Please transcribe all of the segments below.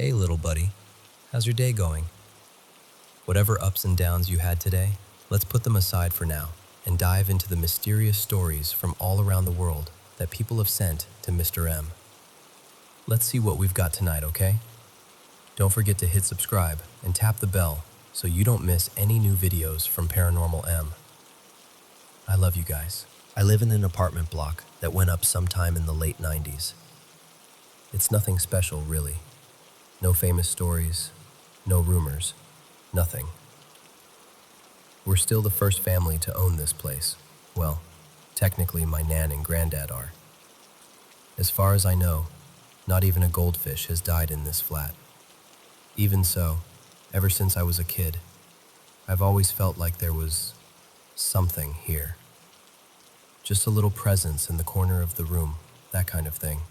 Hey, little buddy. How's your day going? Whatever ups and downs you had today, let's put them aside for now and dive into the mysterious stories from all around the world that people have sent to Mr. M. Let's see what we've got tonight, okay? Don't forget to hit subscribe and tap the bell so you don't miss any new videos from Paranormal M. I love you guys. I live in an apartment block that went up sometime in the late 90s. It's nothing special, really. No famous stories, no rumors, nothing. We're still the first family to own this place. Well, technically my nan and granddad are. As far as I know, not even a goldfish has died in this flat. Even so, ever since I was a kid, I've always felt like there was something here. Just a little presence in the corner of the room, that kind of thing.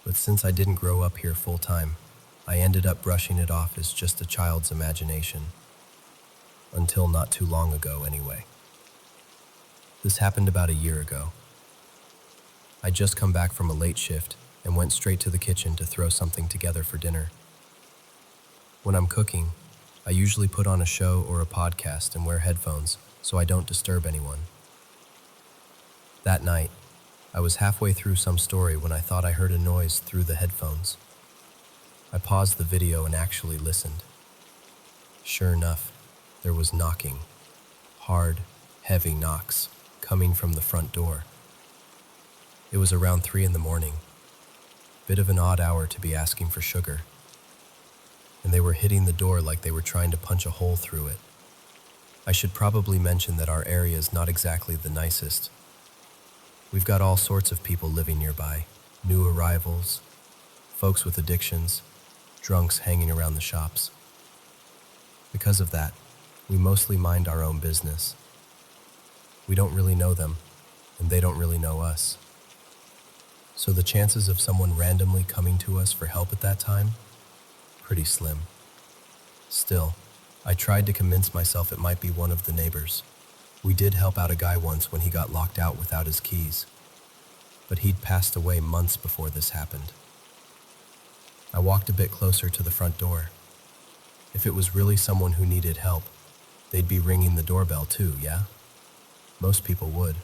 But since I didn't grow up here full time, I ended up brushing it off as just a child's imagination. Until not too long ago, anyway. This happened about a year ago. I'd just come back from a late shift and went straight to the kitchen to throw something together for dinner. When I'm cooking, I usually put on a show or a podcast and wear headphones so I don't disturb anyone. That night, I was halfway through some story when I thought I heard a noise through the headphones. I paused the video and actually listened. Sure enough, there was knocking. Hard, heavy knocks coming from the front door. It was around 3 in the morning. Bit of an odd hour to be asking for sugar. And they were hitting the door like they were trying to punch a hole through it. I should probably mention that our area is not exactly the nicest. We've got all sorts of people living nearby, new arrivals, folks with addictions, drunks hanging around the shops. Because of that, we mostly mind our own business. We don't really know them, and they don't really know us. So the chances of someone randomly coming to us for help at that time? Pretty slim. Still, I tried to convince myself it might be one of the neighbors. We did help out a guy once when he got locked out without his keys, but he'd passed away months before this happened. I walked a bit closer to the front door. If it was really someone who needed help, they'd be ringing the doorbell too, yeah? Most people would,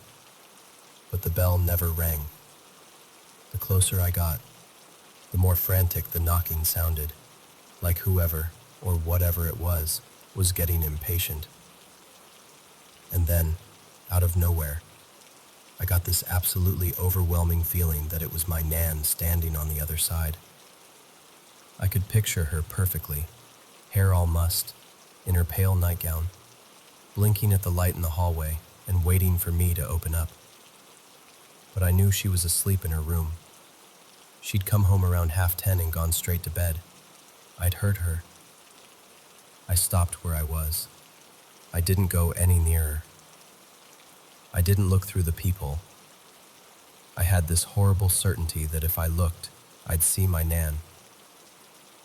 but the bell never rang. The closer I got, the more frantic the knocking sounded, like whoever, or whatever it was getting impatient. And then, out of nowhere, I got this absolutely overwhelming feeling that it was my nan standing on the other side. I could picture her perfectly, hair all mussed, in her pale nightgown, blinking at the light in the hallway and waiting for me to open up. But I knew she was asleep in her room. She'd come home around 10:30 and gone straight to bed. I'd heard her. I stopped where I was. I didn't go any nearer. I didn't look through the peephole. I had this horrible certainty that if I looked, I'd see my nan.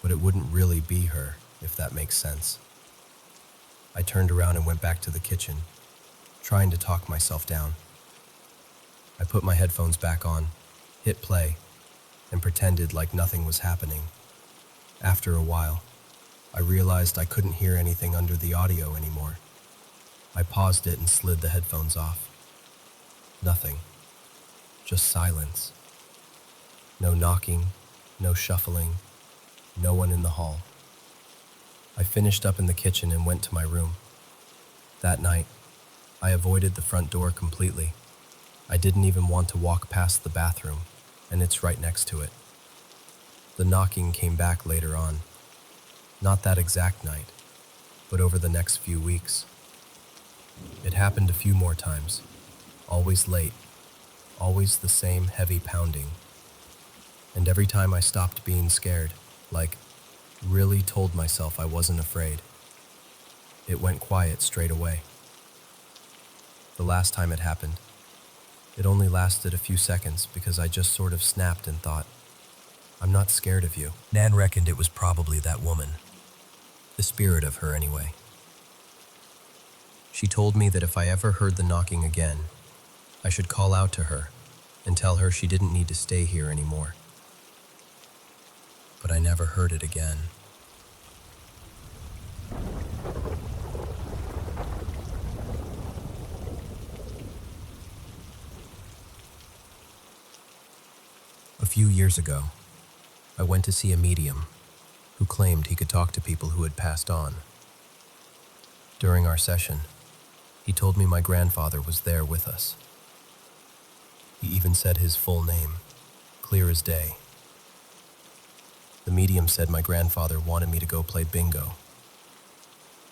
But it wouldn't really be her, if that makes sense. I turned around and went back to the kitchen, trying to talk myself down. I put my headphones back on, hit play, and pretended like nothing was happening. After a while, I realized I couldn't hear anything under the audio anymore. I paused it and slid the headphones off. Nothing. Just silence. No knocking, no shuffling, no one in the hall. I finished up in the kitchen and went to my room. That night, I avoided the front door completely. I didn't even want to walk past the bathroom, and it's right next to it. The knocking came back later on. Not that exact night, but over the next few weeks. It happened a few more times, always late, always the same heavy pounding. And every time I stopped being scared, like, really told myself I wasn't afraid, it went quiet straight away. The last time it happened, it only lasted a few seconds because I just sort of snapped and thought, I'm not scared of you. Nan reckoned it was probably that woman. The spirit of her, anyway. She told me that if I ever heard the knocking again, I should call out to her and tell her she didn't need to stay here anymore. but I never heard it again. A few years ago, I went to see a medium who claimed he could talk to people who had passed on. During our session, he told me my grandfather was there with us. He even said his full name, clear as day. The medium said my grandfather wanted me to go play bingo,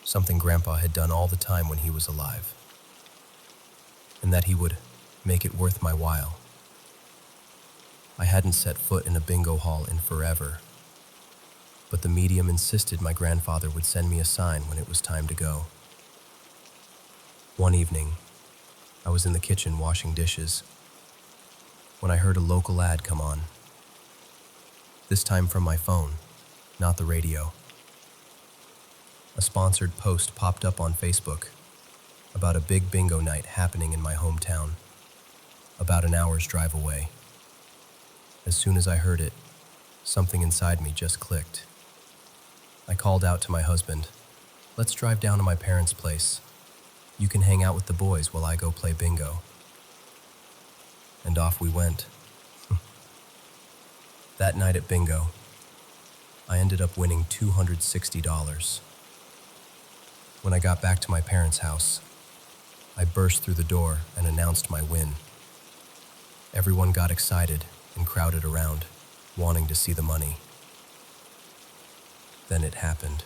something Grandpa had done all the time when he was alive, and that he would make it worth my while. I hadn't set foot in a bingo hall in forever, but the medium insisted my grandfather would send me a sign when it was time to go. One evening, I was in the kitchen washing dishes when I heard a local ad come on. This time from my phone, not the radio. A sponsored post popped up on Facebook about a big bingo night happening in my hometown, about an hour's drive away. As soon as I heard it, something inside me just clicked. I called out to my husband, "Let's drive down to my parents' place. You can hang out with the boys while I go play bingo." And off we went. That night at bingo, I ended up winning $260. When I got back to my parents' house, I burst through the door and announced my win. Everyone got excited and crowded around, wanting to see the money. Then it happened.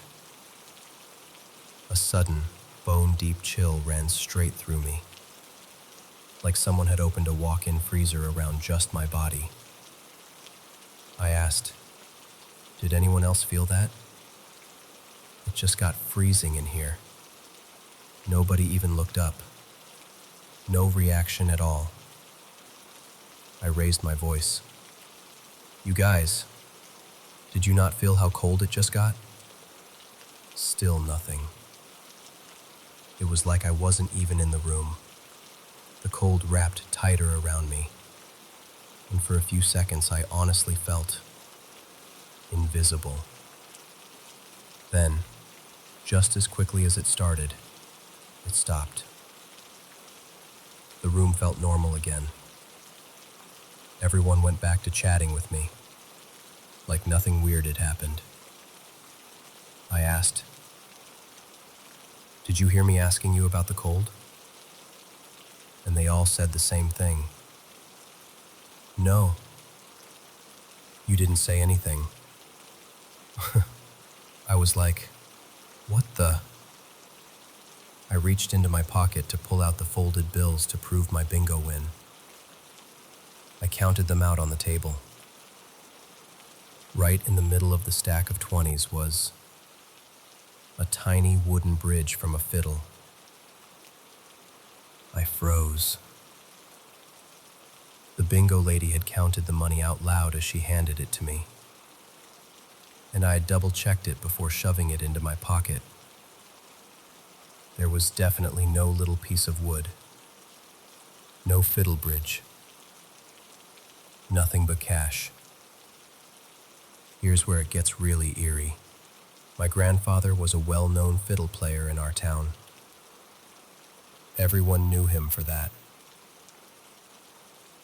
A sudden, bone-deep chill ran straight through me, like someone had opened a walk-in freezer around just my body. I asked, "Did anyone else feel that?" It just got freezing in here. Nobody even looked up. No reaction at all. I raised my voice. "You guys, did you not feel how cold it just got?" Still nothing. It was like I wasn't even in the room. The cold wrapped tighter around me, and for a few seconds I honestly felt invisible. Then, just as quickly as it started, it stopped. The room felt normal again. Everyone went back to chatting with me, like nothing weird had happened. I asked, "Did you hear me asking you about the cold?" And they all said the same thing. "No." "You didn't say anything." I was like, "What the?" I reached into my pocket to pull out the folded bills to prove my bingo win. I counted them out on the table. Right in the middle of the stack of 20s was a tiny wooden bridge from a fiddle. I froze. The bingo lady had counted the money out loud as she handed it to me, and I had double-checked it before shoving it into my pocket. There was definitely no little piece of wood, no fiddle bridge, nothing but cash. Here's where it gets really eerie. My grandfather was a well-known fiddle player in our town. Everyone knew him for that.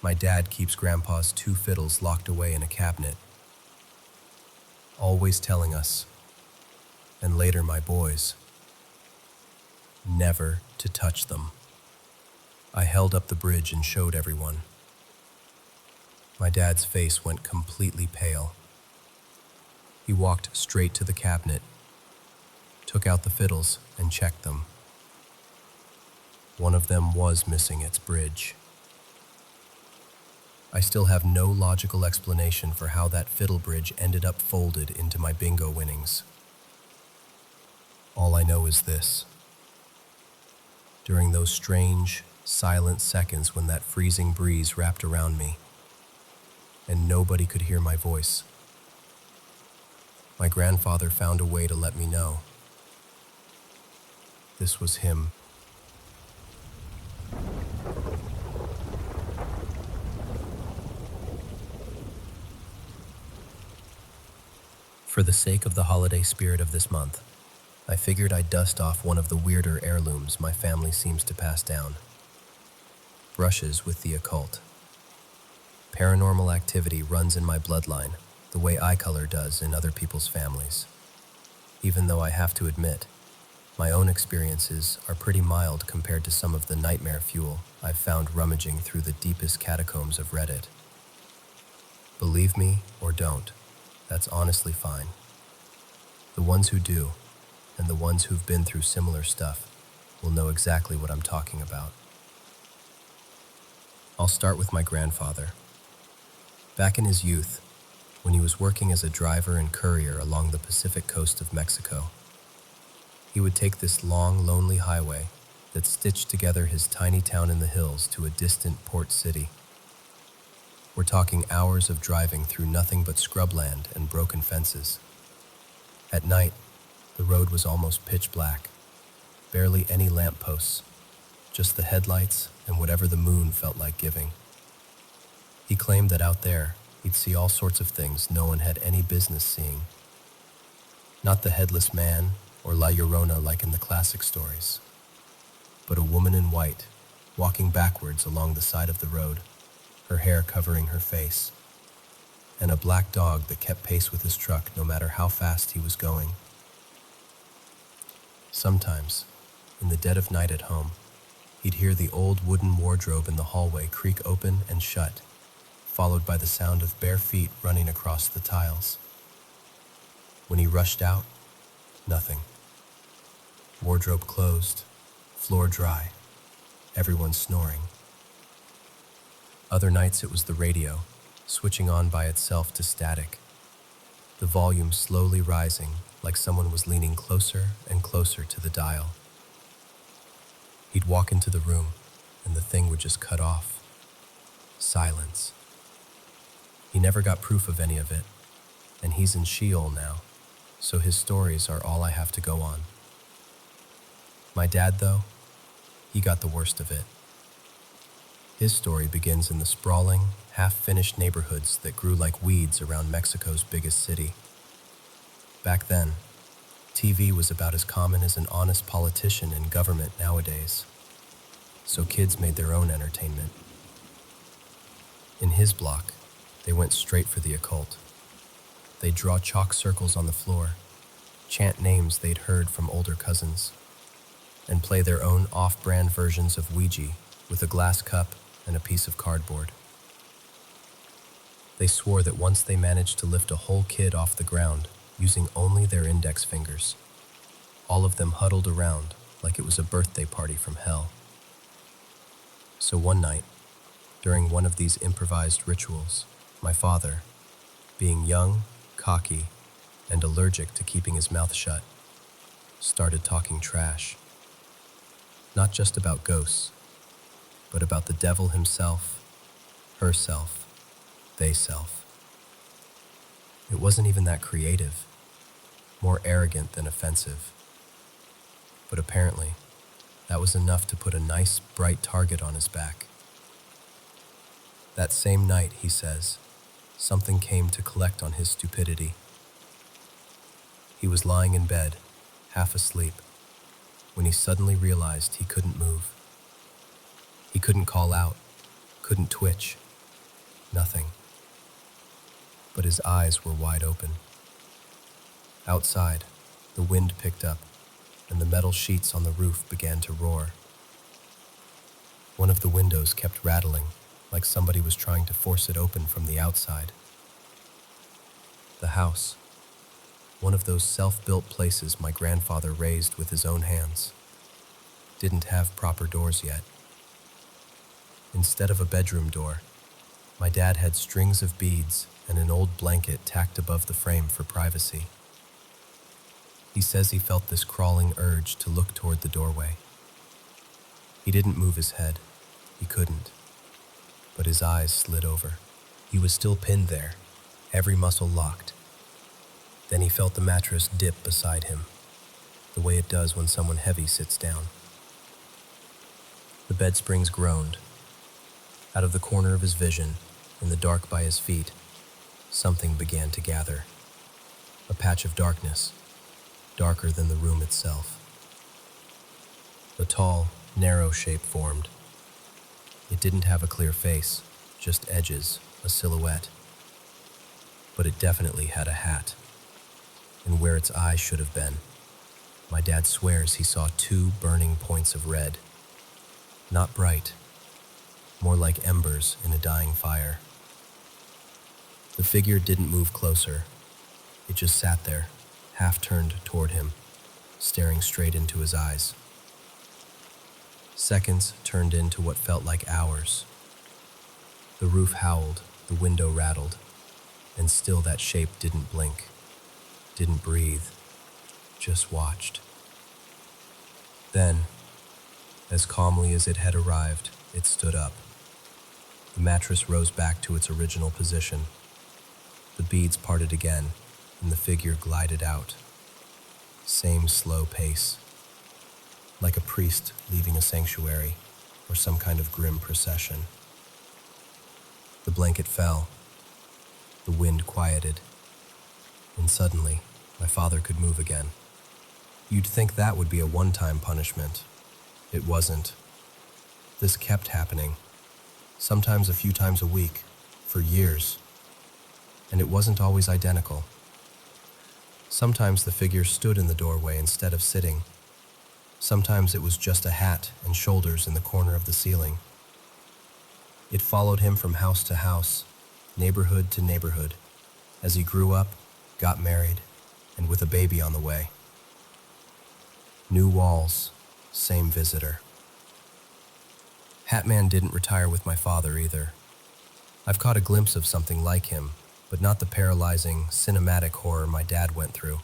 My dad keeps Grandpa's 2 fiddles locked away in a cabinet, always telling us, and later my boys, never to touch them. I held up the bridge and showed everyone. My dad's face went completely pale. He walked straight to the cabinet, took out the fiddles, and checked them. One of them was missing its bridge. I still have no logical explanation for how that fiddle bridge ended up folded into my bingo winnings. All I know is this. During those strange, silent seconds when that freezing breeze wrapped around me, and nobody could hear my voice, my grandfather found a way to let me know. This was him. For the sake of the holiday spirit of this month, I figured I'd dust off one of the weirder heirlooms my family seems to pass down. Brushes with the occult. Paranormal activity runs in my bloodline the way eye color does in other people's families. Even though I have to admit, my own experiences are pretty mild compared to some of the nightmare fuel I've found rummaging through the deepest catacombs of Reddit. Believe me or don't, that's honestly fine. The ones who do, and the ones who've been through similar stuff, will know exactly what I'm talking about. I'll start with my grandfather. Back in his youth, when he was working as a driver and courier along the Pacific coast of Mexico, he would take this long, lonely highway that stitched together his tiny town in the hills to a distant port city. We're talking hours of driving through nothing but scrubland and broken fences. At night, the road was almost pitch black, barely any lampposts, just the headlights and whatever the moon felt like giving. He claimed that out there, he'd see all sorts of things no one had any business seeing. Not the headless man or La Llorona like in the classic stories, but a woman in white, walking backwards along the side of the road, her hair covering her face, and a black dog that kept pace with his truck no matter how fast he was going. Sometimes, in the dead of night at home, he'd hear the old wooden wardrobe in the hallway creak open and shut, followed by the sound of bare feet running across the tiles. When he rushed out, nothing. Wardrobe closed, floor dry, everyone snoring. Other nights it was the radio, switching on by itself to static, the volume slowly rising like someone was leaning closer and closer to the dial. He'd walk into the room, and the thing would just cut off. Silence. He never got proof of any of it, and he's in Sheol now, so his stories are all I have to go on. My dad, though, he got the worst of it. His story begins in the sprawling, half-finished neighborhoods that grew like weeds around Mexico's biggest city. Back then, TV was about as common as an honest politician in government nowadays, so kids made their own entertainment. In his block, they went straight for the occult. They'd draw chalk circles on the floor, chant names they'd heard from older cousins, and play their own off-brand versions of Ouija with a glass cup and a piece of cardboard. They swore that once they managed to lift a whole kid off the ground using only their index fingers, all of them huddled around like it was a birthday party from hell. So one night, during one of these improvised rituals, my father, being young, cocky, and allergic to keeping his mouth shut, started talking trash. Not just about ghosts, but about the devil himself, herself, they-self. It wasn't even that creative, more arrogant than offensive. But apparently, that was enough to put a nice, bright target on his back. That same night, he says, something came to collect on his stupidity. He was lying in bed, half asleep, when he suddenly realized he couldn't move. He couldn't call out, couldn't twitch, nothing. But his eyes were wide open. Outside, the wind picked up, and the metal sheets on the roof began to roar. One of the windows kept rattling, like somebody was trying to force it open from the outside. The house, one of those self-built places my grandfather raised with his own hands, didn't have proper doors yet. Instead of a bedroom door, my dad had strings of beads and an old blanket tacked above the frame for privacy. He says he felt this crawling urge to look toward the doorway. He didn't move his head. He couldn't. But his eyes slid over. He was still pinned there, every muscle locked. Then he felt the mattress dip beside him, the way it does when someone heavy sits down. The bed springs groaned. Out of the corner of his vision, in the dark by his feet, something began to gather. a patch of darkness, darker than the room itself. A tall, narrow shape formed. It didn't have a clear face, just edges, a silhouette. But it definitely had a hat. And where its eye should have been, my dad swears he saw two burning points of red. Not bright, more like embers in a dying fire. The figure didn't move closer. It just sat there, half turned toward him, staring straight into his eyes. Seconds turned into what felt like hours. The roof howled, the window rattled, and still that shape didn't blink, didn't breathe, just watched. Then, as calmly as it had arrived, it stood up. The mattress rose back to its original position. The beads parted again, and the figure glided out. Same slow pace, like a priest leaving a sanctuary or some kind of grim procession. The blanket fell. The wind quieted. And suddenly, my father could move again. You'd think that would be a one-time punishment. It wasn't. This kept happening, sometimes a few times a week, for years. And it wasn't always identical. Sometimes the figure stood in the doorway instead of sitting. Sometimes it was just a hat and shoulders in the corner of the ceiling. It followed him from house to house, neighborhood to neighborhood, as he grew up, got married, and with a baby on the way. New walls, same visitor. Hatman didn't retire with my father either. I've caught a glimpse of something like him, but not the paralyzing, cinematic horror my dad went through.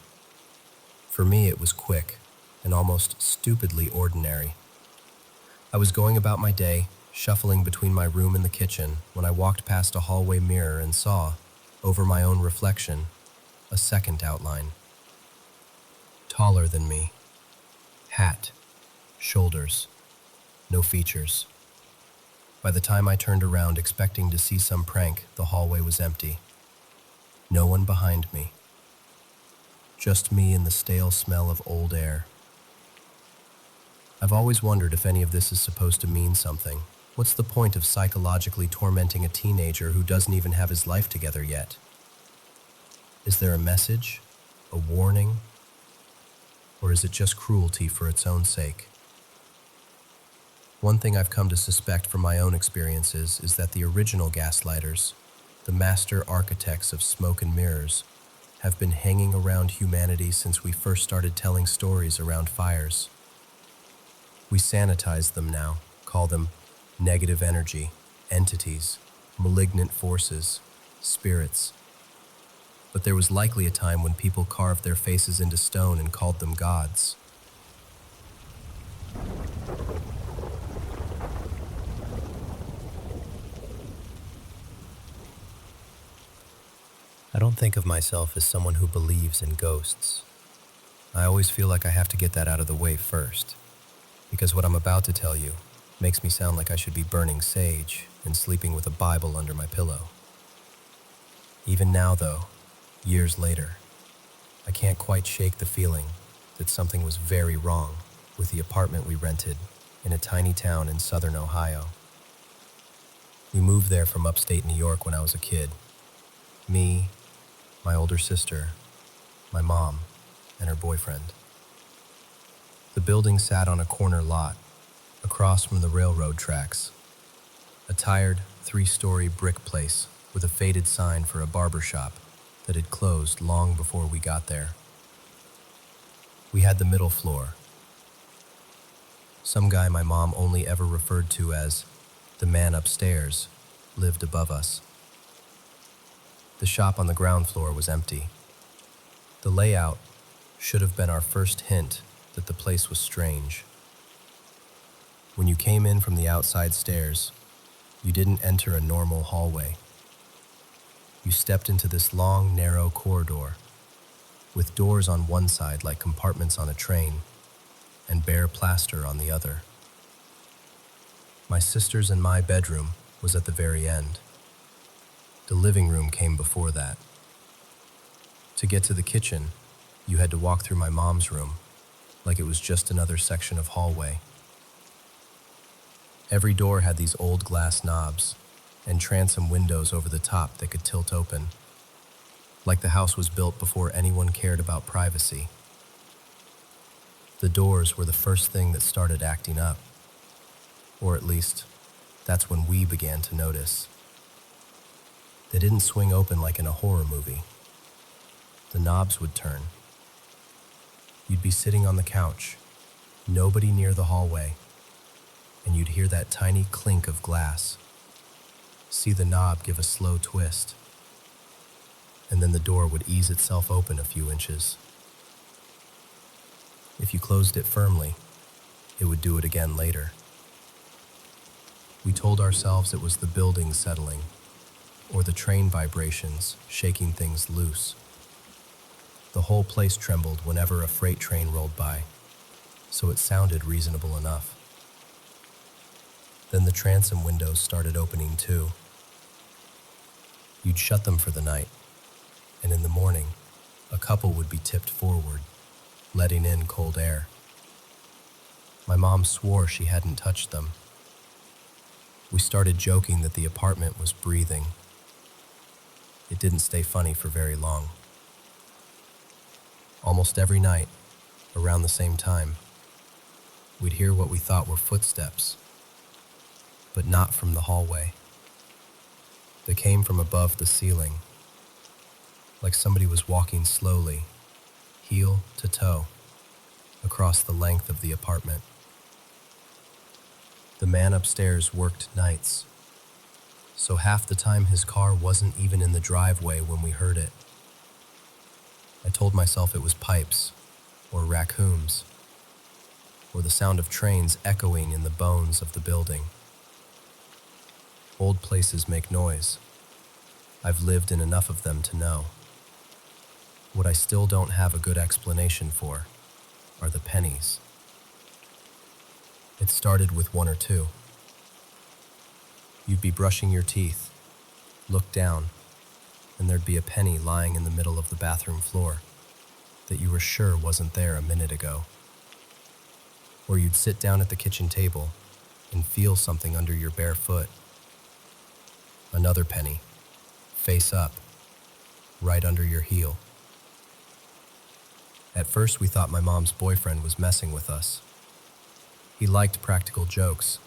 For me, it was quick and almost stupidly ordinary. I was going about my day, shuffling between my room and the kitchen, when I walked past a hallway mirror and saw, over my own reflection, a second outline. Taller than me. Hat, shoulders, no features. By the time I turned around expecting to see some prank, the hallway was empty. No one behind me. Just me and the stale smell of old air. I've always wondered if any of this is supposed to mean something. What's the point of psychologically tormenting a teenager who doesn't even have his life together yet? Is there a message? A warning? Or is it just cruelty for its own sake? One thing I've come to suspect from my own experiences is that the original gaslighters, the master architects of smoke and mirrors, have been hanging around humanity since we first started telling stories around fires. We sanitize them now, call them negative energy, entities, malignant forces, spirits. But there was likely a time when people carved their faces into stone and called them gods. I don't think of myself as someone who believes in ghosts. I always feel like I have to get that out of the way first, because what I'm about to tell you makes me sound like I should be burning sage and sleeping with a Bible under my pillow. Even now, though, years later, I can't quite shake the feeling that something was very wrong with the apartment we rented in a tiny town in southern Ohio. We moved there from upstate New York when I was a kid. Me, my older sister, my mom, and her boyfriend. The building sat on a corner lot, across from the railroad tracks. A tired, 3-story brick place with a faded sign for a barber shop that had closed long before we got there. We had the middle floor. Some guy my mom only ever referred to as the man upstairs lived above us. The shop on the ground floor was empty. The layout should have been our first hint that the place was strange. When you came in from the outside stairs, you didn't enter a normal hallway. You stepped into this long, narrow corridor, with doors on one side like compartments on a train, and bare plaster on the other. My sister's and my bedroom was at the very end. The living room came before that. To get to the kitchen, you had to walk through my mom's room, like it was just another section of hallway. Every door had these old glass knobs and transom windows over the top that could tilt open, like the house was built before anyone cared about privacy. The doors were the first thing that started acting up, or at least, that's when we began to notice. They didn't swing open like in a horror movie. The knobs would turn. You'd be sitting on the couch, nobody near the hallway, and you'd hear that tiny clink of glass. See the knob give a slow twist, and then the door would ease itself open a few inches. If you closed it firmly, it would do it again later. We told ourselves it was the building settling, or the train vibrations shaking things loose. The whole place trembled whenever a freight train rolled by, so it sounded reasonable enough. Then the transom windows started opening too. You'd shut them for the night, and in the morning, a couple would be tipped forward, letting in cold air. My mom swore she hadn't touched them. We started joking that the apartment was breathing. It didn't stay funny for very long. Almost every night, around the same time, we'd hear what we thought were footsteps, but not from the hallway. They came from above the ceiling, like somebody was walking slowly, heel to toe, across the length of the apartment. The man upstairs worked nights, so half the time his car wasn't even in the driveway when we heard it. I told myself it was pipes, or raccoons, or the sound of trains echoing in the bones of the building. Old places make noise. I've lived in enough of them to know. What I still don't have a good explanation for are the pennies. It started with one or two. You'd be brushing your teeth, look down, and there'd be a penny lying in the middle of the bathroom floor that you were sure wasn't there a minute ago. Or you'd sit down at the kitchen table and feel something under your bare foot. Another penny, face up, right under your heel. At first we thought my mom's boyfriend was messing with us. He liked practical jokes,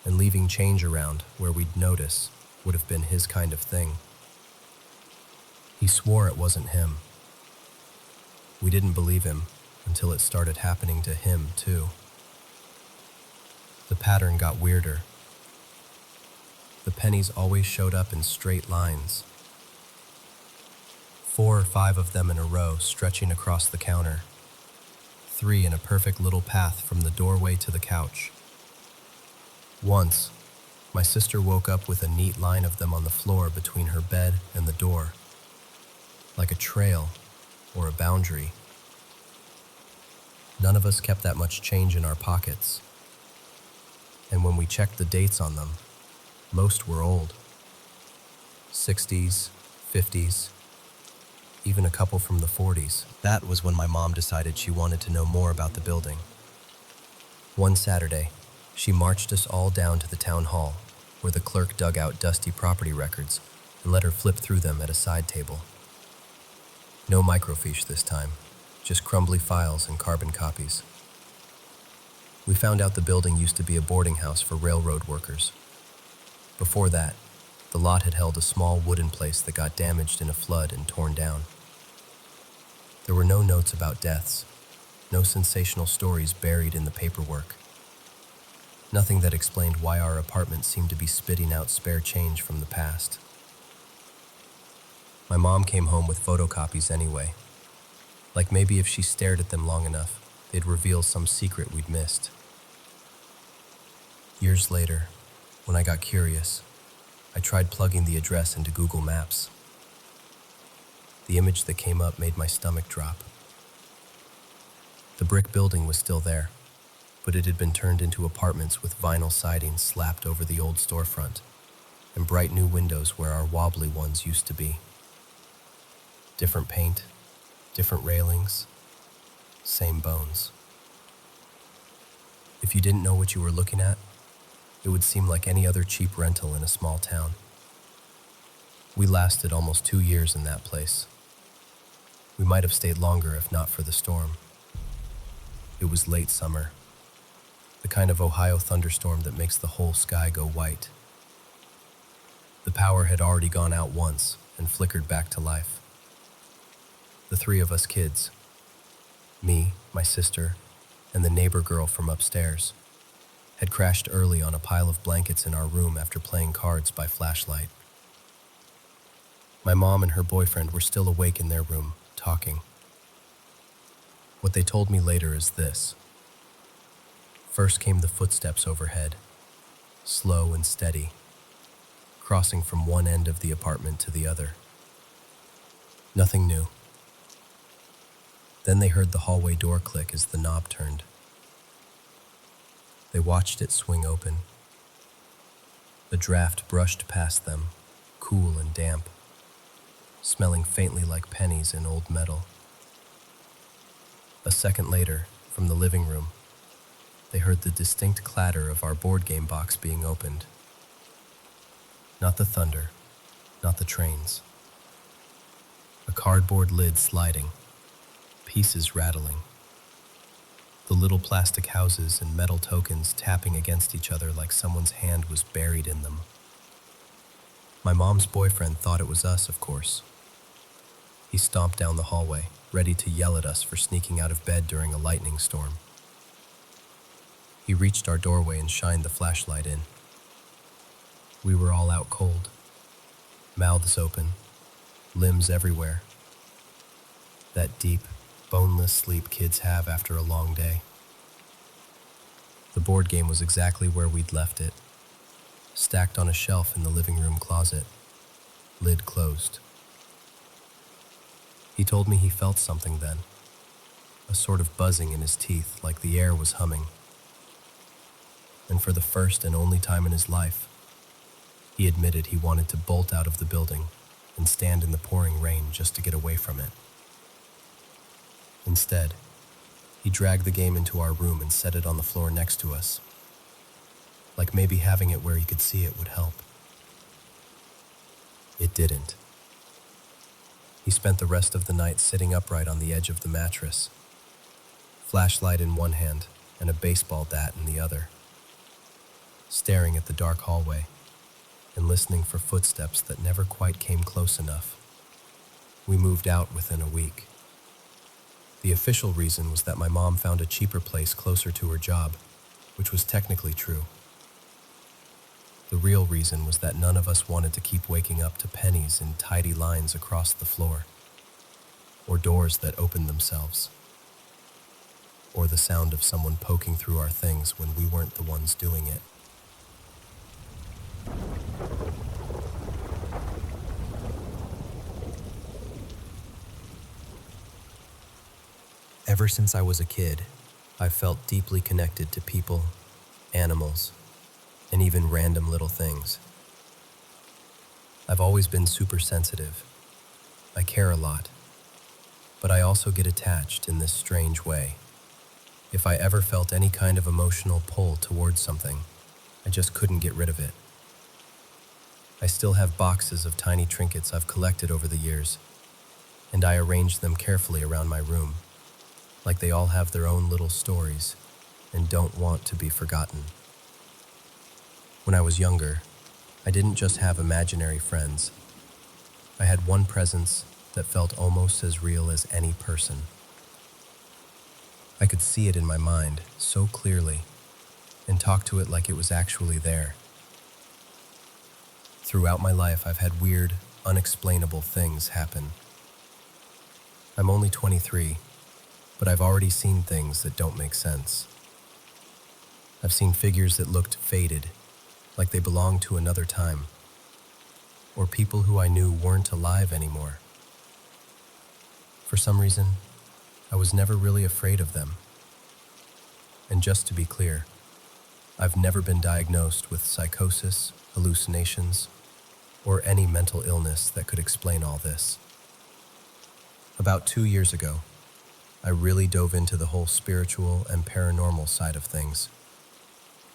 and leaving change around where we'd notice would have been his kind of thing. He swore it wasn't him. We didn't believe him until it started happening to him too. The pattern got weirder. The pennies always showed up in straight lines. 4 or 5 of them in a row stretching across the counter. 3 in a perfect little path from the doorway to the couch. Once, my sister woke up with a neat line of them on the floor between her bed and the door, like a trail or a boundary. None of us kept that much change in our pockets, and when we checked the dates on them, most were old. 60s, 50s, even a couple from the 40s. That was when my mom decided she wanted to know more about the building. One Saturday, she marched us all down to the town hall, where the clerk dug out dusty property records and let her flip through them at a side table. No microfiche this time, just crumbly files and carbon copies. We found out the building used to be a boarding house for railroad workers. Before that, the lot had held a small wooden place that got damaged in a flood and torn down. There were no notes about deaths, no sensational stories buried in the paperwork. Nothing that explained why our apartment seemed to be spitting out spare change from the past. My mom came home with photocopies anyway. Like maybe if she stared at them long enough, they'd reveal some secret we'd missed. Years later, when I got curious, I tried plugging the address into Google Maps. The image that came up made my stomach drop. The brick building was still there, but it had been turned into apartments with vinyl siding slapped over the old storefront, and bright new windows where our wobbly ones used to be. Different paint, Different railings, same bones. If you didn't know what you were looking at, it would seem like any other cheap rental in a small town. We lasted almost 2 years in that place. We might have stayed longer if not for the storm. It was late summer, the kind of Ohio thunderstorm that makes the whole sky go white. The power had already gone out once and flickered back to life. The three of us kids, me, my sister, and the neighbor girl from upstairs, had crashed early on a pile of blankets in our room after playing cards by flashlight. My mom and her boyfriend were still awake in their room, talking. What they told me later is this. First came the footsteps overhead, slow and steady, crossing from one end of the apartment to the other. Nothing new. Then they heard the hallway door click as the knob turned. They watched it swing open. The draft brushed past them, cool and damp, smelling faintly like pennies in old metal. A second later, from the living room, they heard the distinct clatter of our board game box being opened. Not the thunder, not the trains. A cardboard lid sliding, pieces rattling. The little plastic houses and metal tokens tapping against each other like someone's hand was buried in them. My mom's boyfriend thought it was us, of course. He stomped down the hallway, ready to yell at us for sneaking out of bed during a lightning storm. He reached our doorway and shined the flashlight in. We were all out cold, mouths open, limbs everywhere. That deep, boneless sleep kids have after a long day. The board game was exactly where we'd left it, stacked on a shelf in the living room closet, lid closed. He told me he felt something then, a sort of buzzing in his teeth like the air was humming. And for the first and only time in his life, he admitted he wanted to bolt out of the building and stand in the pouring rain just to get away from it. Instead, he dragged the game into our room and set it on the floor next to us, like maybe having it where he could see it would help. It didn't. He spent the rest of the night sitting upright on the edge of the mattress, flashlight in one hand and a baseball bat in the other, staring at the dark hallway and listening for footsteps that never quite came close enough. We moved out within a week. The official reason was that my mom found a cheaper place closer to her job, which was technically true. The real reason was that none of us wanted to keep waking up to pennies in tidy lines across the floor, or doors that opened themselves, or the sound of someone poking through our things when we weren't the ones doing it. Ever since I was a kid, I've felt deeply connected to people, animals, and even random little things. I've always been super sensitive. I care a lot, but I also get attached in this strange way. If I ever felt any kind of emotional pull towards something, I just couldn't get rid of it. I still have boxes of tiny trinkets I've collected over the years, and I arrange them carefully around my room, like they all have their own little stories and don't want to be forgotten. When I was younger, I didn't just have imaginary friends. I had one presence that felt almost as real as any person. I could see it in my mind so clearly and talk to it like it was actually there. Throughout my life, I've had weird, unexplainable things happen. I'm only 23, but I've already seen things that don't make sense. I've seen figures that looked faded, like they belonged to another time, or people who I knew weren't alive anymore. For some reason, I was never really afraid of them. And just to be clear, I've never been diagnosed with psychosis, hallucinations, or any mental illness that could explain all this. About 2 years ago, I really dove into the whole spiritual and paranormal side of things.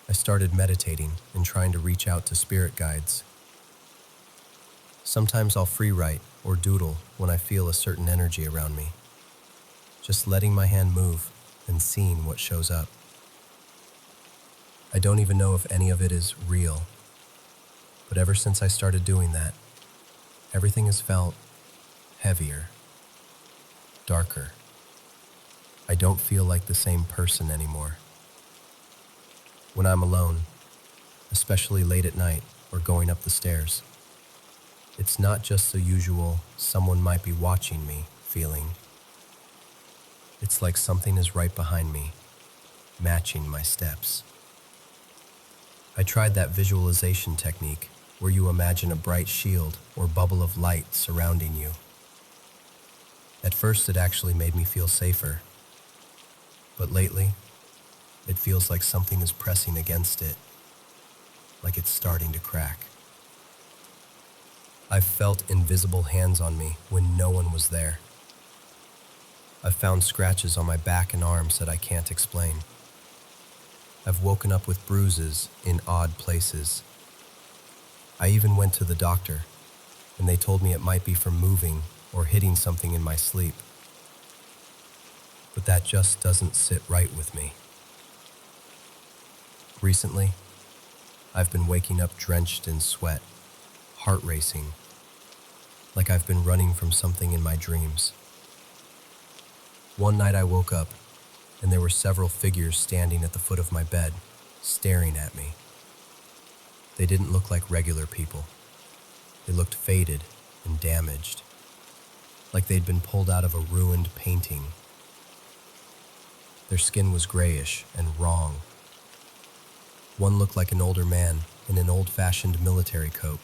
I started meditating and trying to reach out to spirit guides. Sometimes I'll free write or doodle when I feel a certain energy around me, just letting my hand move and seeing what shows up. I don't even know if any of it is real, but ever since I started doing that, everything has felt heavier, darker. I don't feel like the same person anymore. When I'm alone, especially late at night or going up the stairs, it's not just the usual someone might be watching me feeling. It's like something is right behind me, matching my steps. I tried that visualization technique where you imagine a bright shield or bubble of light surrounding you. At first, it actually made me feel safer, but lately, it feels like something is pressing against it, like it's starting to crack. I've felt invisible hands on me when no one was there. I've found scratches on my back and arms that I can't explain. I've woken up with bruises in odd places. I even went to the doctor, and they told me it might be from moving or hitting something in my sleep. But that just doesn't sit right with me. Recently, I've been waking up drenched in sweat, heart racing, like I've been running from something in my dreams. One night I woke up, and there were several figures standing at the foot of my bed, staring at me. They didn't look like regular people. They looked faded and damaged, like they'd been pulled out of a ruined painting. Their skin was grayish and wrong. One looked like an older man in an old-fashioned military coat.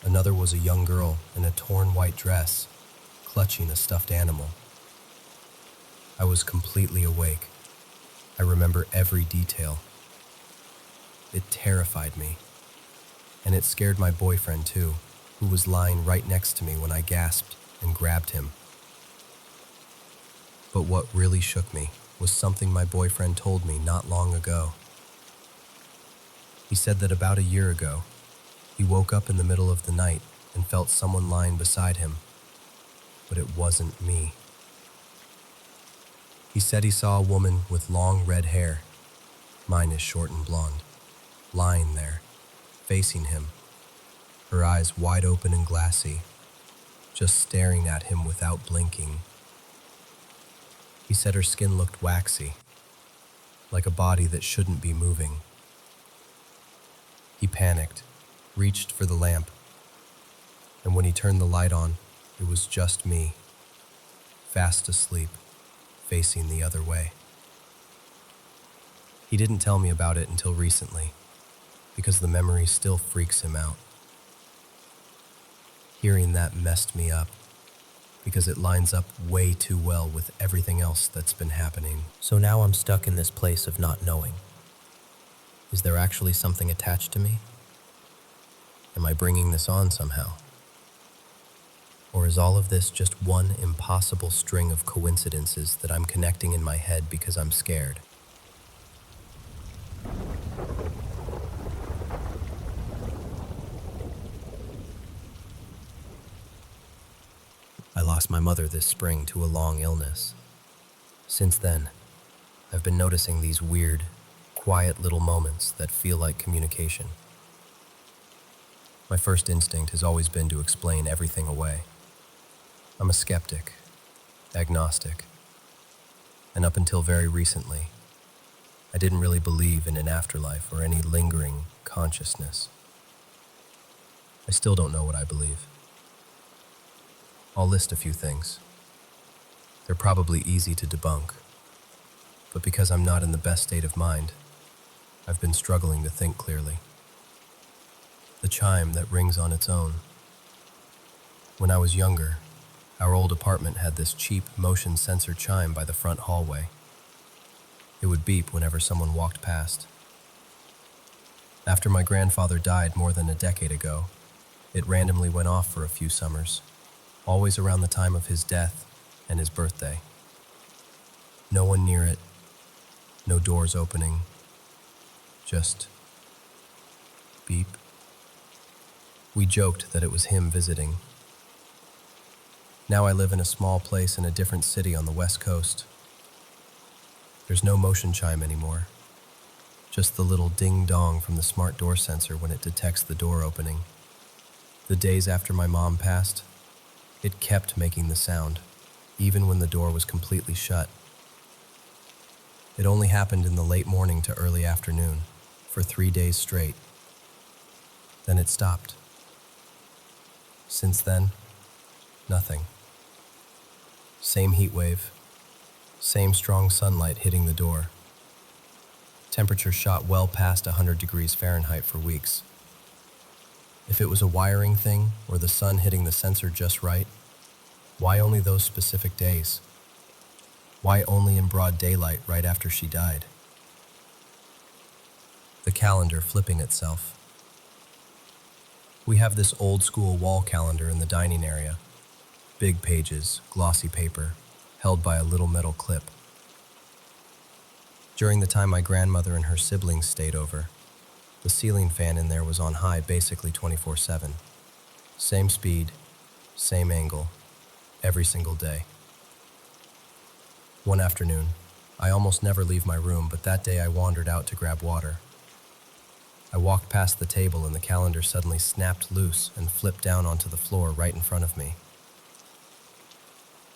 Another was a young girl in a torn white dress, clutching a stuffed animal. I was completely awake. I remember every detail. It terrified me, and it scared my boyfriend too, who was lying right next to me when I gasped and grabbed him. But what really shook me was something my boyfriend told me not long ago. He said that about a year ago, he woke up in the middle of the night and felt someone lying beside him, but it wasn't me. He said he saw a woman with long red hair, mine is short and blonde, lying there, facing him, her eyes wide open and glassy, just staring at him without blinking. He said her skin looked waxy, like a body that shouldn't be moving. He panicked, reached for the lamp, and when he turned the light on, it was just me, fast asleep, facing the other way. He didn't tell me about it until recently, because the memory still freaks him out. Hearing that messed me up, because it lines up way too well with everything else that's been happening. So now I'm stuck in this place of not knowing. Is there actually something attached to me? Am I bringing this on somehow? Or is all of this just one impossible string of coincidences that I'm connecting in my head because I'm scared? I lost my mother this spring to a long illness. Since then, I've been noticing these weird, quiet little moments that feel like communication. My first instinct has always been to explain everything away. I'm a skeptic, agnostic, and up until very recently, I didn't really believe in an afterlife or any lingering consciousness. I still don't know what I believe. I'll list a few things. They're probably easy to debunk, but because I'm not in the best state of mind, I've been struggling to think clearly. The chime that rings on its own. When I was younger, our old apartment had this cheap motion sensor chime by the front hallway. It would beep whenever someone walked past. After my grandfather died more than a decade ago, it randomly went off for a few summers, always around the time of his death and his birthday. No one near it, no doors opening, just beep. We joked that it was him visiting. Now I live in a small place in a different city on the West Coast. There's no motion chime anymore, just the little ding-dong from the smart door sensor when it detects the door opening. The days after my mom passed, it kept making the sound, even when the door was completely shut. It only happened in the late morning to early afternoon, for 3 days straight. Then it stopped. Since then, nothing. Same heat wave, same strong sunlight hitting the door. Temperature shot well past 100 degrees Fahrenheit for weeks. If it was a wiring thing or the sun hitting the sensor just right, why only those specific days? Why only in broad daylight right after she died? The calendar flipping itself. We have this old school wall calendar in the dining area. Big pages, glossy paper, held by a little metal clip. During the time my grandmother and her siblings stayed over, the ceiling fan in there was on high basically 24/7. Same speed, same angle, every single day. One afternoon, I almost never leave my room, but that day I wandered out to grab water. I walked past the table and the calendar suddenly snapped loose and flipped down onto the floor right in front of me.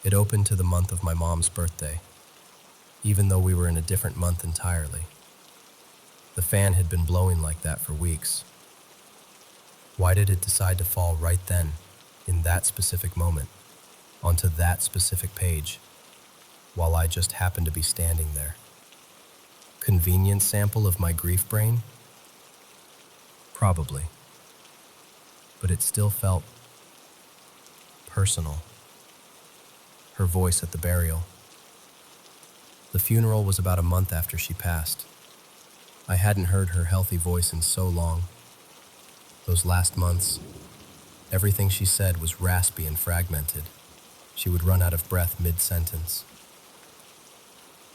It opened to the month of my mom's birthday, even though we were in a different month entirely. The fan had been blowing like that for weeks. Why did it decide to fall right then, in that specific moment, onto that specific page, while I just happened to be standing there? Convenient sample of my grief brain? Probably. But it still felt personal. Her voice at the burial. The funeral was about a month after she passed. I hadn't heard her healthy voice in so long. Those last months, everything she said was raspy and fragmented. She would run out of breath mid-sentence.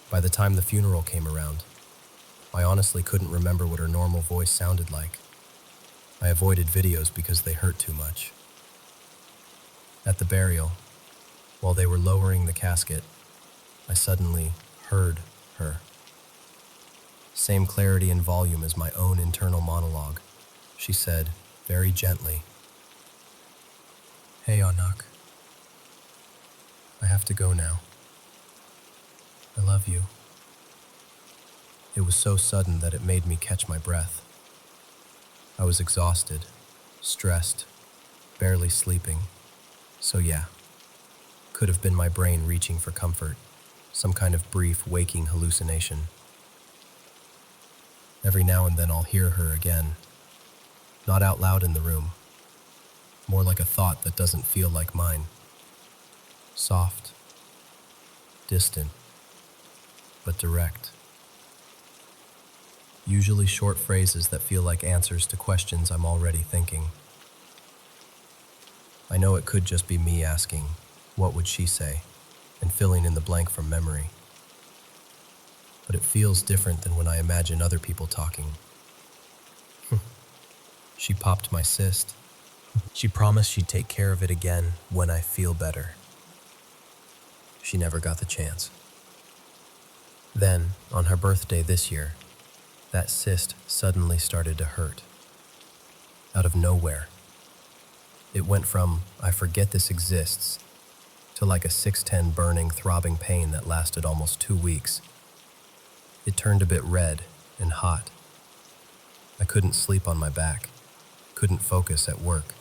By the time the funeral came around, I honestly couldn't remember what her normal voice sounded like. I avoided videos because they hurt too much. At the burial, while they were lowering the casket, I suddenly heard her. Same clarity and volume as my own internal monologue. She said, very gently, "Hey, Anak. I have to go now. I love you." It was so sudden that it made me catch my breath. I was exhausted, stressed, barely sleeping. So yeah, could have been my brain reaching for comfort, some kind of brief waking hallucination. Every now and then I'll hear her again, not out loud in the room, more like a thought that doesn't feel like mine. Soft, distant, but direct. Usually short phrases that feel like answers to questions I'm already thinking. I know it could just be me asking, what would she say, and filling in the blank from memory. But it feels different than when I imagine other people talking. She popped my cyst. She promised she'd take care of it again when I feel better. She never got the chance. Then, on her birthday this year, that cyst suddenly started to hurt. Out of nowhere. It went from, I forget this exists, to like a 610 burning, throbbing pain that lasted almost 2 weeks. It turned a bit red and hot. I couldn't sleep on my back, couldn't focus at work.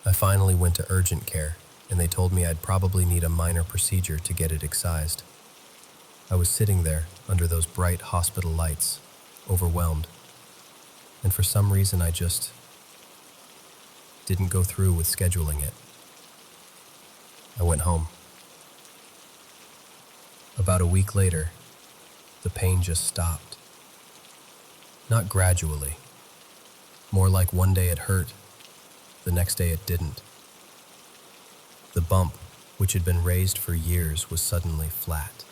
I finally went to urgent care, and they told me I'd probably need a minor procedure to get it excised. I was sitting there under those bright hospital lights, overwhelmed, and for some reason I just didn't go through with scheduling it. I went home. About a week later, the pain just stopped. Not gradually, more like one day it hurt, the next day it didn't. The bump, which had been raised for years, was suddenly flat.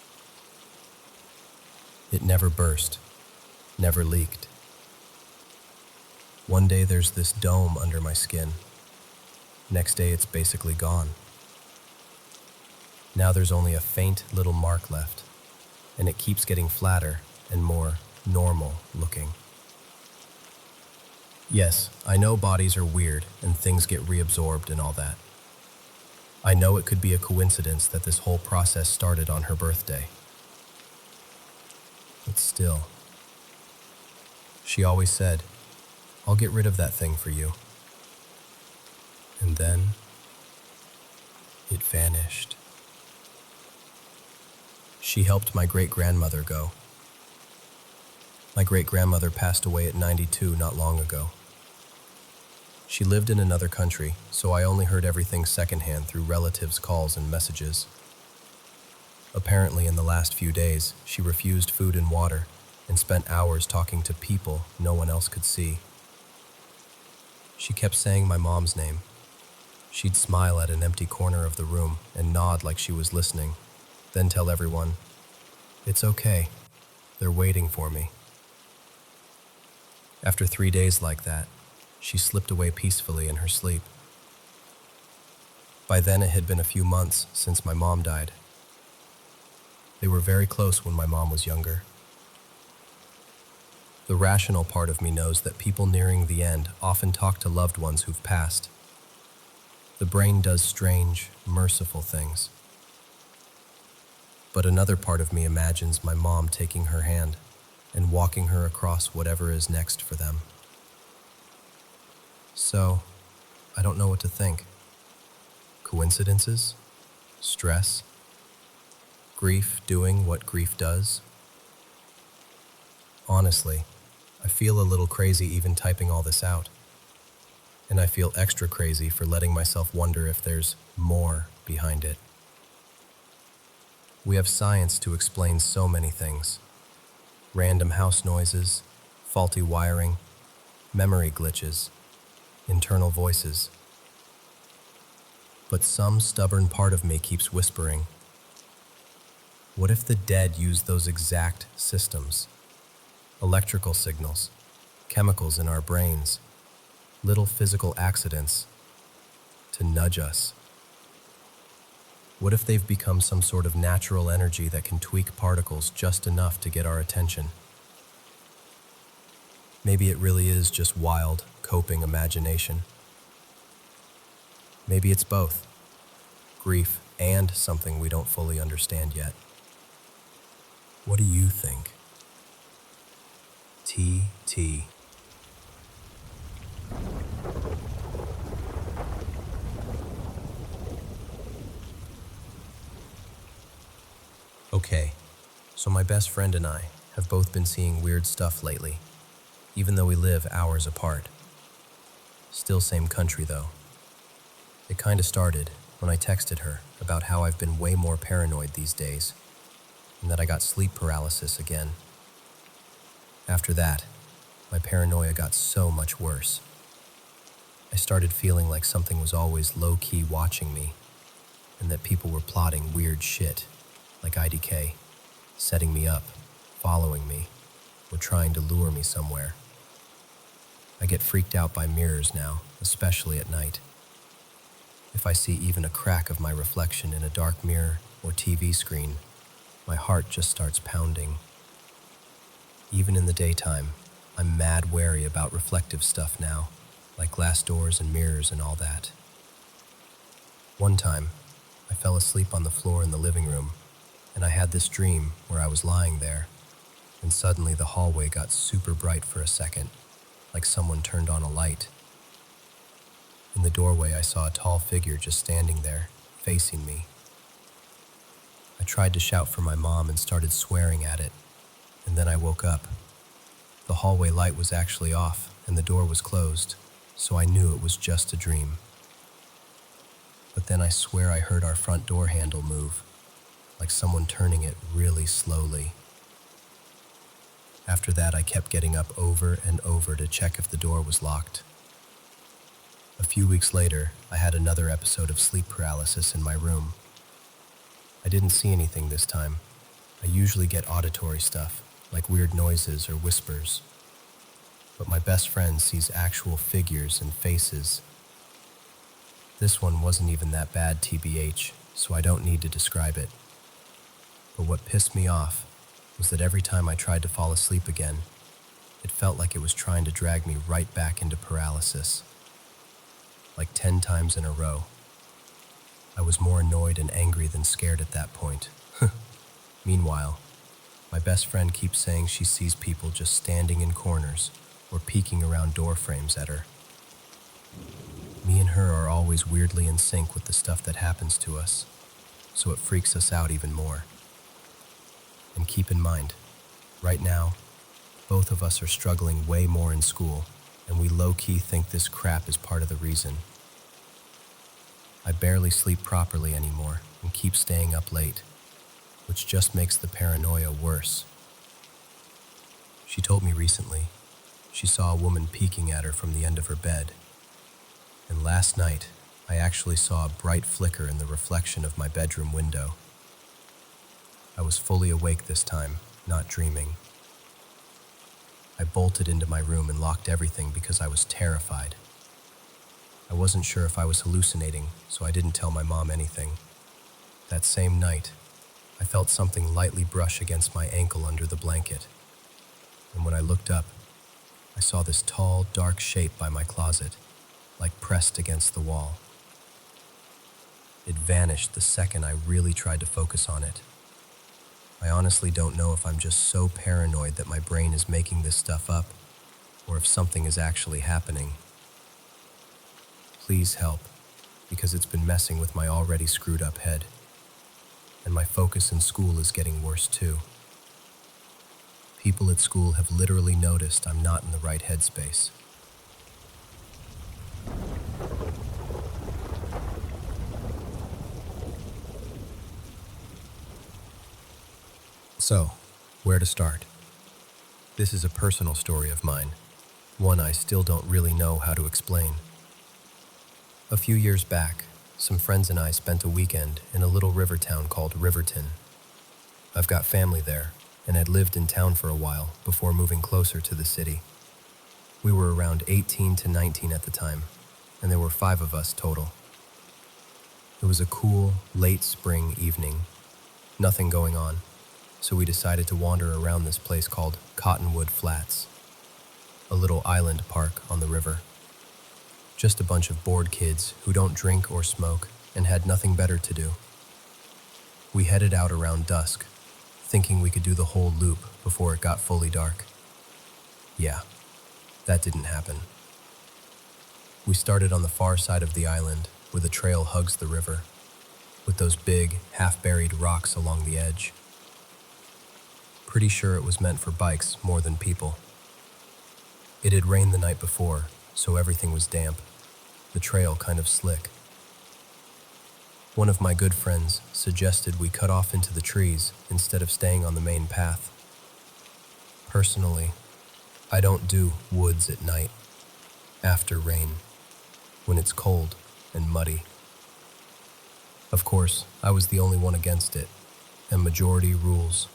It never burst, never leaked. One day there's this dome under my skin. Next day it's basically gone. Now there's only a faint little mark left, and it keeps getting flatter and more normal looking. Yes, I know bodies are weird and things get reabsorbed and all that. I know it could be a coincidence that this whole process started on her birthday. But still, she always said, "I'll get rid of that thing for you." And then it vanished. She helped my great-grandmother go. My great-grandmother passed away at 92 not long ago. She lived in another country, so I only heard everything secondhand through relatives' calls and messages. Apparently, in the last few days, she refused food and water and spent hours talking to people no one else could see. She kept saying my mom's name. She'd smile at an empty corner of the room and nod like she was listening, then tell everyone, "It's okay, they're waiting for me." After 3 days like that, she slipped away peacefully in her sleep. By then it had been a few months since my mom died. They were very close when my mom was younger. The rational part of me knows that people nearing the end often talk to loved ones who've passed. The brain does strange, merciful things. But another part of me imagines my mom taking her hand and walking her across whatever is next for them. So, I don't know what to think. Coincidences? Stress? Grief doing what grief does? Honestly, I feel a little crazy even typing all this out. And I feel extra crazy for letting myself wonder if there's more behind it. We have science to explain so many things. Random house noises, faulty wiring, memory glitches, internal voices. But some stubborn part of me keeps whispering, what if the dead use those exact systems? Electrical signals, chemicals in our brains, little physical accidents, to nudge us. What if they've become some sort of natural energy that can tweak particles just enough to get our attention? Maybe it really is just wild, coping imagination. Maybe it's both, grief and something we don't fully understand yet. What do you think? TT. Okay, so my best friend and I have both been seeing weird stuff lately, even though we live hours apart. Still same country though. It kinda started when I texted her about how I've been way more paranoid these days, and that I got sleep paralysis again. After that, my paranoia got so much worse. I started feeling like something was always low-key watching me, and that people were plotting weird shit, like IDK, setting me up, following me, or trying to lure me somewhere. I get freaked out by mirrors now, especially at night. If I see even a crack of my reflection in a dark mirror or TV screen, my heart just starts pounding. Even in the daytime, I'm mad wary about reflective stuff now, like glass doors and mirrors and all that. One time, I fell asleep on the floor in the living room, and I had this dream where I was lying there, and suddenly the hallway got super bright for a second, like someone turned on a light. In the doorway, I saw a tall figure just standing there, facing me. I tried to shout for my mom and started swearing at it, and then I woke up. The hallway light was actually off, and the door was closed, so I knew it was just a dream. But then I swear I heard our front door handle move, like someone turning it really slowly. After that, I kept getting up over and over to check if the door was locked. A few weeks later, I had another episode of sleep paralysis in my room. I didn't see anything this time. I usually get auditory stuff, like weird noises or whispers. But my best friend sees actual figures and faces. This one wasn't even that bad, TBH, so I don't need to describe it. But what pissed me off was that every time I tried to fall asleep again, it felt like it was trying to drag me right back into paralysis. Like 10 times in a row. I was more annoyed and angry than scared at that point. Meanwhile, my best friend keeps saying she sees people just standing in corners or peeking around door frames at her. Me and her are always weirdly in sync with the stuff that happens to us, so it freaks us out even more. And keep in mind, right now, both of us are struggling way more in school, and we low-key think this crap is part of the reason. I barely sleep properly anymore and keep staying up late, which just makes the paranoia worse. She told me recently she saw a woman peeking at her from the end of her bed. And last night, I actually saw a bright flicker in the reflection of my bedroom window. I was fully awake this time, not dreaming. I bolted into my room and locked everything because I was terrified. I wasn't sure if I was hallucinating, so I didn't tell my mom anything. That same night, I felt something lightly brush against my ankle under the blanket. And when I looked up, I saw this tall, dark shape by my closet, like pressed against the wall. It vanished the second I really tried to focus on it. I honestly don't know if I'm just so paranoid that my brain is making this stuff up, or if something is actually happening. Please help, because it's been messing with my already screwed up head. And my focus in school is getting worse too. People at school have literally noticed I'm not in the right headspace. So, where to start? This is a personal story of mine, one I still don't really know how to explain. A few years back, some friends and I spent a weekend in a little river town called Riverton. I've got family there, and had lived in town for a while before moving closer to the city. We were around 18 to 19 at the time, and there were 5 of us total. It was a cool, late spring evening. Nothing going on, so we decided to wander around this place called Cottonwood Flats, a little island park on the river. Just a bunch of bored kids who don't drink or smoke and had nothing better to do. We headed out around dusk, thinking we could do the whole loop before it got fully dark. Yeah, that didn't happen. We started on the far side of the island where the trail hugs the river, with those big, half-buried rocks along the edge. Pretty sure it was meant for bikes more than people. It had rained the night before, so everything was damp, the trail kind of slick. One of my good friends suggested we cut off into the trees instead of staying on the main path. Personally, I don't do woods at night, after rain, when it's cold and muddy. Of course, I was the only one against it, and majority rules,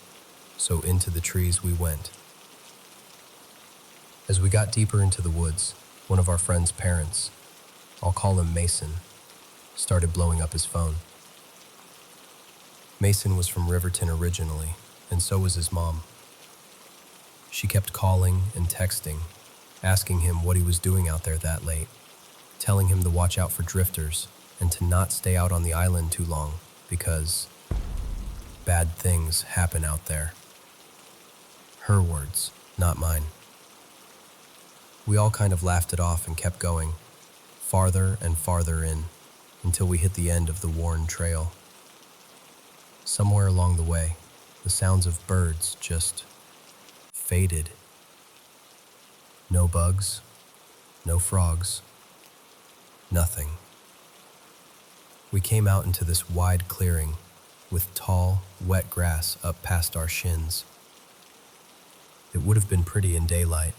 so into the trees we went. As we got deeper into the woods, one of our friend's parents, I'll call him Mason, started blowing up his phone. Mason was from Riverton originally, and so was his mom. She kept calling and texting, asking him what he was doing out there that late, telling him to watch out for drifters and to not stay out on the island too long because bad things happen out there. Her words, not mine. We all kind of laughed it off and kept going, farther and farther in, until we hit the end of the worn trail. Somewhere along the way, the sounds of birds just faded. No bugs, no frogs, nothing. We came out into this wide clearing with tall, wet grass up past our shins. It would have been pretty in daylight,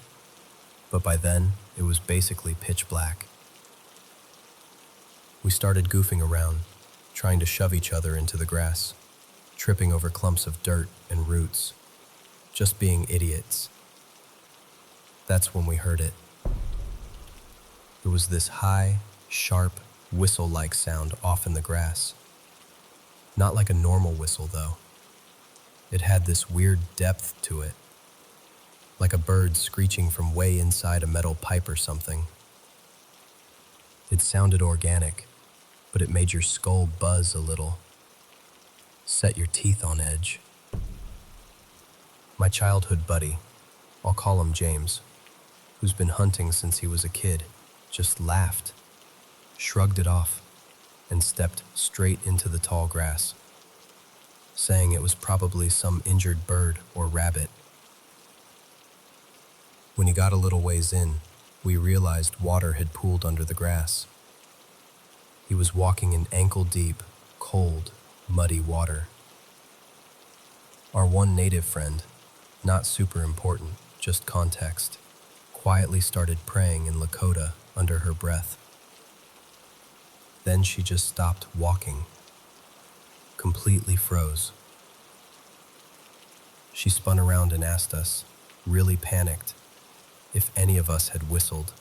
but by then it was basically pitch black. We started goofing around, trying to shove each other into the grass, tripping over clumps of dirt and roots, just being idiots. That's when we heard it. It was this high, sharp, whistle-like sound off in the grass. Not like a normal whistle, though. It had this weird depth to it, like a bird screeching from way inside a metal pipe or something. It sounded organic, but it made your skull buzz a little, set your teeth on edge. My childhood buddy, I'll call him James, who's been hunting since he was a kid, just laughed, shrugged it off, and stepped straight into the tall grass, saying it was probably some injured bird or rabbit. When he got a little ways in, we realized water had pooled under the grass. He was walking in ankle-deep, cold, muddy water. Our one native friend, not super important, just context, quietly started praying in Lakota under her breath. Then she just stopped walking, completely froze. She spun around and asked us, really panicked, if any of us had whistled.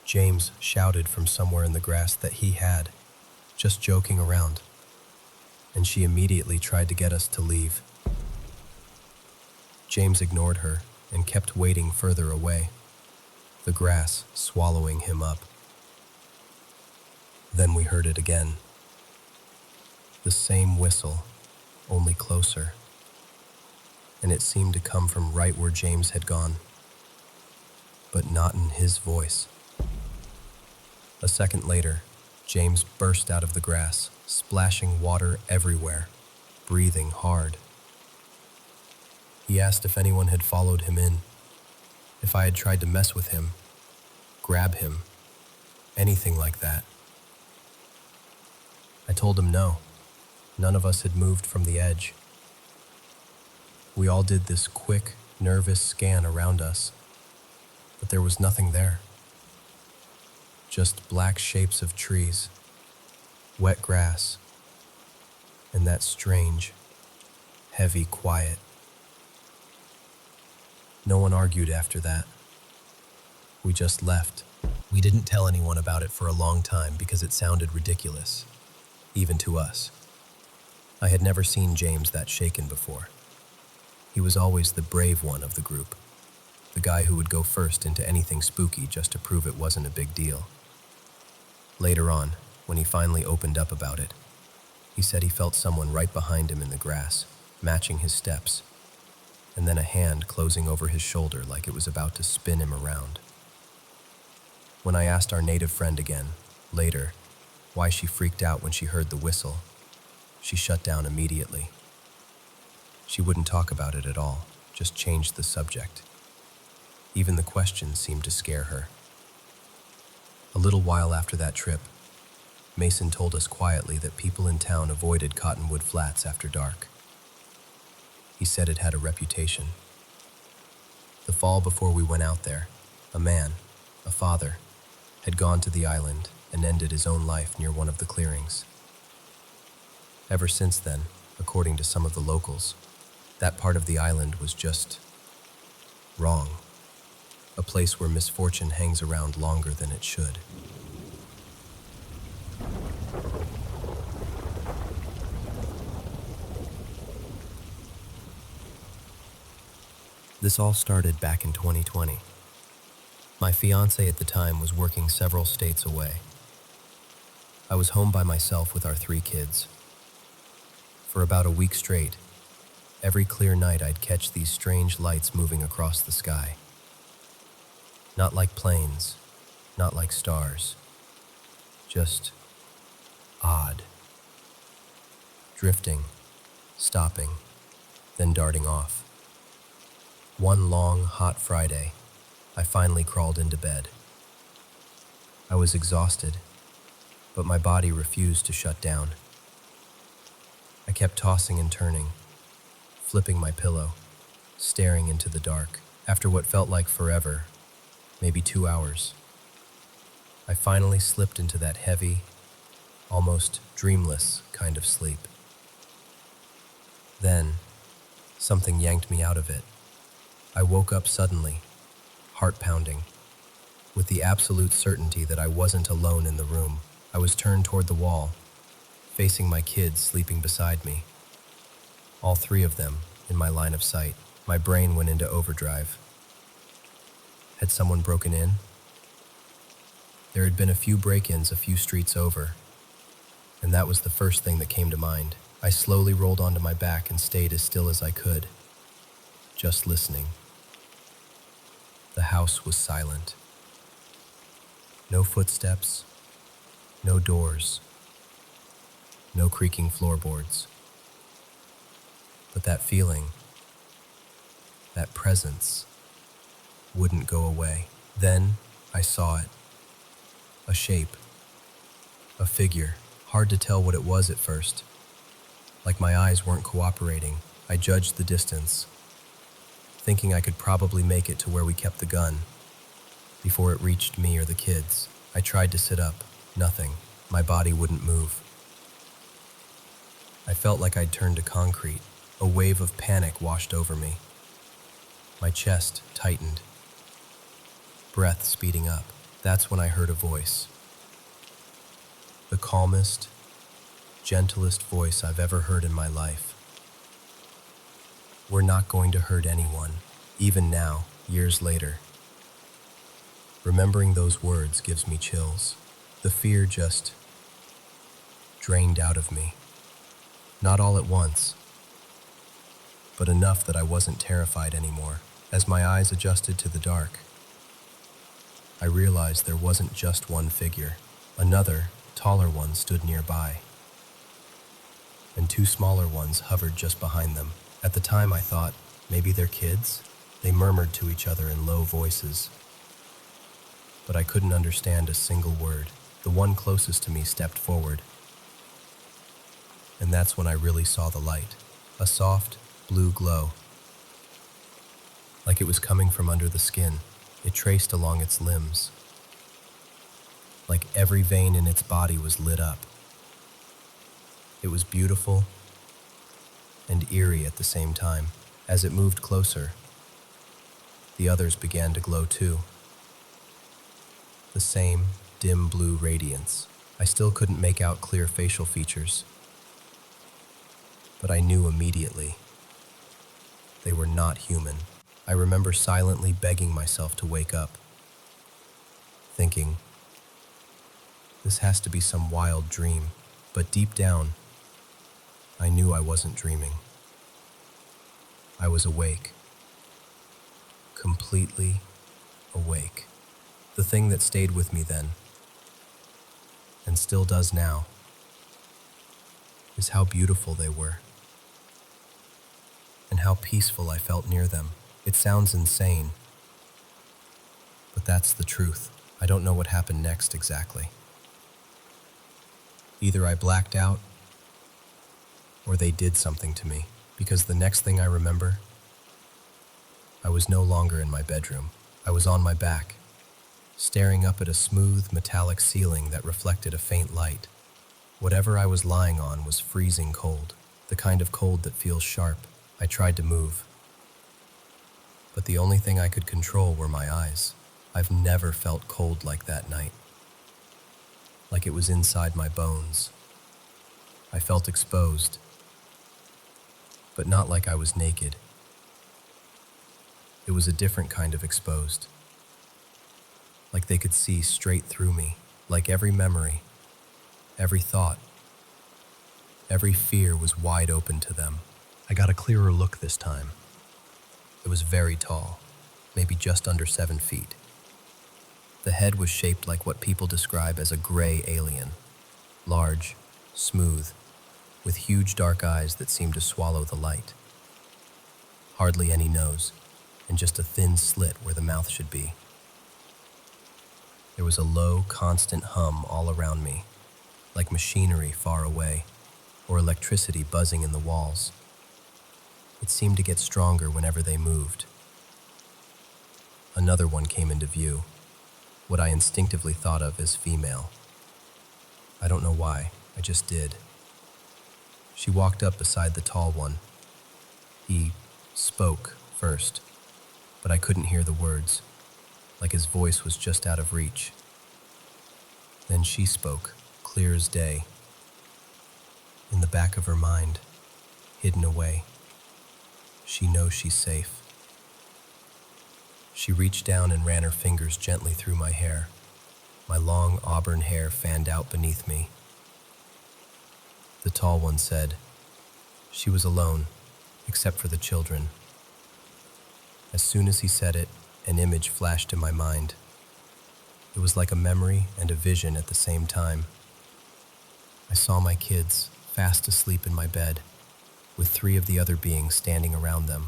James shouted from somewhere in the grass that he had, just joking around, and she immediately tried to get us to leave. James ignored her and kept wading further away, the grass swallowing him up. Then we heard it again. The same whistle, only closer. And it seemed to come from right where James had gone, but not in his voice. A second later, James burst out of the grass, splashing water everywhere, breathing hard. He asked if anyone had followed him in, if I had tried to mess with him, grab him, anything like that. I told him no, none of us had moved from the edge. We all did this quick, nervous scan around us, but there was nothing there. Just black shapes of trees, wet grass, and that strange, heavy quiet. No one argued after that. We just left. We didn't tell anyone about it for a long time because it sounded ridiculous, even to us. I had never seen James that shaken before. He was always the brave one of the group, the guy who would go first into anything spooky just to prove it wasn't a big deal. Later on, when he finally opened up about it, he said he felt someone right behind him in the grass, matching his steps, and then a hand closing over his shoulder like it was about to spin him around. When I asked our native friend again, later, why she freaked out when she heard the whistle, she shut down immediately. She wouldn't talk about it at all, just changed the subject. Even the question seemed to scare her. A little while after that trip, Mason told us quietly that people in town avoided Cottonwood Flats after dark. He said it had a reputation. The fall before we went out there, a man, a father, had gone to the island and ended his own life near one of the clearings. Ever since then, according to some of the locals, that part of the island was just wrong. A place where misfortune hangs around longer than it should. This all started back in 2020. My fiance at the time was working several states away. I was home by myself with our 3 kids. For about a week straight, every clear night I'd catch these strange lights moving across the sky. Not like planes, not like stars, just odd. Drifting, stopping, then darting off. One long, hot Friday, I finally crawled into bed. I was exhausted, but my body refused to shut down. I kept tossing and turning, flipping my pillow, staring into the dark. After what felt like forever, maybe 2 hours, I finally slipped into that heavy, almost dreamless kind of sleep. Then, something yanked me out of it. I woke up suddenly, heart pounding, with the absolute certainty that I wasn't alone in the room. I was turned toward the wall, facing my kids sleeping beside me. All three of them in my line of sight. My brain went into overdrive. Had someone broken in? There had been a few break-ins a few streets over, and that was the first thing that came to mind. I slowly rolled onto my back and stayed as still as I could, just listening. The house was silent. No footsteps, no doors, no creaking floorboards. But that feeling, that presence, wouldn't go away. Then I saw it. A shape. A figure. Hard to tell what it was at first. Like my eyes weren't cooperating, I judged the distance, thinking I could probably make it to where we kept the gun before it reached me or the kids. I tried to sit up. Nothing. My body wouldn't move. I felt like I'd turned to concrete. A wave of panic washed over me. My chest tightened. Breath speeding up. That's when I heard a voice. The calmest, gentlest voice I've ever heard in my life. We're not going to hurt anyone, even now, years later. Remembering those words gives me chills. The fear just drained out of me. Not all at once, but enough that I wasn't terrified anymore. As my eyes adjusted to the dark, I realized there wasn't just one figure. Another, taller one stood nearby, and two smaller ones hovered just behind them. At the time I thought, maybe they're kids? They murmured to each other in low voices, but I couldn't understand a single word. The one closest to me stepped forward, and that's when I really saw the light. A soft, blue glow, like it was coming from under the skin. It traced along its limbs, like every vein in its body was lit up. It was beautiful and eerie at the same time. As it moved closer, the others began to glow too. The same dim blue radiance. I still couldn't make out clear facial features, but I knew immediately they were not human. I remember silently begging myself to wake up, thinking, this has to be some wild dream. But deep down, I knew I wasn't dreaming. I was awake. Completely awake. The thing that stayed with me then, and still does now, is how beautiful they were, and how peaceful I felt near them. It sounds insane, but that's the truth. I don't know what happened next exactly. Either I blacked out, or they did something to me, because the next thing I remember, I was no longer in my bedroom. I was on my back, staring up at a smooth, metallic ceiling that reflected a faint light. Whatever I was lying on was freezing cold, the kind of cold that feels sharp. I tried to move, but the only thing I could control were my eyes. I've never felt cold like that night, like it was inside my bones. I felt exposed, but not like I was naked. It was a different kind of exposed, like they could see straight through me, like every memory, every thought, every fear was wide open to them. I got a clearer look this time. It was very tall, maybe just under 7 feet. The head was shaped like what people describe as a gray alien, large, smooth, with huge dark eyes that seemed to swallow the light. Hardly any nose, and just a thin slit where the mouth should be. There was a low, constant hum all around me, like machinery far away, or electricity buzzing in the walls. It seemed to get stronger whenever they moved. Another one came into view, what I instinctively thought of as female. I don't know why, I just did. She walked up beside the tall one. He spoke first, but I couldn't hear the words, like his voice was just out of reach. Then she spoke, clear as day. In the back of her mind, hidden away, she knows she's safe. She reached down and ran her fingers gently through my hair. My long auburn hair fanned out beneath me. The tall one said, she was alone, except for the children. As soon as he said it, an image flashed in my mind. It was like a memory and a vision at the same time. I saw my kids, fast asleep in my bed, with 3 of the other beings standing around them,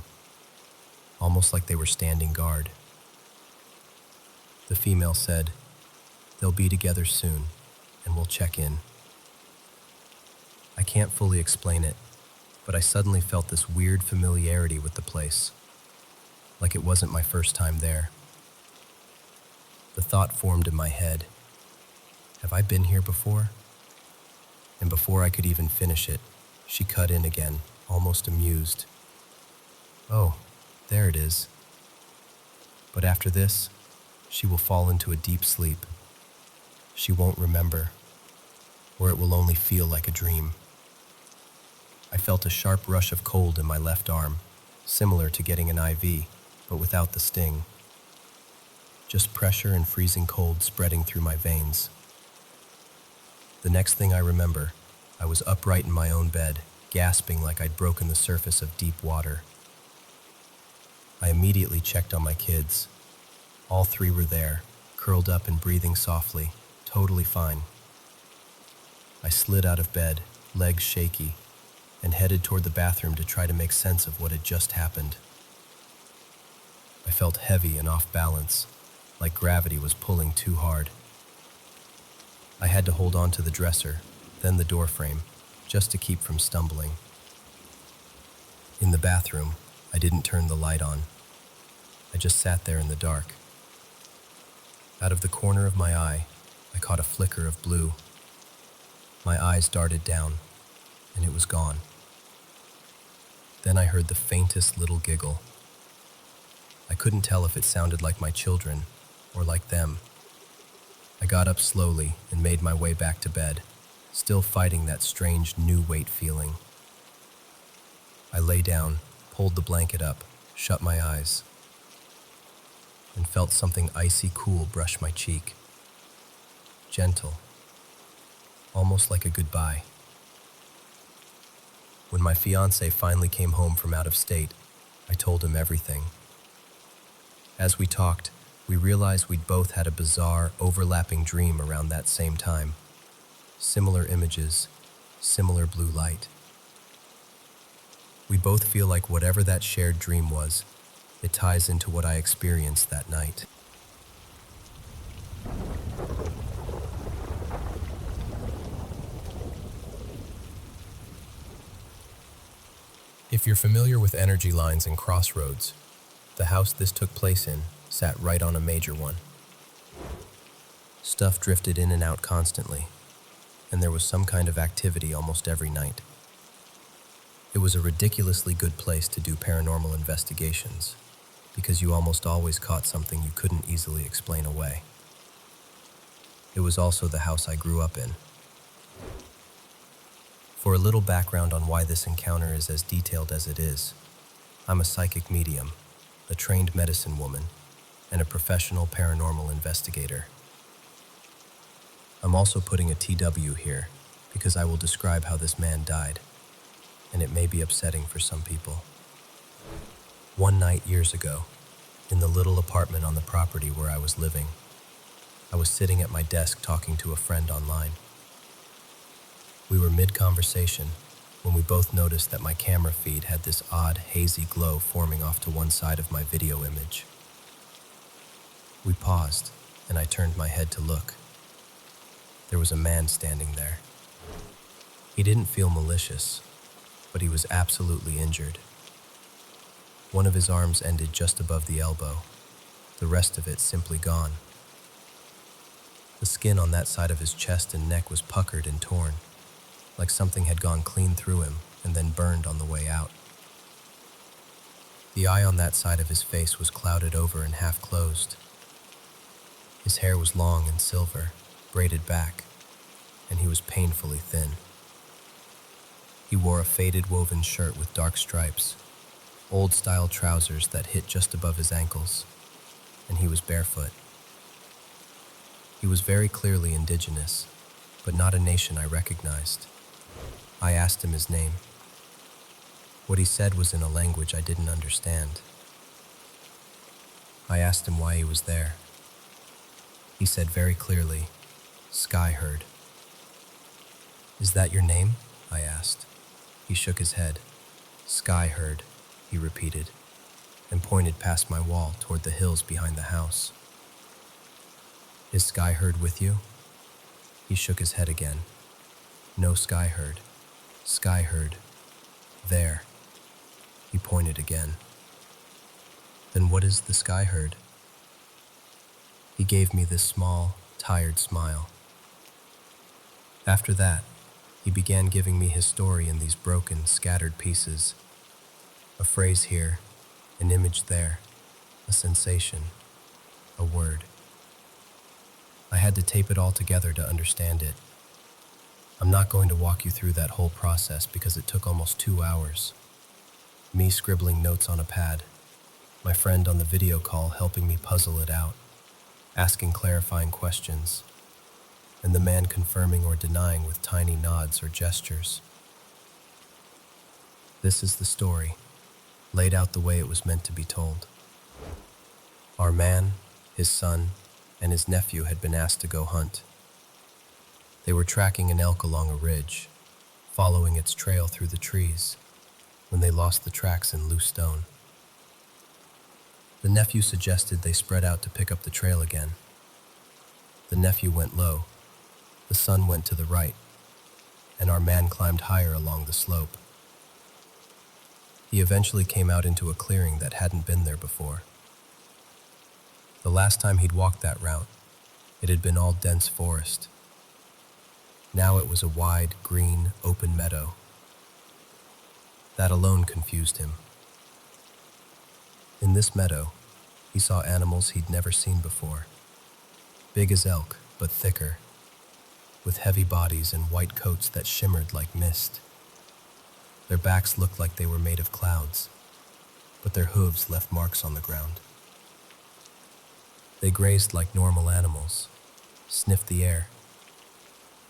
almost like they were standing guard. The female said, they'll be together soon, and we'll check in. I can't fully explain it, but I suddenly felt this weird familiarity with the place, like it wasn't my first time there. The thought formed in my head, have I been here before? And before I could even finish it, she cut in again, almost amused. Oh, there it is. But after this, she will fall into a deep sleep. She won't remember, or it will only feel like a dream. I felt a sharp rush of cold in my left arm, similar to getting an IV, but without the sting. Just pressure and freezing cold spreading through my veins. The next thing I remember, I was upright in my own bed, gasping like I'd broken the surface of deep water. I immediately checked on my kids. All 3 were there, curled up and breathing softly, totally fine. I slid out of bed, legs shaky, and headed toward the bathroom to try to make sense of what had just happened. I felt heavy and off balance, like gravity was pulling too hard. I had to hold on to the dresser, then the door frame, just to keep from stumbling. In the bathroom, I didn't turn the light on. I just sat there in the dark. Out of the corner of my eye, I caught a flicker of blue. My eyes darted down, and it was gone. Then I heard the faintest little giggle. I couldn't tell if it sounded like my children or like them. I got up slowly and made my way back to bed, still fighting that strange new weight feeling. I lay down, pulled the blanket up, shut my eyes, and felt something icy cool brush my cheek. Gentle, almost like a goodbye. When my fiancé finally came home from out of state, I told him everything. As we talked, we realized we'd both had a bizarre, overlapping dream around that same time. Similar images, similar blue light. We both feel like whatever that shared dream was, it ties into what I experienced that night. If you're familiar with energy lines and crossroads, the house this took place in sat right on a major one. Stuff drifted in and out constantly, and there was some kind of activity almost every night. It was a ridiculously good place to do paranormal investigations, because you almost always caught something you couldn't easily explain away. It was also the house I grew up in. For a little background on why this encounter is as detailed as it is, I'm a psychic medium, a trained medicine woman, and a professional paranormal investigator. I'm also putting a TW here because I will describe how this man died, and it may be upsetting for some people. One night years ago, in the little apartment on the property where I was living, I was sitting at my desk talking to a friend online. We were mid-conversation when we both noticed that my camera feed had this odd, hazy glow forming off to one side of my video image. We paused, and I turned my head to look. There was a man standing there. He didn't feel malicious, but he was absolutely injured. One of his arms ended just above the elbow, the rest of it simply gone. skin on that side of his chest and neck was puckered and torn, like something had gone clean through him and then burned on the way out. The eye on that side of his face was clouded over and half closed. His hair was long and silver, braided back, and he was painfully thin. He wore a faded woven shirt with dark stripes, old-style trousers that hit just above his ankles, and he was barefoot. He was very clearly indigenous, but not a nation I recognized. I asked him his name. What he said was in a language I didn't understand. I asked him why he was there. He said very clearly, "Sky herd." "Is that your name?" I asked. He shook his head. "Sky herd," he repeated, and pointed past my wall toward the hills behind the house. "Is Sky herd with you?" He shook his head again. "No Sky herd. Sky herd. There." He pointed again. "Then what is the Sky herd?" He gave me this small, tired smile. After that, he began giving me his story in these broken, scattered pieces. A phrase here, an image there, a sensation, a word. I had to tape it all together to understand it. I'm not going to walk you through that whole process because it took almost 2 hours. Me scribbling notes on a pad, my friend on the video call helping me puzzle it out, asking clarifying questions, and the man confirming or denying with tiny nods or gestures. This is the story, laid out the way it was meant to be told. Our man, his son, and his nephew had been asked to go hunt. They were tracking an elk along a ridge, following its trail through the trees, when they lost the tracks in loose stone. The nephew suggested they spread out to pick up the trail again. The nephew went low, the son went to the right, and our man climbed higher along the slope. He eventually came out into a clearing that hadn't been there before. The last time he'd walked that route, it had been all dense forest. Now it was a wide, green, open meadow. That alone confused him. In this meadow, he saw animals he'd never seen before. Big as elk, but thicker, with heavy bodies and white coats that shimmered like mist. Their backs looked like they were made of clouds, but their hooves left marks on the ground. They grazed like normal animals, sniffed the air,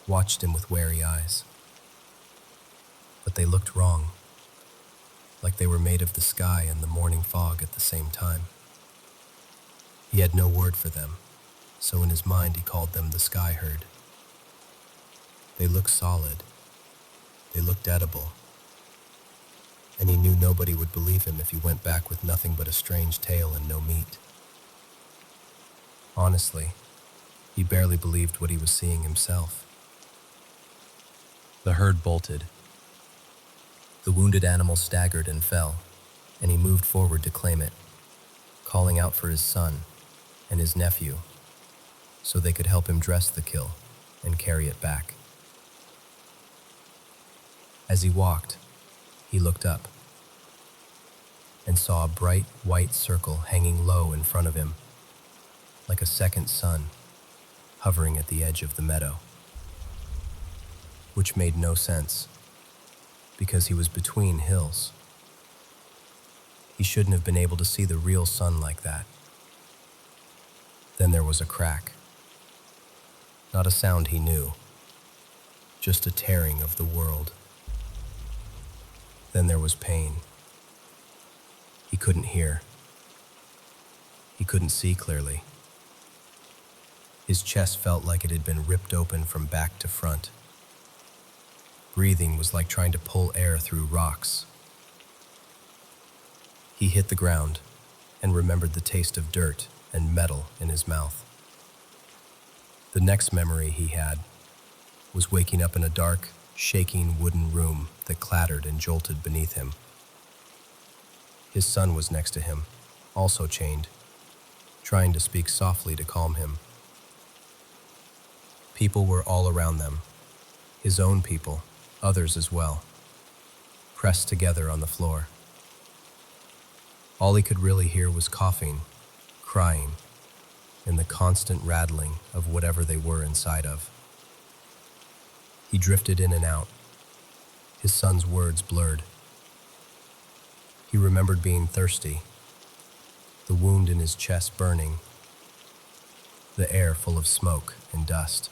watched him with wary eyes. But they looked wrong, like they were made of the sky and the morning fog at the same time. He had no word for them, so in his mind he called them the Sky herd. They looked solid. They looked edible. And he knew nobody would believe him if he went back with nothing but a strange tail and no meat. Honestly, he barely believed what he was seeing himself. The herd bolted. The wounded animal staggered and fell, and he moved forward to claim it, calling out for his son and his nephew so they could help him dress the kill and carry it back. As he walked, he looked up and saw a bright white circle hanging low in front of him, like a second sun hovering at the edge of the meadow, which made no sense because he was between hills. He shouldn't have been able to see the real sun like that. Then there was a crack. Not a sound he knew, just a tearing of the world. Then there was pain. He couldn't hear. He couldn't see clearly. His chest felt like it had been ripped open from back to front. Breathing was like trying to pull air through rocks. He hit the ground and remembered the taste of dirt and metal in his mouth. The next memory he had was waking up in a dark, shaking wooden room that clattered and jolted beneath him. His son was next to him, also chained, trying to speak softly to calm him. People were all around them, his own people, others as well, pressed together on the floor. All he could really hear was coughing, crying, and the constant rattling of whatever they were inside of. He drifted in and out, his son's words blurred. He remembered being thirsty, the wound in his chest burning, the air full of smoke and dust.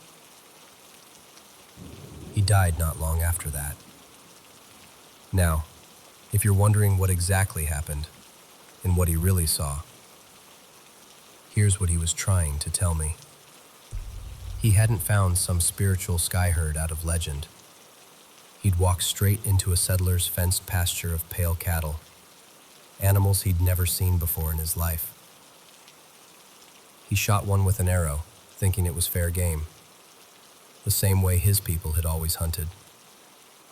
He died not long after that. Now, if you're wondering what exactly happened and what he really saw, here's what he was trying to tell me. He hadn't found some spiritual skyherd out of legend. He'd walked straight into a settler's fenced pasture of pale cattle, animals he'd never seen before in his life. He shot one with an arrow, thinking it was fair game, the same way his people had always hunted.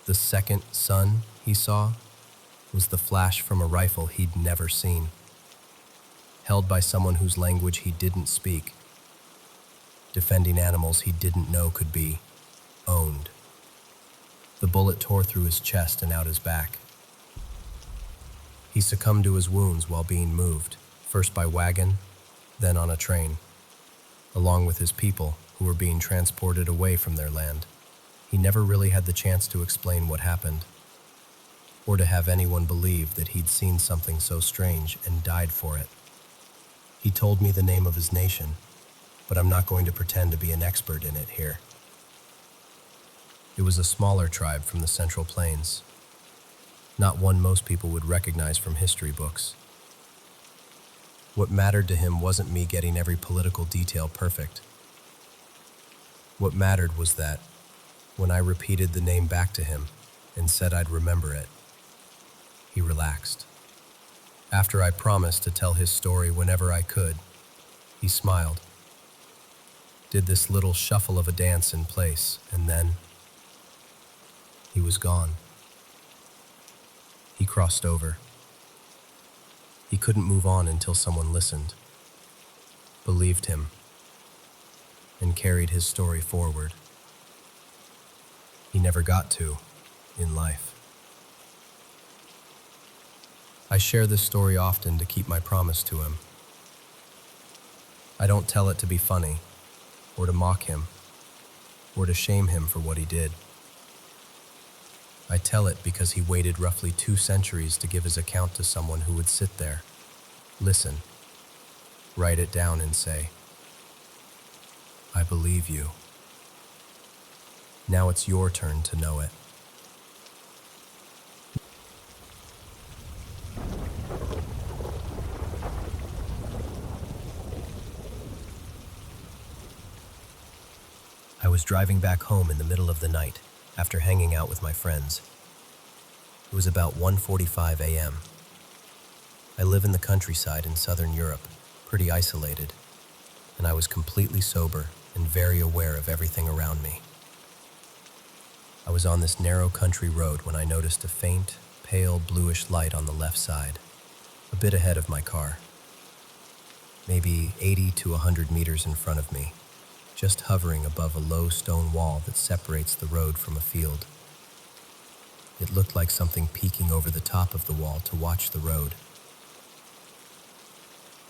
The second sun he saw was the flash from a rifle he'd never seen, held by someone whose language he didn't speak, defending animals he didn't know could be owned. The bullet tore through his chest and out his back. He succumbed to his wounds while being moved, first by wagon, then on a train, along with his people who were being transported away from their land. He never really had the chance to explain what happened, or to have anyone believe that he'd seen something so strange and died for it. He told me the name of his nation, but I'm not going to pretend to be an expert in it here. It was a smaller tribe from the Central Plains, not one most people would recognize from history books. What mattered to him wasn't me getting every political detail perfect. What mattered was that, when I repeated the name back to him and said I'd remember it, he relaxed. After I promised to tell his story whenever I could, he smiled, did this little shuffle of a dance in place, and then he was gone. He crossed over. He couldn't move on until someone listened, believed him, and carried his story forward. He never got to in life. I share this story often to keep my promise to him. I don't tell it to be funny, or to mock him, or to shame him for what he did. I tell it because he waited roughly 2 centuries to give his account to someone who would sit there, listen, write it down and say, I believe you. Now it's your turn to know it. I was driving back home in the middle of the night after hanging out with my friends. It was about 1:45 a.m. I live in the countryside in southern Europe, pretty isolated, and I was completely sober and very aware of everything around me. I was on this narrow country road when I noticed a faint, pale bluish light on the left side, a bit ahead of my car, maybe 80 to 100 meters in front of me, just hovering above a low stone wall that separates the road from a field. It looked like something peeking over the top of the wall to watch the road.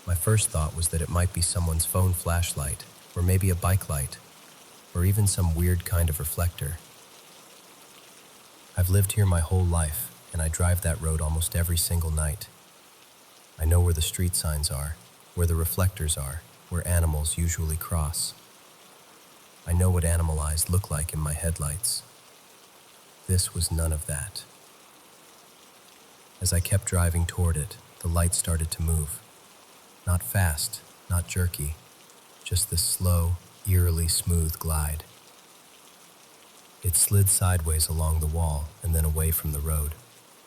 My first thought was that it might be someone's phone flashlight, or maybe a bike light, or even some weird kind of reflector. I've lived here my whole life, and I drive that road almost every single night. I know where the street signs are, where the reflectors are, where animals usually cross. I know what animal eyes look like in my headlights. This was none of that. As I kept driving toward it, the light started to move. Not fast, not jerky, just this slow, eerily smooth glide. It slid sideways along the wall and then away from the road,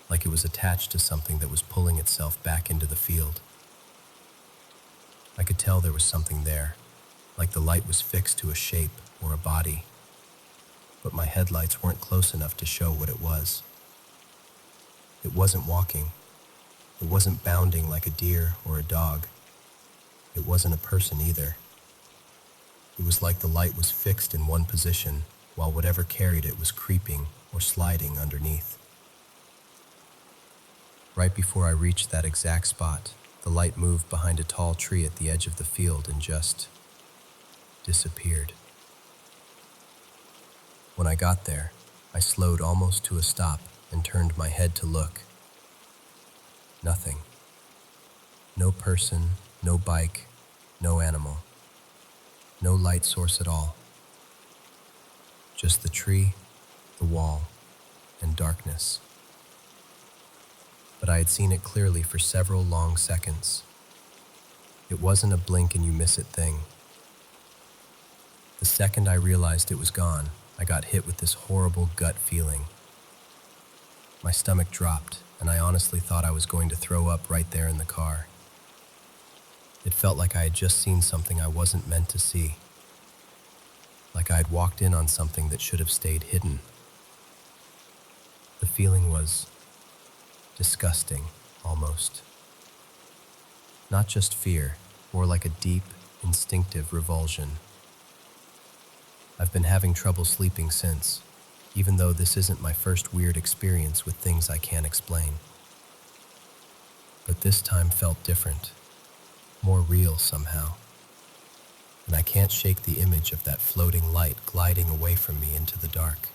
like it was attached to something that was pulling itself back into the field. I could tell there was something there, like the light was fixed to a shape or a body, but my headlights weren't close enough to show what it was. It wasn't walking. It wasn't bounding like a deer or a dog. It wasn't a person either. It was like the light was fixed in one position, while whatever carried it was creeping or sliding underneath. Right before I reached that exact spot, the light moved behind a tall tree at the edge of the field and just disappeared. When I got there, I slowed almost to a stop and turned my head to look. Nothing. No person, no bike, no animal. No light source at all. Just the tree, the wall, and darkness. But I had seen it clearly for several long seconds. It wasn't a blink and you miss it thing. The second I realized it was gone, I got hit with this horrible gut feeling. My stomach dropped, and I honestly thought I was going to throw up right there in the car. It felt like I had just seen something I wasn't meant to see. Like I had walked in on something that should have stayed hidden. The feeling was disgusting, almost. Not just fear, more like a deep, instinctive revulsion. I've been having trouble sleeping since, even though this isn't my first weird experience with things I can't explain. But this time felt different, more real somehow. And I can't shake the image of that floating light gliding away from me into the dark.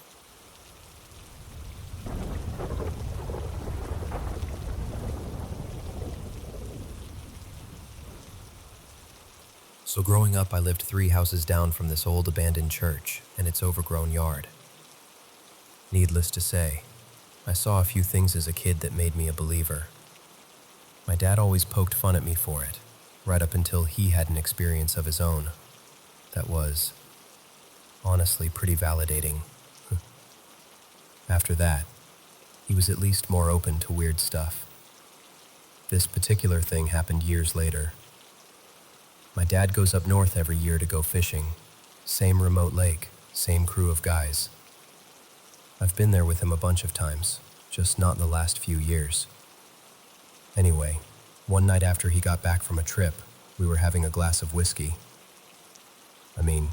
So growing up, I lived 3 houses down from this old abandoned church and its overgrown yard. Needless to say, I saw a few things as a kid that made me a believer. My dad always poked fun at me for it, right up until he had an experience of his own. That was, honestly, pretty validating. After that, he was at least more open to weird stuff. This particular thing happened years later. My dad goes up north every year to go fishing. Same remote lake, same crew of guys. I've been there with him a bunch of times, just not in the last few years. Anyway, one night after he got back from a trip, we were having a glass of whiskey. I mean,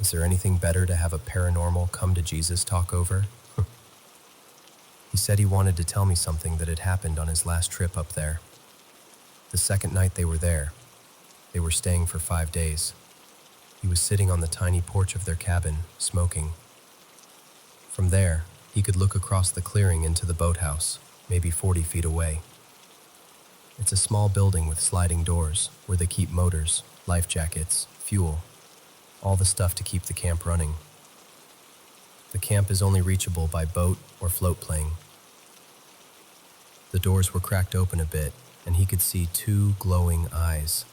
is there anything better to have a paranormal come to Jesus talk over? He said he wanted to tell me something that had happened on his last trip up there. The second night they were there, they were staying for 5 days. He was sitting on the tiny porch of their cabin, smoking. From there, he could look across the clearing into the boathouse, maybe 40 feet away. It's a small building with sliding doors where they keep motors, life jackets, fuel, all the stuff to keep the camp running. The camp is only reachable by boat or float plane. The doors were cracked open a bit, and he could see 2 glowing eyes.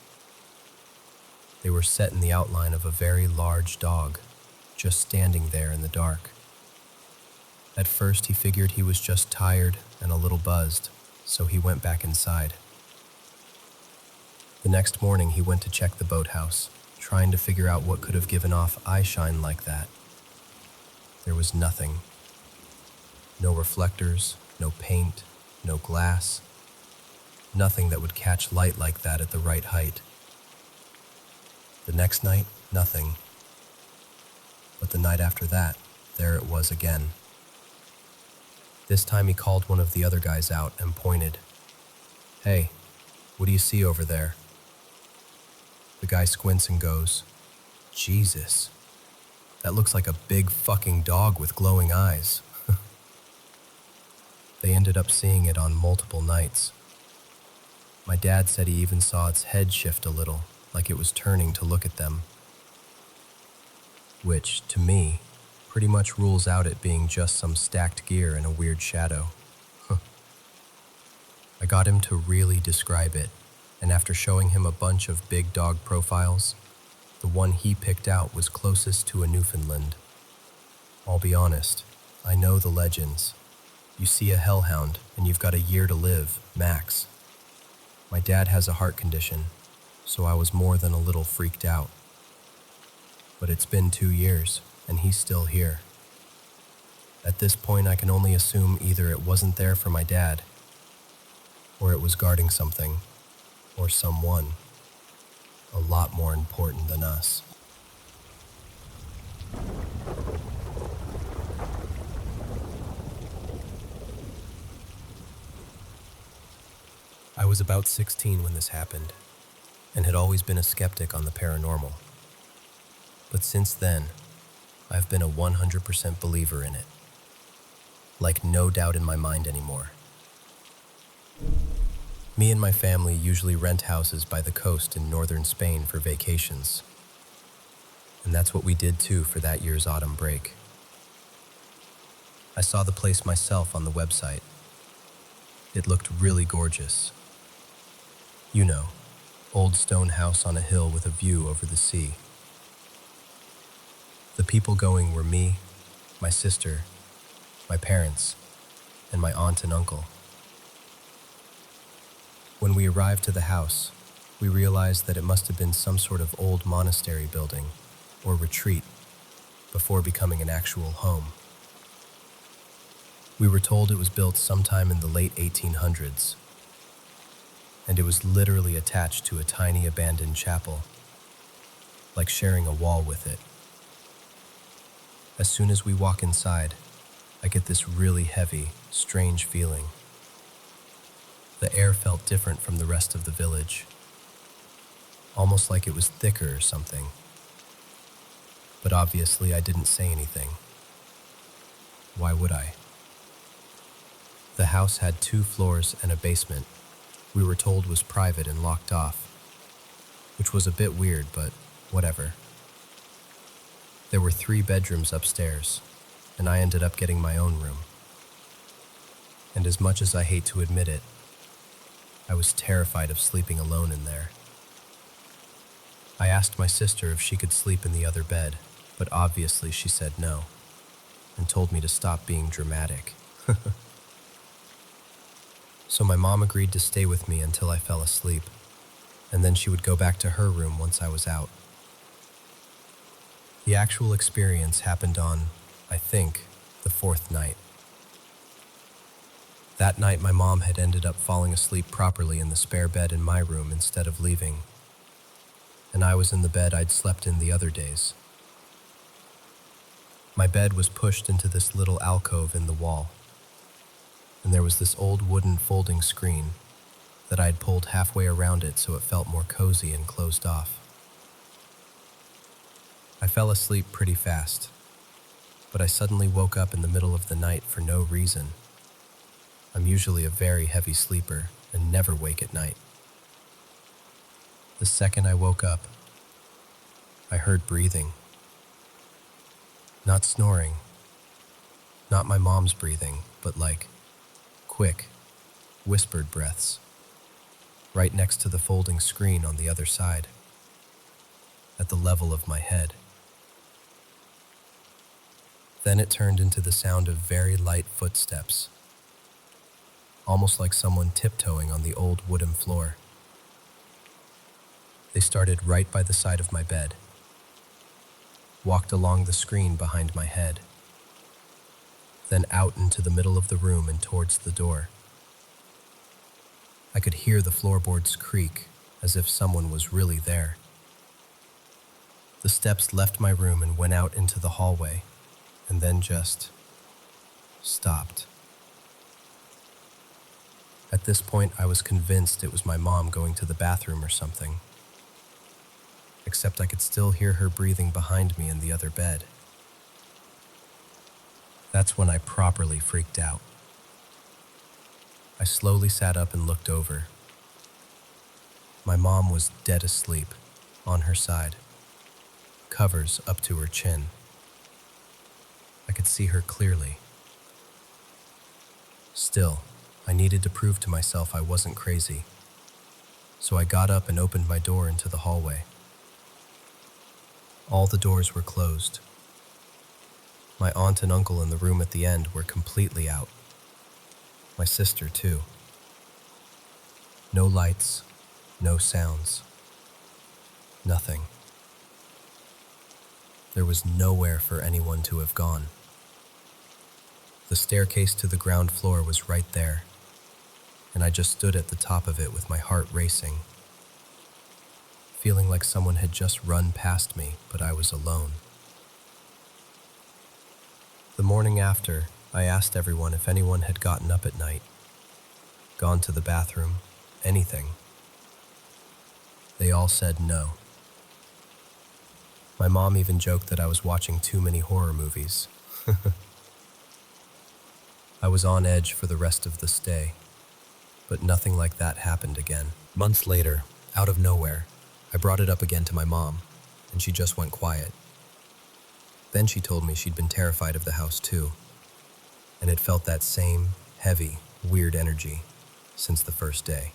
They were set in the outline of a very large dog, just standing there in the dark. At first, he figured he was just tired and a little buzzed, so he went back inside. The next morning, he went to check the boathouse, trying to figure out what could have given off eye shine like that. There was nothing. No reflectors, no paint, no glass. Nothing that would catch light like that at the right height. The next night, nothing. But the night after that, there it was again. This time he called one of the other guys out and pointed. "Hey, what do you see over there?" The guy squints and goes, "Jesus, that looks like a big fucking dog with glowing eyes." They ended up seeing it on multiple nights. My dad said he even saw its head shift a little, like it was turning to look at them. Which, to me, pretty much rules out it being just some stacked gear in a weird shadow. I got him to really describe it, and after showing him a bunch of big dog profiles, the one he picked out was closest to a Newfoundland. I'll be honest, I know the legends. You see a hellhound, and you've got a year to live, max. My dad has a heart condition, so I was more than a little freaked out. But it's been 2 years, and he's still here. At this point, I can only assume either it wasn't there for my dad, or it was guarding something, or someone, a lot more important than us. I was about 16 when this happened, and had always been a skeptic on the paranormal. But since then, I've been a 100% believer in it. Like no doubt in my mind anymore. Me and my family usually rent houses by the coast in northern Spain for vacations. And that's what we did too for that year's autumn break. I saw the place myself on the website. It looked really gorgeous. You know, old stone house on a hill with a view over the sea. The people going were me, my sister, my parents, and my aunt and uncle. When we arrived to the house, we realized that it must have been some sort of old monastery building or retreat before becoming an actual home. We were told it was built sometime in the late 1800s, and it was literally attached to a tiny abandoned chapel, like sharing a wall with it. As soon as we walk inside, I get this really heavy, strange feeling. The air felt different from the rest of the village, almost like it was thicker or something. But obviously I didn't say anything. Why would I? The house had 2 floors and a basement we were told was private and locked off, which was a bit weird, but whatever. There were 3 bedrooms upstairs, and I ended up getting my own room. And as much as I hate to admit it, I was terrified of sleeping alone in there. I asked my sister if she could sleep in the other bed, but obviously she said no, and told me to stop being dramatic. So my mom agreed to stay with me until I fell asleep, and then she would go back to her room once I was out. The actual experience happened on, I think, the 4th night. That night my mom had ended up falling asleep properly in the spare bed in my room instead of leaving, and I was in the bed I'd slept in the other days. My bed was pushed into this little alcove in the wall, and there was this old wooden folding screen that I'd pulled halfway around it so it felt more cozy and closed off. I fell asleep pretty fast, but I suddenly woke up in the middle of the night for no reason. I'm usually a very heavy sleeper and never wake at night. The second I woke up, I heard breathing. Not snoring, not my mom's breathing, but like quick, whispered breaths, right next to the folding screen on the other side, at the level of my head. Then it turned into the sound of very light footsteps, almost like someone tiptoeing on the old wooden floor. They started right by the side of my bed, walked along the screen behind my head, then out into the middle of the room and towards the door. I could hear the floorboards creak as if someone was really there. The steps left my room and went out into the hallway, and then just stopped. At this point, I was convinced it was my mom going to the bathroom or something, except I could still hear her breathing behind me in the other bed. That's when I properly freaked out. I slowly sat up and looked over. My mom was dead asleep, on her side, covers up to her chin. I could see her clearly. Still, I needed to prove to myself I wasn't crazy, so I got up and opened my door into the hallway. All the doors were closed. My aunt and uncle in the room at the end were completely out. My sister, too. No lights, no sounds. Nothing. There was nowhere for anyone to have gone. The staircase to the ground floor was right there, and I just stood at the top of it with my heart racing, feeling like someone had just run past me, but I was alone. The morning after, I asked everyone if anyone had gotten up at night, gone to the bathroom, anything. They all said no. My mom even joked that I was watching too many horror movies. I was on edge for the rest of the stay, but nothing like that happened again. Months later, out of nowhere, I brought it up again to my mom, and she just went quiet. Then she told me she'd been terrified of the house too, and had felt that same heavy, weird energy since the first day.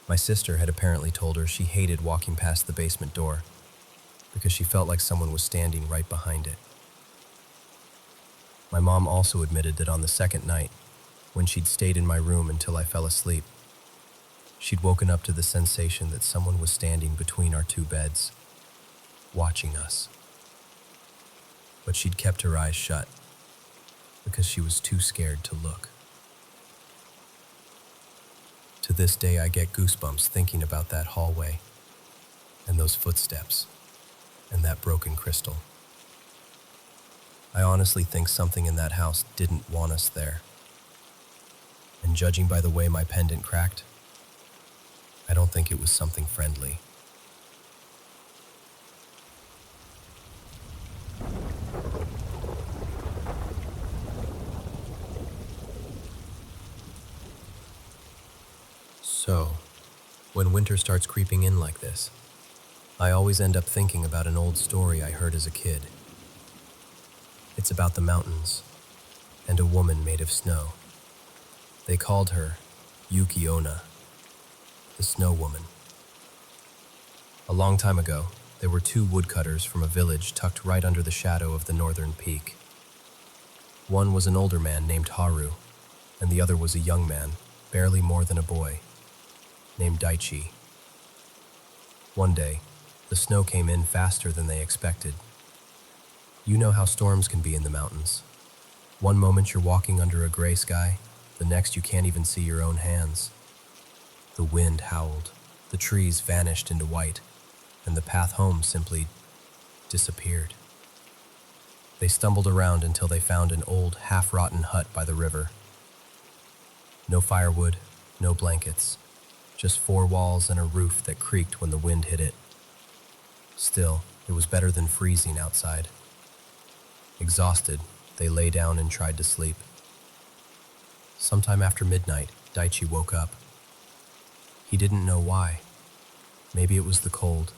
My sister had apparently told her she hated walking past the basement door because she felt like someone was standing right behind it. My mom also admitted that on the second night, when she'd stayed in my room until I fell asleep, she'd woken up to the sensation that someone was standing between our two beds, watching us. But she'd kept her eyes shut because she was too scared to look. To this day, I get goosebumps thinking about that hallway and those footsteps and that broken crystal. I honestly think something in that house didn't want us there. And judging by the way my pendant cracked, I don't think it was something friendly. So, when winter starts creeping in like this, I always end up thinking about an old story I heard as a kid. It's about the mountains and a woman made of snow. They called her Yuki-onna, the Snow Woman. A long time ago, there were two woodcutters from a village tucked right under the shadow of the northern peak. One was an older man named Haru, and the other was a young man, barely more than a boy, named Daichi. One day, the snow came in faster than they expected. You know how storms can be in the mountains. One moment you're walking under a gray sky, the next you can't even see your own hands. The wind howled, the trees vanished into white, and the path home simply disappeared. They stumbled around until they found an old, half-rotten hut by the river. No firewood, no blankets, just four walls and a roof that creaked when the wind hit it. Still, it was better than freezing outside. Exhausted, they lay down and tried to sleep. Sometime after midnight, Daichi woke up. He didn't know why. Maybe it was the cold.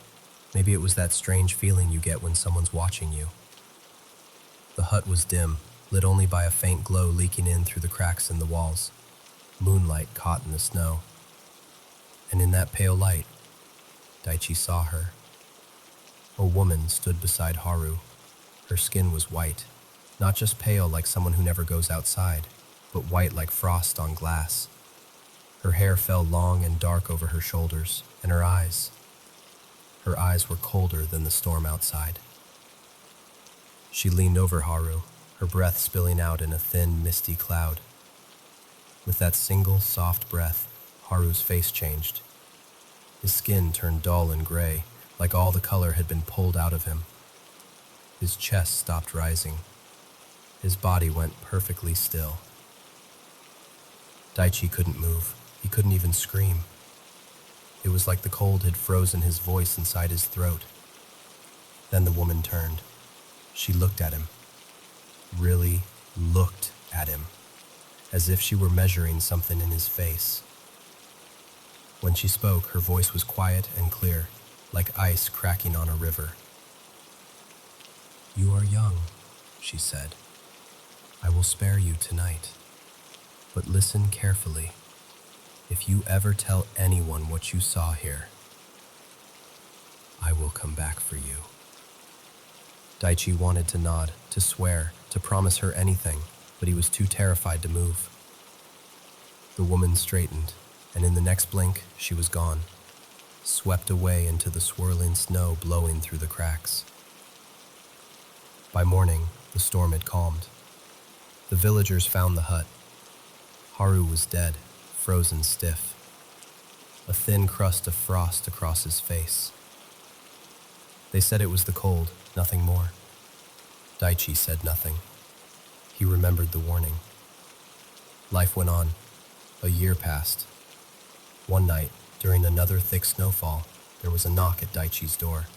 Maybe it was that strange feeling you get when someone's watching you. The hut was dim, lit only by a faint glow leaking in through the cracks in the walls. Moonlight caught in the snow. And in that pale light, Daichi saw her. A woman stood beside Haru. Her skin was white, not just pale like someone who never goes outside, but white like frost on glass. Her hair fell long and dark over her shoulders, and her eyes were colder than the storm outside. She leaned over Haru, her breath spilling out in a thin, misty cloud. With that single, soft breath, Haru's face changed. His skin turned dull and gray, like all the color had been pulled out of him. His chest stopped rising. His body went perfectly still. Daichi couldn't move. He couldn't even scream. It was like the cold had frozen his voice inside his throat. Then the woman turned. She looked at him. Really looked at him, as if she were measuring something in his face. When she spoke, her voice was quiet and clear, like ice cracking on a river. "You are young," she said. "I will spare you tonight. But listen carefully. If you ever tell anyone what you saw here, I will come back for you." Daichi wanted to nod, to swear, to promise her anything, but he was too terrified to move. The woman straightened, and in the next blink, she was gone, swept away into the swirling snow blowing through the cracks. By morning, the storm had calmed. The villagers found the hut. Haru was dead, frozen stiff, a thin crust of frost across his face. They said it was the cold, nothing more. Daichi said nothing. He remembered the warning. Life went on. A year passed, One night, during another thick snowfall, there was a knock at Daichi's door.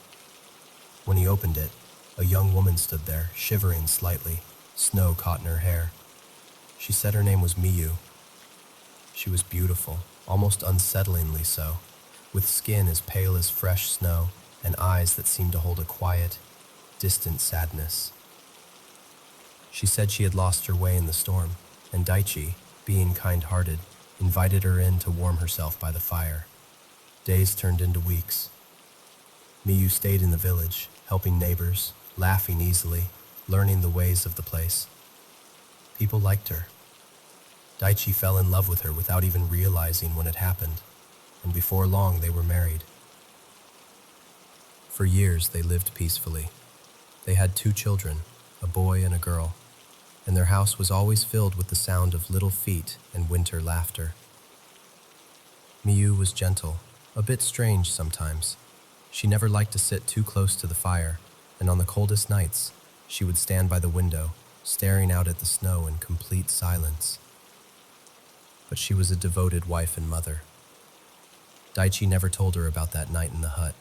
When he opened it, a young woman stood there, shivering slightly, snow caught in her hair. She said her name was Miyu. She was beautiful, almost unsettlingly so, with skin as pale as fresh snow and eyes that seemed to hold a quiet, distant sadness. She said she had lost her way in the storm, and Daichi, being kind-hearted, invited her in to warm herself by the fire. Days turned into weeks. Miyu stayed in the village, helping neighbors, laughing easily, learning the ways of the place. People liked her. Daichi fell in love with her without even realizing when it happened, and before long they were married. For years they lived peacefully. They had 2 children, a boy and a girl, and their house was always filled with the sound of little feet and winter laughter. Miyu was gentle, a bit strange sometimes. She never liked to sit too close to the fire, and on the coldest nights, she would stand by the window, staring out at the snow in complete silence. But she was a devoted wife and mother. Daichi never told her about that night in the hut.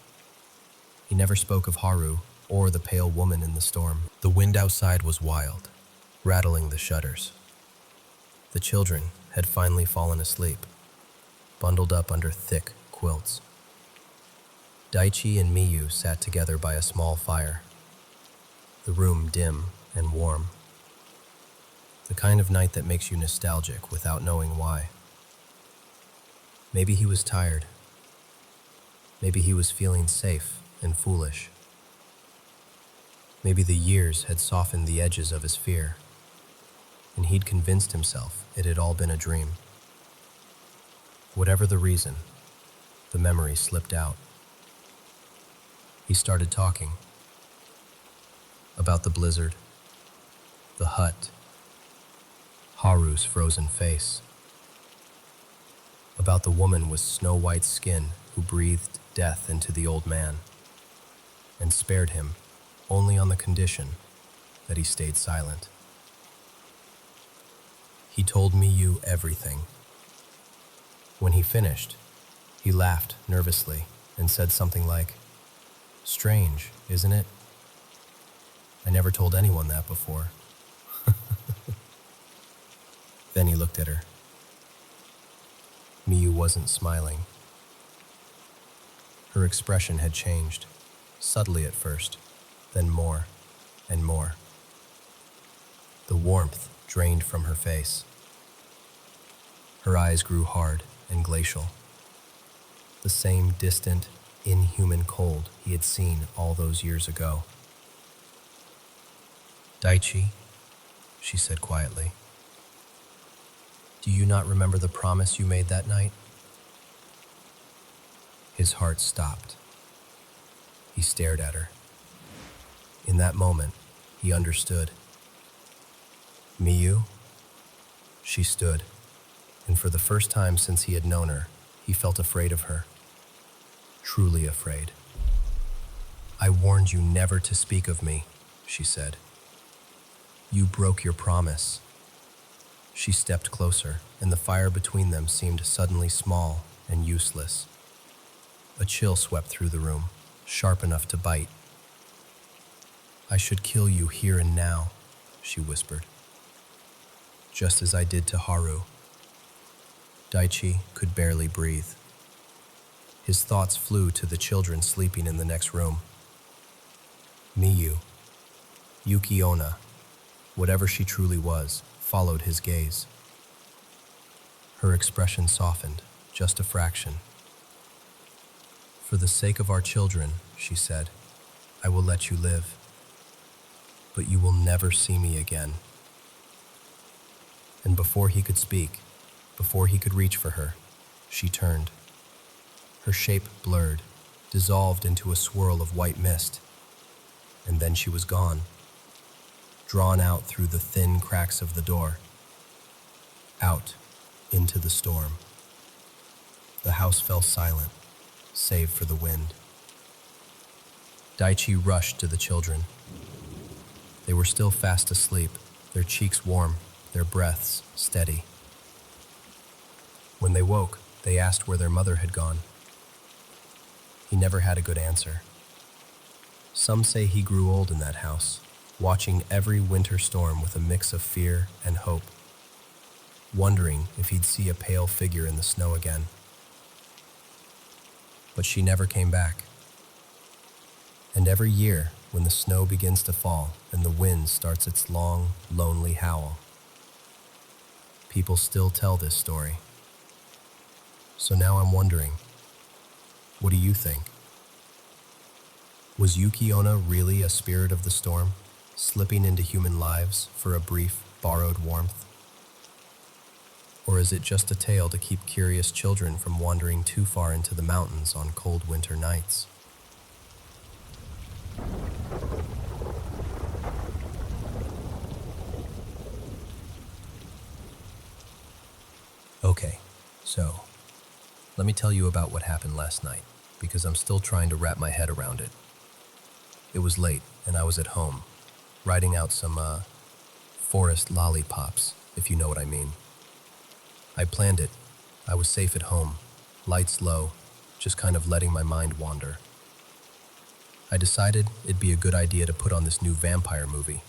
He never spoke of Haru or the pale woman in the storm. The wind outside was wild, rattling the shutters. The children had finally fallen asleep, bundled up under thick quilts. Daichi and Miyu sat together by a small fire, the room dim and warm. The kind of night that makes you nostalgic without knowing why. Maybe he was tired. Maybe he was feeling safe and foolish. Maybe the years had softened the edges of his fear, and he'd convinced himself it had all been a dream. Whatever the reason, the memory slipped out. He started talking about the blizzard, the hut, Haru's frozen face, about the woman with snow-white skin who breathed death into the old man and spared him only on the condition that he stayed silent. He told Miyu everything. When he finished, he laughed nervously and said something like, "Strange, isn't it? I never told anyone that before." Then he looked at her. Miyu wasn't smiling. Her expression had changed, subtly at first, then more and more. The warmth drained from her face. Her eyes grew hard and glacial, the same distant, inhuman cold he had seen all those years ago. "Daichi," she said quietly, "do you not remember the promise you made that night?" His heart stopped. He stared at her. In that moment, he understood. "Miyu?" She stood, and for the first time since he had known her, he felt afraid of her. Truly afraid. "I warned you never to speak of me," she said. "You broke your promise." She stepped closer, and the fire between them seemed suddenly small and useless. A chill swept through the room, sharp enough to bite. "I should kill you here and now," she whispered. "Just as I did to Haru." Daichi could barely breathe. His thoughts flew to the children sleeping in the next room. Miyu, Yuki Onna, whatever she truly was, followed his gaze. Her expression softened, just a fraction. "For the sake of our children," she said, "I will let you live. But you will never see me again." And before he could speak, before he could reach for her, she turned. Her shape blurred, dissolved into a swirl of white mist, and then she was gone, drawn out through the thin cracks of the door, out into the storm. The house fell silent, save for the wind. Daichi rushed to the children. They were still fast asleep, their cheeks warm, their breaths steady. When they woke, They asked where their mother had gone. He never had a good answer. Some say he grew old in that house, watching every winter storm with a mix of fear and hope, wondering if he'd see a pale figure in the snow again. But she never came back. And every year, when the snow begins to fall and the wind starts its long, lonely howl, people still tell this story. So now I'm wondering, what do you think? Was Yuki Onna really a spirit of the storm, slipping into human lives for a brief, borrowed warmth? Or is it just a tale to keep curious children from wandering too far into the mountains on cold winter nights? Okay, so let me tell you about what happened last night, because I'm still trying to wrap my head around it. It was late, and I was at home, riding out some, forest lollipops, if you know what I mean. I planned it. I was safe at home, lights low, just kind of letting my mind wander. I decided it'd be a good idea to put on this new vampire movie,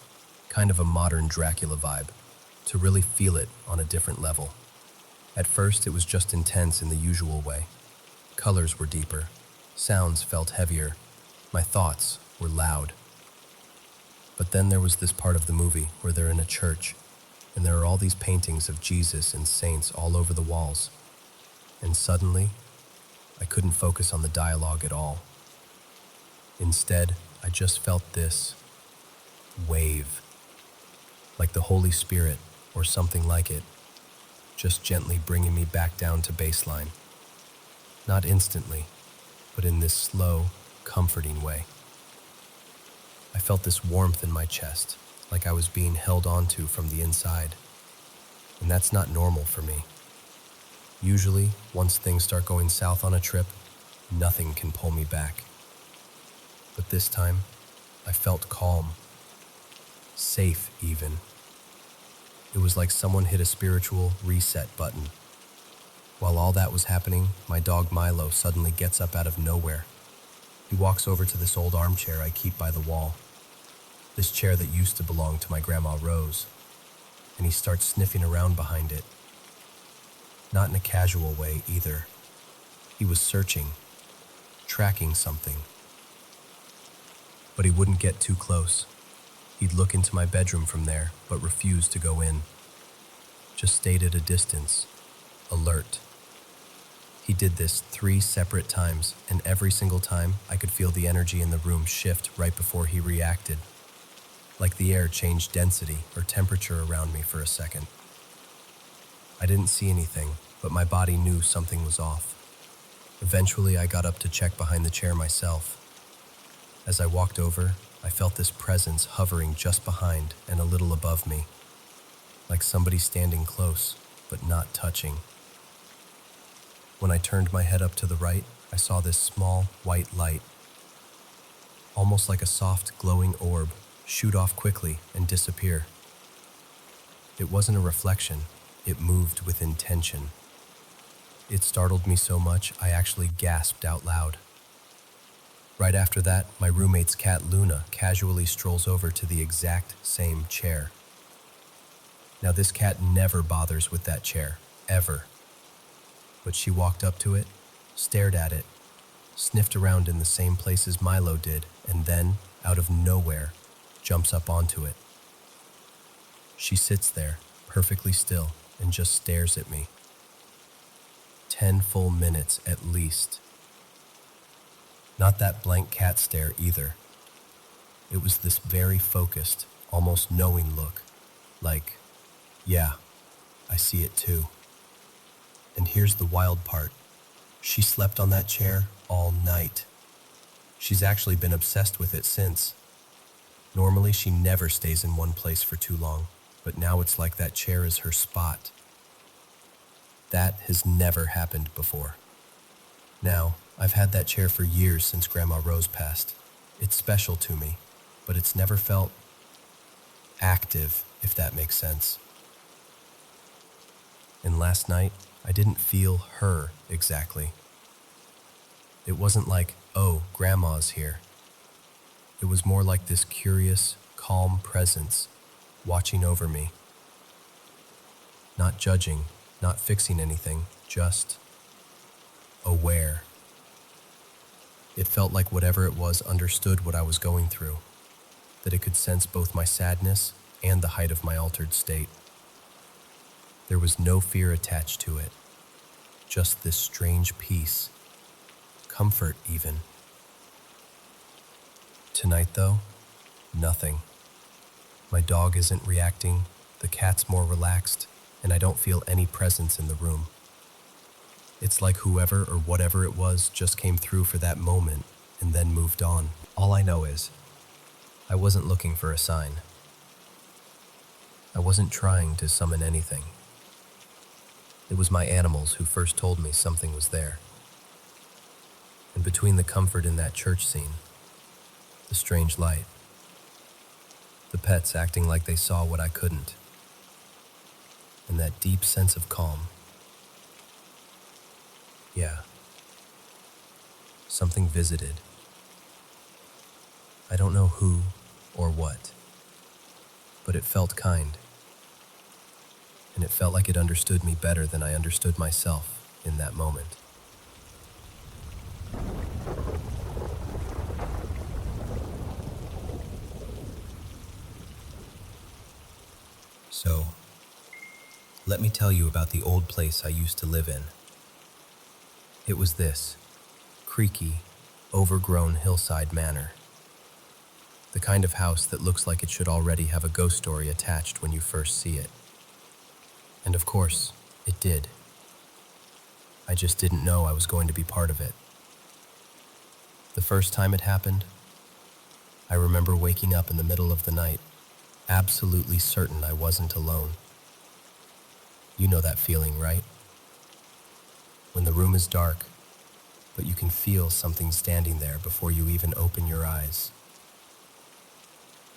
kind of a modern Dracula vibe, to really feel it on a different level. At first, it was just intense in the usual way. Colors were deeper, sounds felt heavier, my thoughts were loud. But then there was this part of the movie where they're in a church, and there are all these paintings of Jesus and saints all over the walls. And suddenly, I couldn't focus on the dialogue at all. Instead, I just felt this wave, like the Holy Spirit or something like it, just gently bringing me back down to baseline. Not instantly, but in this slow, comforting way. I felt this warmth in my chest, like I was being held onto from the inside. And that's not normal for me. Usually, once things start going south on a trip, nothing can pull me back. But this time, I felt calm. Safe, even. It was like someone hit a spiritual reset button. While all that was happening, my dog Milo suddenly gets up out of nowhere. He walks over to this old armchair I keep by the wall. This chair that used to belong to my Grandma Rose. And he starts sniffing around behind it. Not in a casual way either. He was searching, tracking something. But he wouldn't get too close. He'd look into my bedroom from there, but refused to go in. Just stayed at a distance, alert. He did this 3 separate times, and every single time I could feel the energy in the room shift right before he reacted. Like the air changed density or temperature around me for a second. I didn't see anything, but my body knew something was off. Eventually, I got up to check behind the chair myself. As I walked over, I felt this presence hovering just behind and a little above me, like somebody standing close, but not touching. When I turned my head up to the right, I saw this small, white light, almost like a soft, glowing orb, shoot off quickly and disappear. It wasn't a reflection, it moved with intention. It startled me so much, I actually gasped out loud. Right after that, my roommate's cat Luna casually strolls over to the exact same chair. Now this cat never bothers with that chair, ever. But she walked up to it, stared at it, sniffed around in the same places Milo did, and then, out of nowhere, jumps up onto it. She sits there, perfectly still, and just stares at me. 10 full minutes at least. Not that blank cat stare either. It was this very focused, almost knowing look, like, yeah, I see it too. And here's the wild part. She slept on that chair all night. She's actually been obsessed with it since. Normally, she never stays in one place for too long, but now it's like that chair is her spot. That has never happened before. Now, I've had that chair for years since Grandma Rose passed. It's special to me, but it's never felt active, if that makes sense. And last night, I didn't feel her exactly. It wasn't like, oh, grandma's here. It was more like this curious, calm presence watching over me. Not judging, not fixing anything, just aware. It felt like whatever it was understood what I was going through, that it could sense both my sadness and the height of my altered state. There was no fear attached to it, just this strange peace, comfort even. Tonight though, nothing. My dog isn't reacting, the cat's more relaxed, and I don't feel any presence in the room. It's like whoever or whatever it was just came through for that moment and then moved on. All I know is, I wasn't looking for a sign. I wasn't trying to summon anything. It was my animals who first told me something was there. And between the comfort in that church scene, the strange light, the pets acting like they saw what I couldn't, and that deep sense of calm, yeah, something visited. I don't know who or what, but it felt kind. And it felt like it understood me better than I understood myself in that moment. So, let me tell you about the old place I used to live in. It was this creaky, overgrown hillside manor. The kind of house that looks like it should already have a ghost story attached when you first see it. And of course, it did. I just didn't know I was going to be part of it. The first time it happened, I remember waking up in the middle of the night, absolutely certain I wasn't alone. You know that feeling, right? When the room is dark, but you can feel something standing there before you even open your eyes.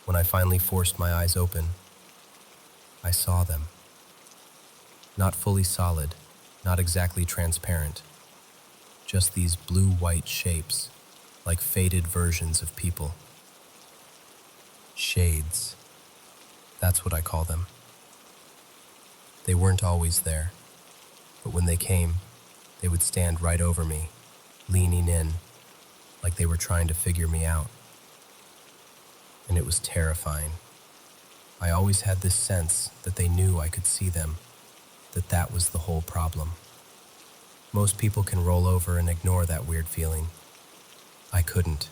When I finally forced my eyes open, I saw them. Not fully solid, not exactly transparent, just these blue-white shapes, like faded versions of people. Shades. That's what I call them. They weren't always there, but when they came, they would stand right over me, leaning in, like they were trying to figure me out. And it was terrifying. I always had this sense that they knew I could see them, that was the whole problem. Most people can roll over and ignore that weird feeling. I couldn't.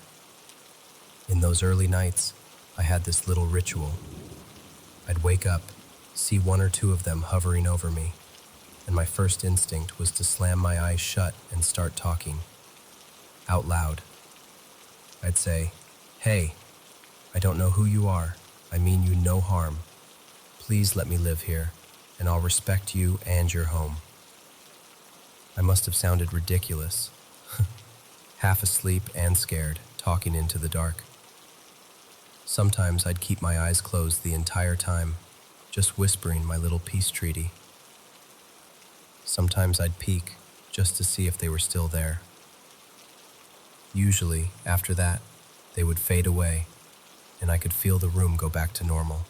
In those early nights, I had this little ritual. I'd wake up, see one or two of them hovering over me, and my first instinct was to slam my eyes shut and start talking. Out loud. I'd say, "Hey, I don't know who you are. I mean you no harm. Please let me live here, and I'll respect you and your home." I must have sounded ridiculous. Half asleep and scared, talking into the dark. Sometimes I'd keep my eyes closed the entire time, just whispering my little peace treaty. Sometimes I'd peek, just to see if they were still there. Usually, after that, they would fade away, and I could feel the room go back to normal.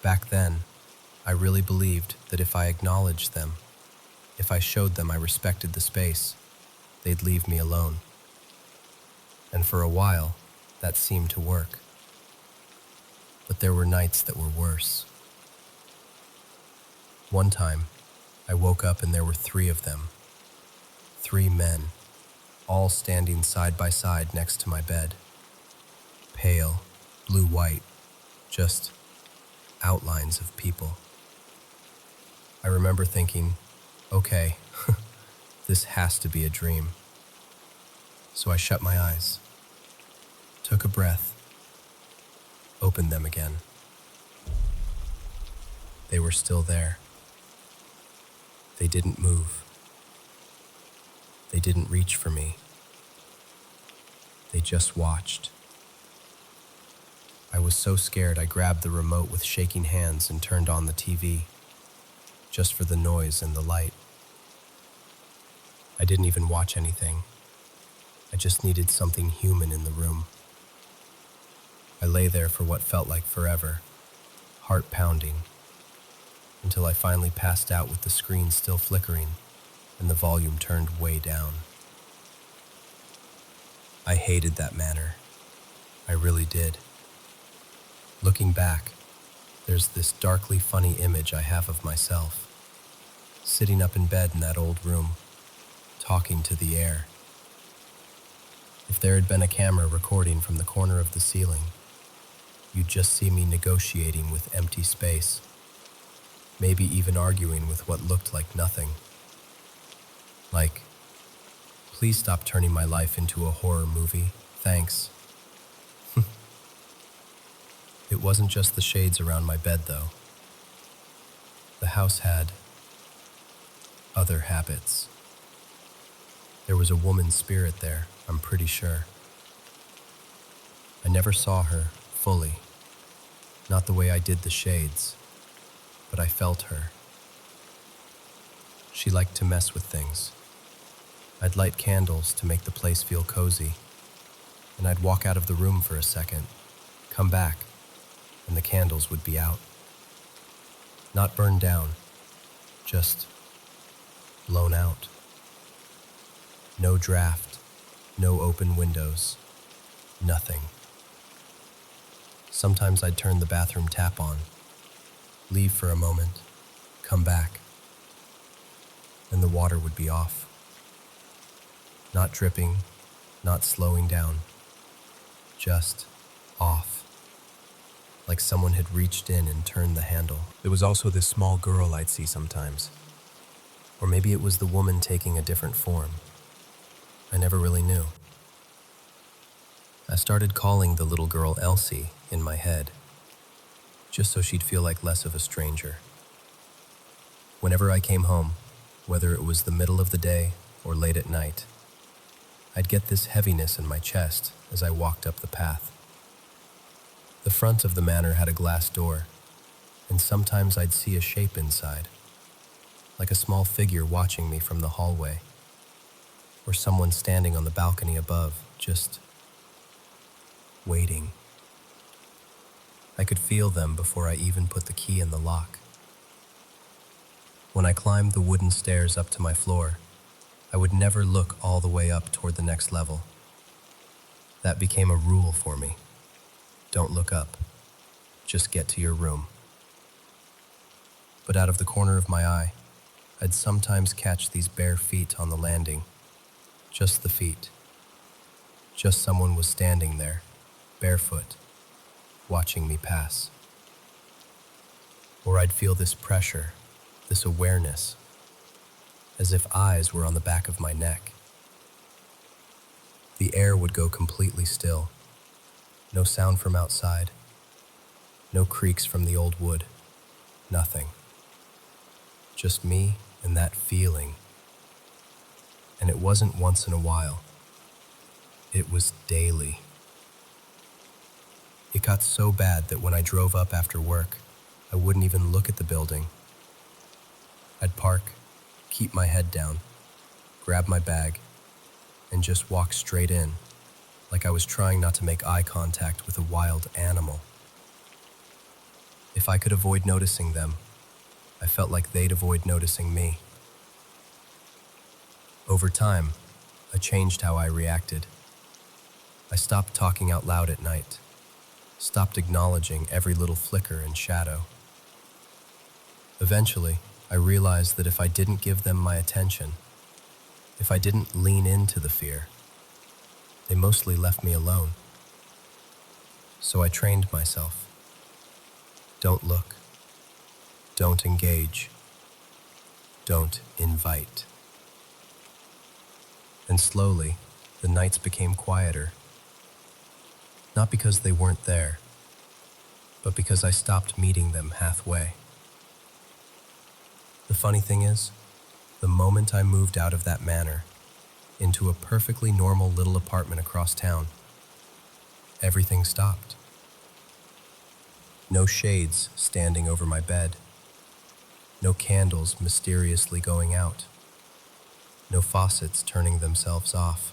Back then, I really believed that if I acknowledged them, if I showed them I respected the space, they'd leave me alone. And for a while, that seemed to work. But there were nights that were worse. One time, I woke up and there were 3 of them. 3 men, all standing side by side next to my bed. Pale, blue-white, just outlines of people. I remember thinking, okay, this has to be a dream. So I shut my eyes, took a breath, opened them again. They were still there. They didn't move. They didn't reach for me. They just watched. I was so scared I grabbed the remote with shaking hands and turned on the TV, just for the noise and the light. I didn't even watch anything. I just needed something human in the room. I lay there for what felt like forever, heart pounding, until I finally passed out with the screen still flickering and the volume turned way down. I hated that manner. I really did. Looking back, there's this darkly funny image I have of myself, sitting up in bed in that old room, talking to the air. If there had been a camera recording from the corner of the ceiling, you'd just see me negotiating with empty space, maybe even arguing with what looked like nothing. Like, please stop turning my life into a horror movie, thanks. It wasn't just the shades around my bed, though. The house had other habits. There was a woman's spirit there, I'm pretty sure. I never saw her fully, not the way I did the shades, but I felt her. She liked to mess with things. I'd light candles to make the place feel cozy, and I'd walk out of the room for a second, come back, and the candles would be out. Not burned down, just blown out. No draft, no open windows, nothing. Sometimes I'd turn the bathroom tap on, leave for a moment, come back, and the water would be off. Not dripping, not slowing down, just off. Like someone had reached in and turned the handle. There was also this small girl I'd see sometimes. Or maybe it was the woman taking a different form. I never really knew. I started calling the little girl Elsie in my head, just so she'd feel like less of a stranger. Whenever I came home, whether it was the middle of the day or late at night, I'd get this heaviness in my chest as I walked up the path. The front of the manor had a glass door, and sometimes I'd see a shape inside, like a small figure watching me from the hallway, or someone standing on the balcony above, just waiting. I could feel them before I even put the key in the lock. When I climbed the wooden stairs up to my floor, I would never look all the way up toward the next level. That became a rule for me. Don't look up. Just get to your room. But out of the corner of my eye, I'd sometimes catch these bare feet on the landing. Just the feet. Just someone was standing there, barefoot, watching me pass. Or I'd feel this pressure, this awareness, as if eyes were on the back of my neck. The air would go completely still. No sound from outside. No creaks from the old wood. Nothing. Just me and that feeling. And it wasn't once in a while. It was daily. It got so bad that when I drove up after work, I wouldn't even look at the building. I'd park, keep my head down, grab my bag, and just walk straight in, like I was trying not to make eye contact with a wild animal. If I could avoid noticing them, I felt like they'd avoid noticing me. Over time, I changed how I reacted. I stopped talking out loud at night, stopped acknowledging every little flicker and shadow. Eventually, I realized that if I didn't give them my attention, if I didn't lean into the fear, they mostly left me alone. So I trained myself. Don't look. Don't engage. Don't invite. And slowly, the nights became quieter. Not because they weren't there, but because I stopped meeting them halfway. The funny thing is, the moment I moved out of that manor, into a perfectly normal little apartment across town, everything stopped. No shades standing over my bed. No candles mysteriously going out. No faucets turning themselves off.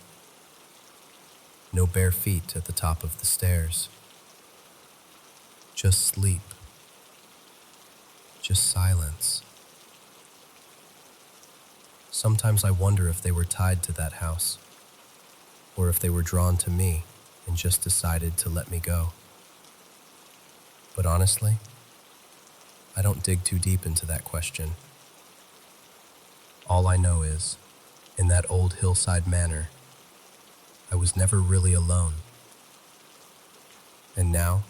No bare feet at the top of the stairs. Just sleep. Just silence. Sometimes I wonder if they were tied to that house, or if they were drawn to me and just decided to let me go. But honestly, I don't dig too deep into that question. All I know is, in that old hillside manor, I was never really alone. And now,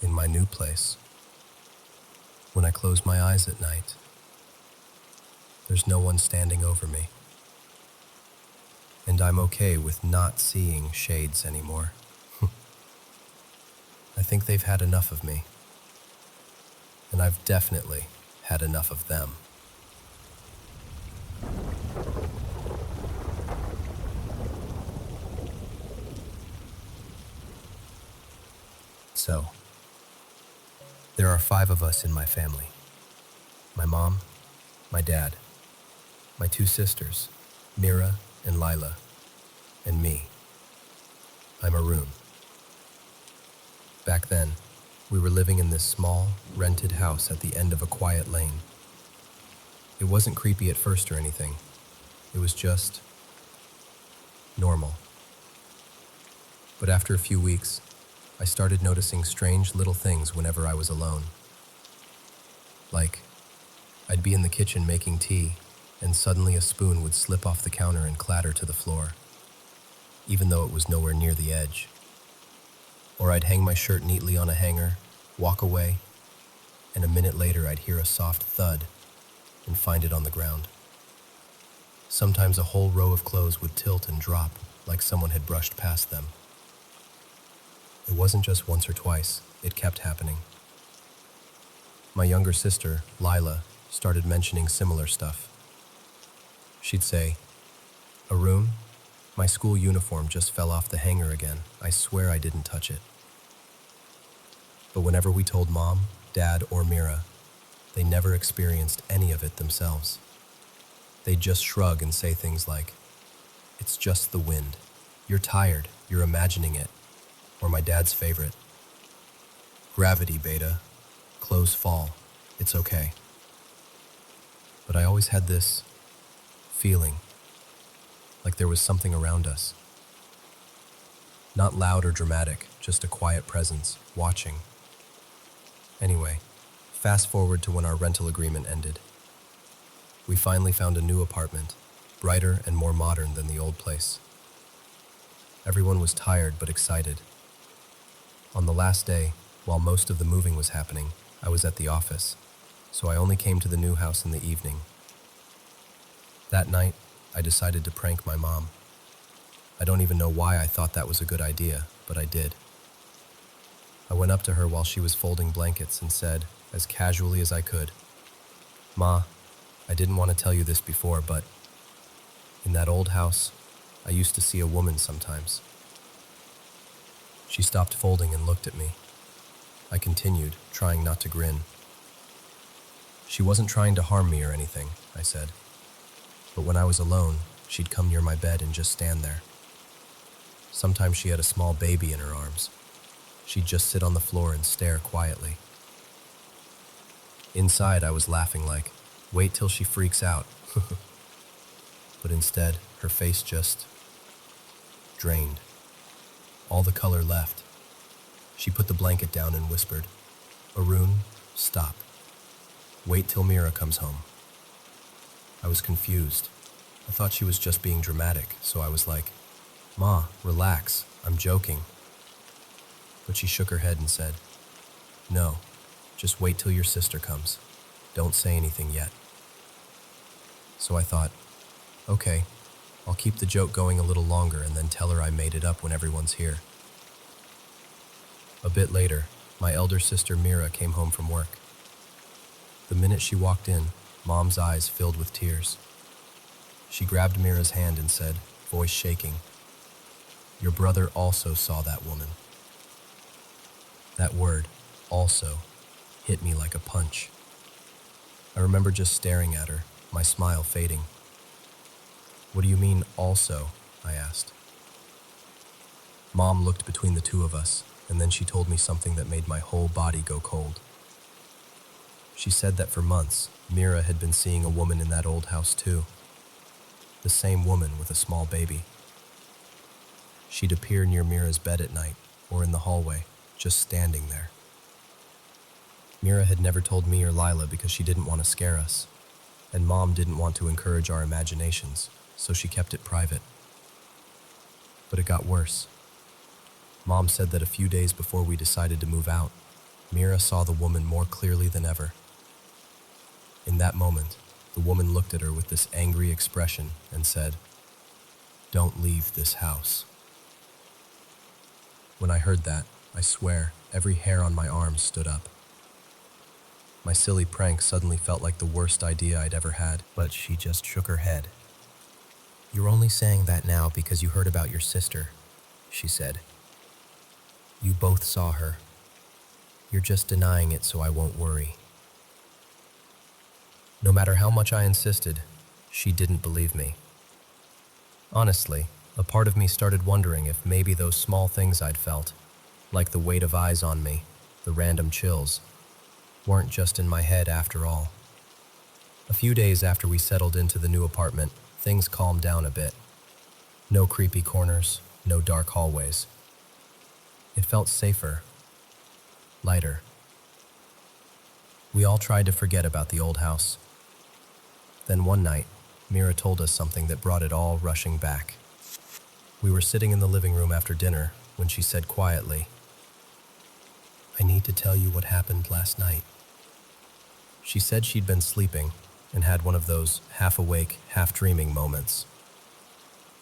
in my new place, when I close my eyes at night, there's no one standing over me. And I'm okay with not seeing shades anymore. I think they've had enough of me. And I've definitely had enough of them. So, there are 5 of us in my family. My mom, my dad, my 2 sisters, Mira and Lila, and me. I'm Arun. Back then, we were living in this small, rented house at the end of a quiet lane. It wasn't creepy at first or anything. It was just normal. But after a few weeks, I started noticing strange little things whenever I was alone. Like, I'd be in the kitchen making tea, and suddenly a spoon would slip off the counter and clatter to the floor, even though it was nowhere near the edge. Or I'd hang my shirt neatly on a hanger, walk away, and a minute later I'd hear a soft thud and find it on the ground. Sometimes a whole row of clothes would tilt and drop like someone had brushed past them. It wasn't just once or twice, it kept happening. My younger sister, Lila, started mentioning similar stuff. She'd say, "Arun, my school uniform just fell off the hanger again. I swear I didn't touch it." But whenever we told Mom, Dad, or Mira, they never experienced any of it themselves. They'd just shrug and say things like, "It's just the wind. You're tired. You're imagining it." Or my dad's favorite, "Gravity, beta. Clothes fall. It's okay." But I always had this feeling, like there was something around us. Not loud or dramatic, just a quiet presence, watching. Anyway, fast forward to when our rental agreement ended. We finally found a new apartment, brighter and more modern than the old place. Everyone was tired but excited. On the last day, while most of the moving was happening, I was at the office, so I only came to the new house in the evening. That night, I decided to prank my mom. I don't even know why I thought that was a good idea, but I did. I went up to her while she was folding blankets and said, as casually as I could, "Ma, I didn't want to tell you this before, but in that old house, I used to see a woman sometimes." She stopped folding and looked at me. I continued, trying not to grin. "She wasn't trying to harm me or anything," I said. "But when I was alone, she'd come near my bed and just stand there. Sometimes she had a small baby in her arms. She'd just sit on the floor and stare quietly." Inside, I was laughing like, wait till she freaks out. But instead, her face just drained. All the color left. She put the blanket down and whispered, "Arun, stop. Wait till Mira comes home." I was confused. I thought she was just being dramatic, so I was like, "Ma, relax, I'm joking." But she shook her head and said, "No, just wait till your sister comes. Don't say anything yet." So I thought, okay, I'll keep the joke going a little longer and then tell her I made it up when everyone's here. A bit later, my elder sister Mira came home from work. The minute she walked in, Mom's eyes filled with tears. She grabbed Mira's hand and said, voice shaking, "Your brother also saw that woman." That word, also, hit me like a punch. I remember just staring at her, my smile fading. What do you mean, also? I asked. Mom looked between the two of us, and then she told me something that made my whole body go cold. She said that for months, Mira had been seeing a woman in that old house too. The same woman with a small baby. She'd appear near Mira's bed at night, or in the hallway, just standing there. Mira had never told me or Lila because she didn't want to scare us, and Mom didn't want to encourage our imaginations, so she kept it private. But it got worse. Mom said that a few days before we decided to move out, Mira saw the woman more clearly than ever. In that moment, the woman looked at her with this angry expression and said, "Don't leave this house." When I heard that, I swear, every hair on my arms stood up. My silly prank suddenly felt like the worst idea I'd ever had, but she just shook her head. "You're only saying that now because you heard about your sister," she said. "You both saw her. You're just denying it so I won't worry." No matter how much I insisted, she didn't believe me. Honestly, a part of me started wondering if maybe those small things I'd felt, like the weight of eyes on me, the random chills, weren't just in my head after all. A few days after we settled into the new apartment, things calmed down a bit. No creepy corners, no dark hallways. It felt safer, lighter. We all tried to forget about the old house. Then one night, Mira told us something that brought it all rushing back. We were sitting in the living room after dinner when she said quietly, "I need to tell you what happened last night." She said she'd been sleeping and had one of those half-awake, half-dreaming moments.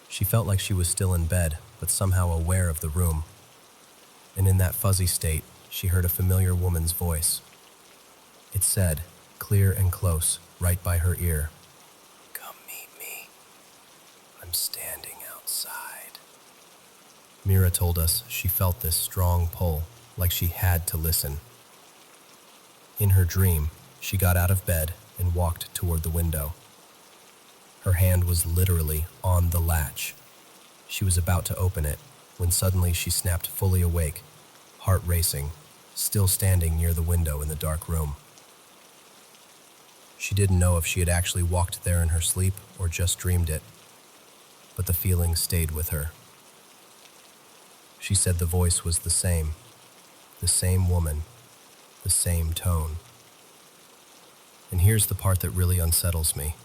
She felt like she was still in bed, but somehow aware of the room. And in that fuzzy state, she heard a familiar woman's voice. It said, clear and close, right by her ear, "Come meet me. I'm standing outside." Mira told us she felt this strong pull, like she had to listen. In her dream, she got out of bed and walked toward the window. Her hand was literally on the latch. She was about to open it when suddenly she snapped fully awake, heart racing, still standing near the window in the dark room. She didn't know if she had actually walked there in her sleep or just dreamed it, but the feeling stayed with her. She said the voice was the same woman, the same tone. And here's the part that really unsettles me.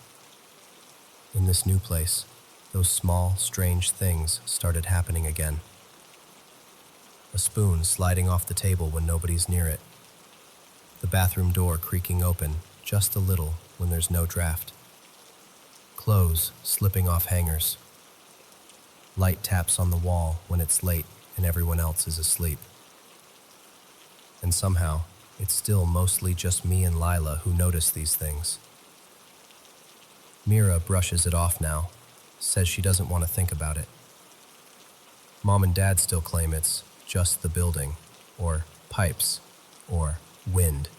In this new place, those small, strange things started happening again. A spoon sliding off the table when nobody's near it. The bathroom door creaking open just a little when there's no draft. Clothes slipping off hangers. Light taps on the wall when it's late and everyone else is asleep. And somehow, it's still mostly just me and Lila who notice these things. Mira brushes it off now, says she doesn't want to think about it. Mom and Dad still claim it's just the building, or pipes, or wind.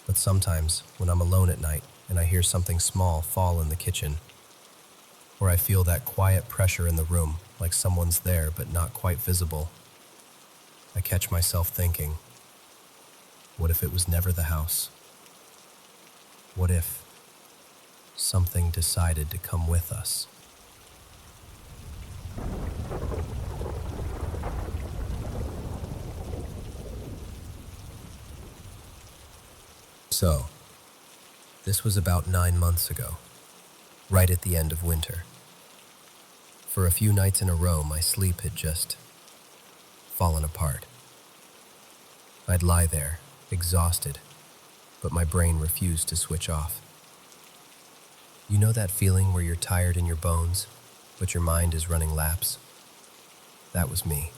But sometimes, when I'm alone at night and I hear something small fall in the kitchen, or I feel that quiet pressure in the room, like someone's there but not quite visible, I catch myself thinking, what if it was never the house? What if something decided to come with us? So, this was about 9 months ago, right at the end of winter. For a few nights in a row, my sleep had just fallen apart. I'd lie there, exhausted, but my brain refused to switch off. You know that feeling where you're tired in your bones, but your mind is running laps? That was me.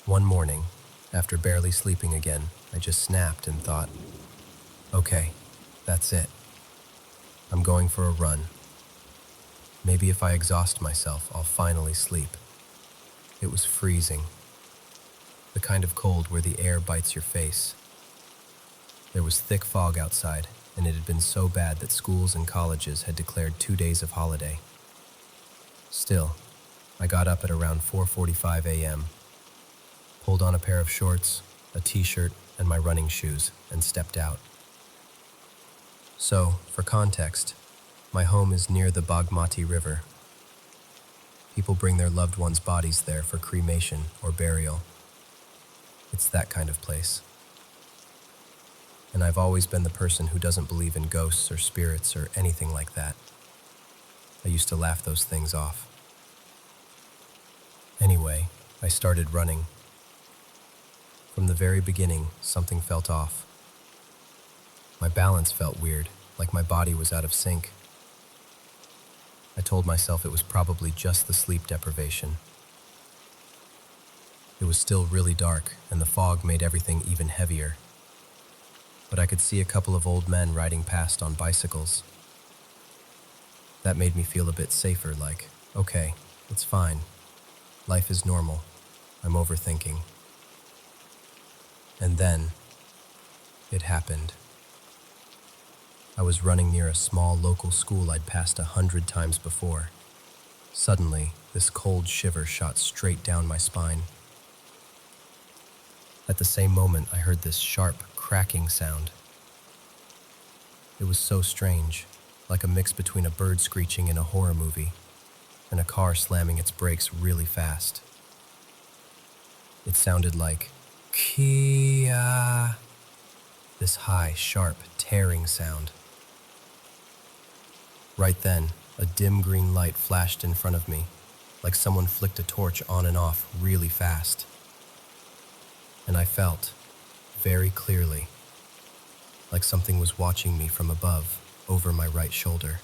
One morning, after barely sleeping again, I just snapped and thought, okay, that's it. I'm going for a run. Maybe if I exhaust myself, I'll finally sleep. It was freezing. The kind of cold where the air bites your face. There was thick fog outside, and it had been so bad that schools and colleges had declared 2 days of holiday. Still, I got up at around 4:45 a.m., pulled on a pair of shorts, a t-shirt, and my running shoes, and stepped out. So, for context, my home is near the Bagmati River. People bring their loved ones' bodies there for cremation or burial. It's that kind of place. And I've always been the person who doesn't believe in ghosts or spirits or anything like that. I used to laugh those things off. Anyway, I started running. From the very beginning, something felt off. My balance felt weird, like my body was out of sync. I told myself it was probably just the sleep deprivation. It was still really dark, and the fog made everything even heavier. But I could see a couple of old men riding past on bicycles. That made me feel a bit safer, like, okay, it's fine. Life is normal. I'm overthinking. And then, it happened. I was running near a small local school I'd passed 100 times before. Suddenly, this cold shiver shot straight down my spine. At the same moment, I heard this sharp, cracking sound. It was so strange, like a mix between a bird screeching in a horror movie and a car slamming its brakes really fast. It sounded like, Kia, this high, sharp, tearing sound. Right then, a dim green light flashed in front of me, like someone flicked a torch on and off really fast. And I felt, very clearly, like something was watching me from above, over my right shoulder.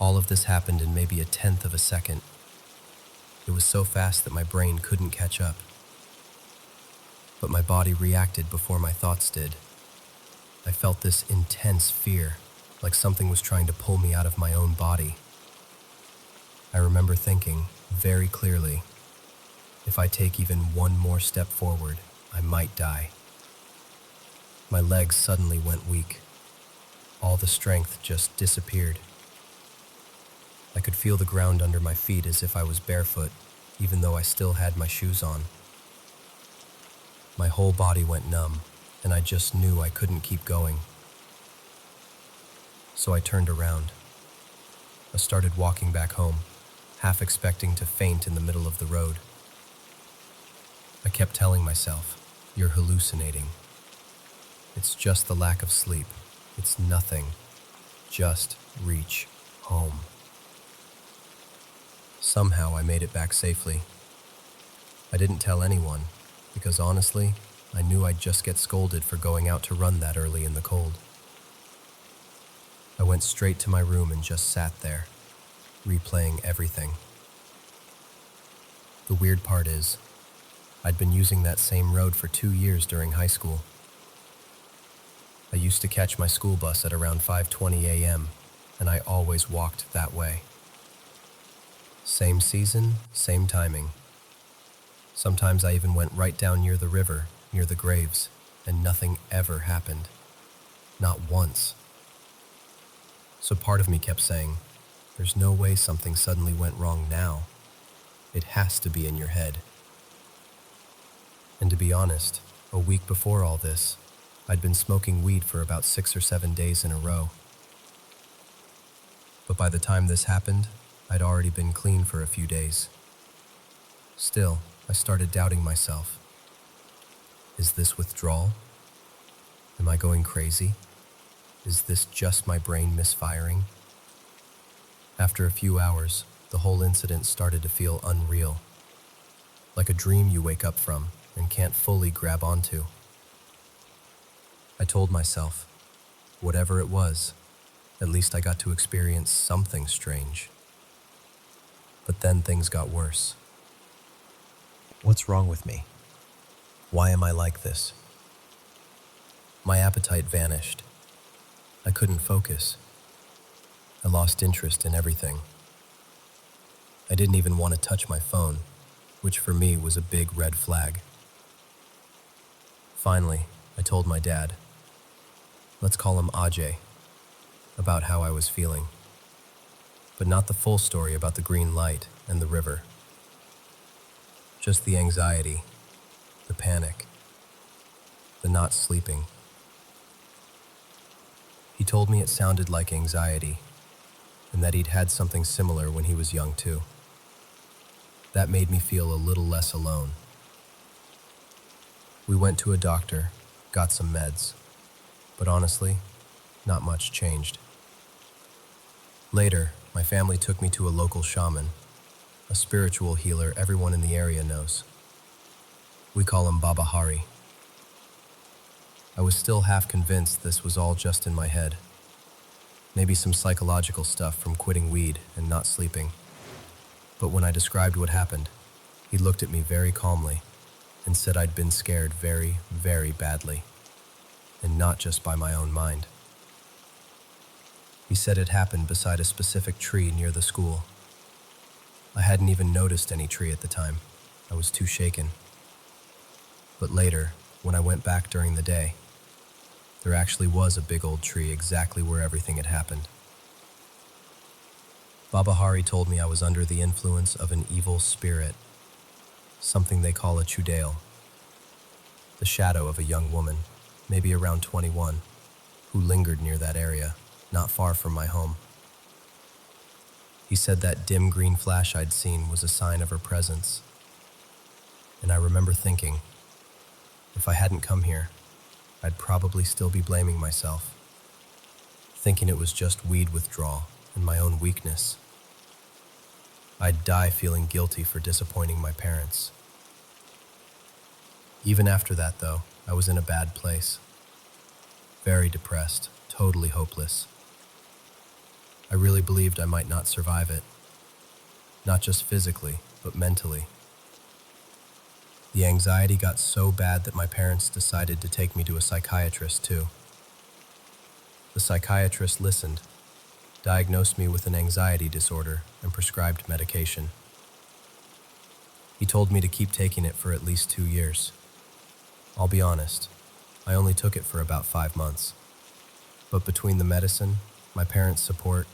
All of this happened in maybe 1/10 of a second. It was so fast that my brain couldn't catch up. But my body reacted before my thoughts did. I felt this intense fear, like something was trying to pull me out of my own body. I remember thinking, very clearly, if I take even one more step forward, I might die. My legs suddenly went weak. All the strength just disappeared. I could feel the ground under my feet as if I was barefoot, even though I still had my shoes on. My whole body went numb, and I just knew I couldn't keep going. So I turned around. I started walking back home, half expecting to faint in the middle of the road. I kept telling myself, "You're hallucinating. It's just the lack of sleep. It's nothing. Just reach home." Somehow I made it back safely. I didn't tell anyone, because honestly, I knew I'd just get scolded for going out to run that early in the cold. I went straight to my room and just sat there, replaying everything. The weird part is, I'd been using that same road for 2 years during high school. I used to catch my school bus at around 5:20 a.m., and I always walked that way. Same season, same timing. Sometimes I even went right down near the river, near the graves, and nothing ever happened. Not once. So part of me kept saying, there's no way something suddenly went wrong now. It has to be in your head. And to be honest, a week before all this, I'd been smoking weed for about 6 or 7 days in a row. But by the time this happened, I'd already been clean for a few days. Still, I started doubting myself. Is this withdrawal? Am I going crazy? Is this just my brain misfiring? After a few hours, the whole incident started to feel unreal. Like a dream you wake up from and can't fully grab onto. I told myself, whatever it was, at least I got to experience something strange. But then things got worse. What's wrong with me? Why am I like this? My appetite vanished. I couldn't focus. I lost interest in everything. I didn't even want to touch my phone, which for me was a big red flag. Finally, I told my dad. let's call him Ajay, about how I was feeling, but not the full story about the green light and the river. Just the anxiety, the panic, the not sleeping. He told me it sounded like anxiety, and that he'd had something similar when he was young too. That made me feel a little less alone. We went to a doctor, got some meds, but honestly, not much changed. Later, my family took me to a local shaman, a spiritual healer everyone in the area knows. We call him Baba Hari. I was still half convinced this was all just in my head. Maybe some psychological stuff from quitting weed and not sleeping. But when I described what happened, he looked at me very calmly and said I'd been scared very, very badly, and not just by my own mind. He said it happened beside a specific tree near the school. I hadn't even noticed any tree at the time. I was too shaken. But later, when I went back during the day, there actually was a big old tree exactly where everything had happened. Baba Hari told me I was under the influence of an evil spirit, something they call a chudale, the shadow of a young woman, maybe around 21, who lingered near that area, not far from my home. He said that dim green flash I'd seen was a sign of her presence. And I remember thinking, if I hadn't come here, I'd probably still be blaming myself, thinking it was just weed withdrawal and my own weakness. I'd die feeling guilty for disappointing my parents. Even after that, though, I was in a bad place. Very depressed, totally hopeless. I really believed I might not survive it. Not just physically, but mentally. The anxiety got so bad that my parents decided to take me to a psychiatrist too. The psychiatrist listened, diagnosed me with an anxiety disorder, and prescribed medication. He told me to keep taking it for at least 2 years. I'll be honest, I only took it for about 5 months. But between the medicine, my parents' support,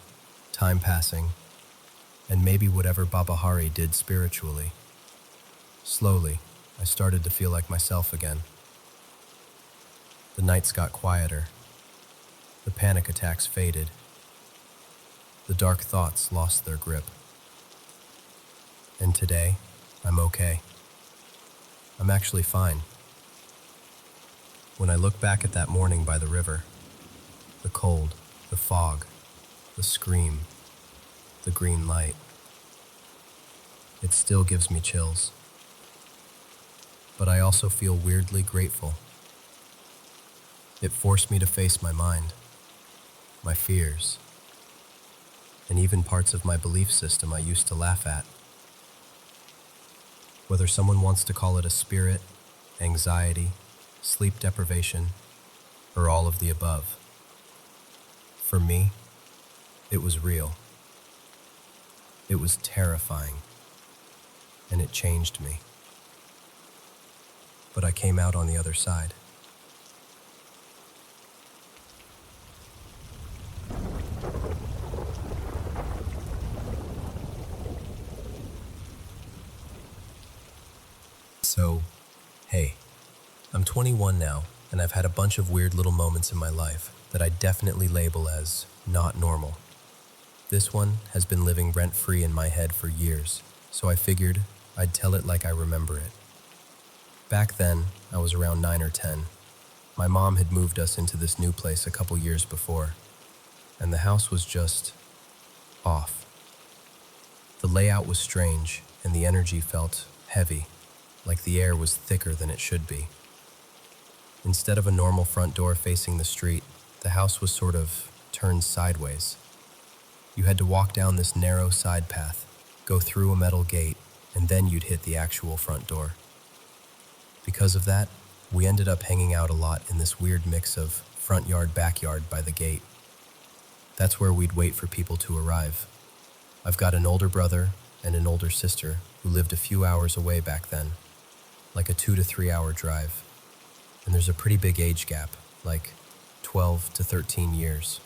time passing, and maybe whatever Baba Hari did spiritually, slowly, I started to feel like myself again. The nights got quieter. The panic attacks faded. The dark thoughts lost their grip. And today, I'm okay. I'm actually fine. When I look back at that morning by the river, the cold, the fog, the scream, the green light, it still gives me chills. But I also feel weirdly grateful. It forced me to face my mind, my fears, and even parts of my belief system I used to laugh at. Whether someone wants to call it a spirit, anxiety, sleep deprivation, or all of the above, for me, it was real. It was terrifying, and it changed me. But I came out on the other side. So, hey, I'm 21 now, and I've had a bunch of weird little moments in my life that I definitely label as not normal. This one has been living rent-free in my head for years, so I figured I'd tell it like I remember it. Back then, I was around 9 or 10. My mom had moved us into this new place a couple years before, and the house was just off. The layout was strange, and the energy felt heavy, like the air was thicker than it should be. Instead of a normal front door facing the street, the house was sort of turned sideways. You had to walk down this narrow side path, go through a metal gate, and then you'd hit the actual front door. Because of that, we ended up hanging out a lot in this weird mix of front yard, backyard by the gate. That's where we'd wait for people to arrive. I've got an older brother and an older sister who lived a few hours away back then, like a 2 to 3 hour drive. And there's a pretty big age gap, like 12 to 13 years.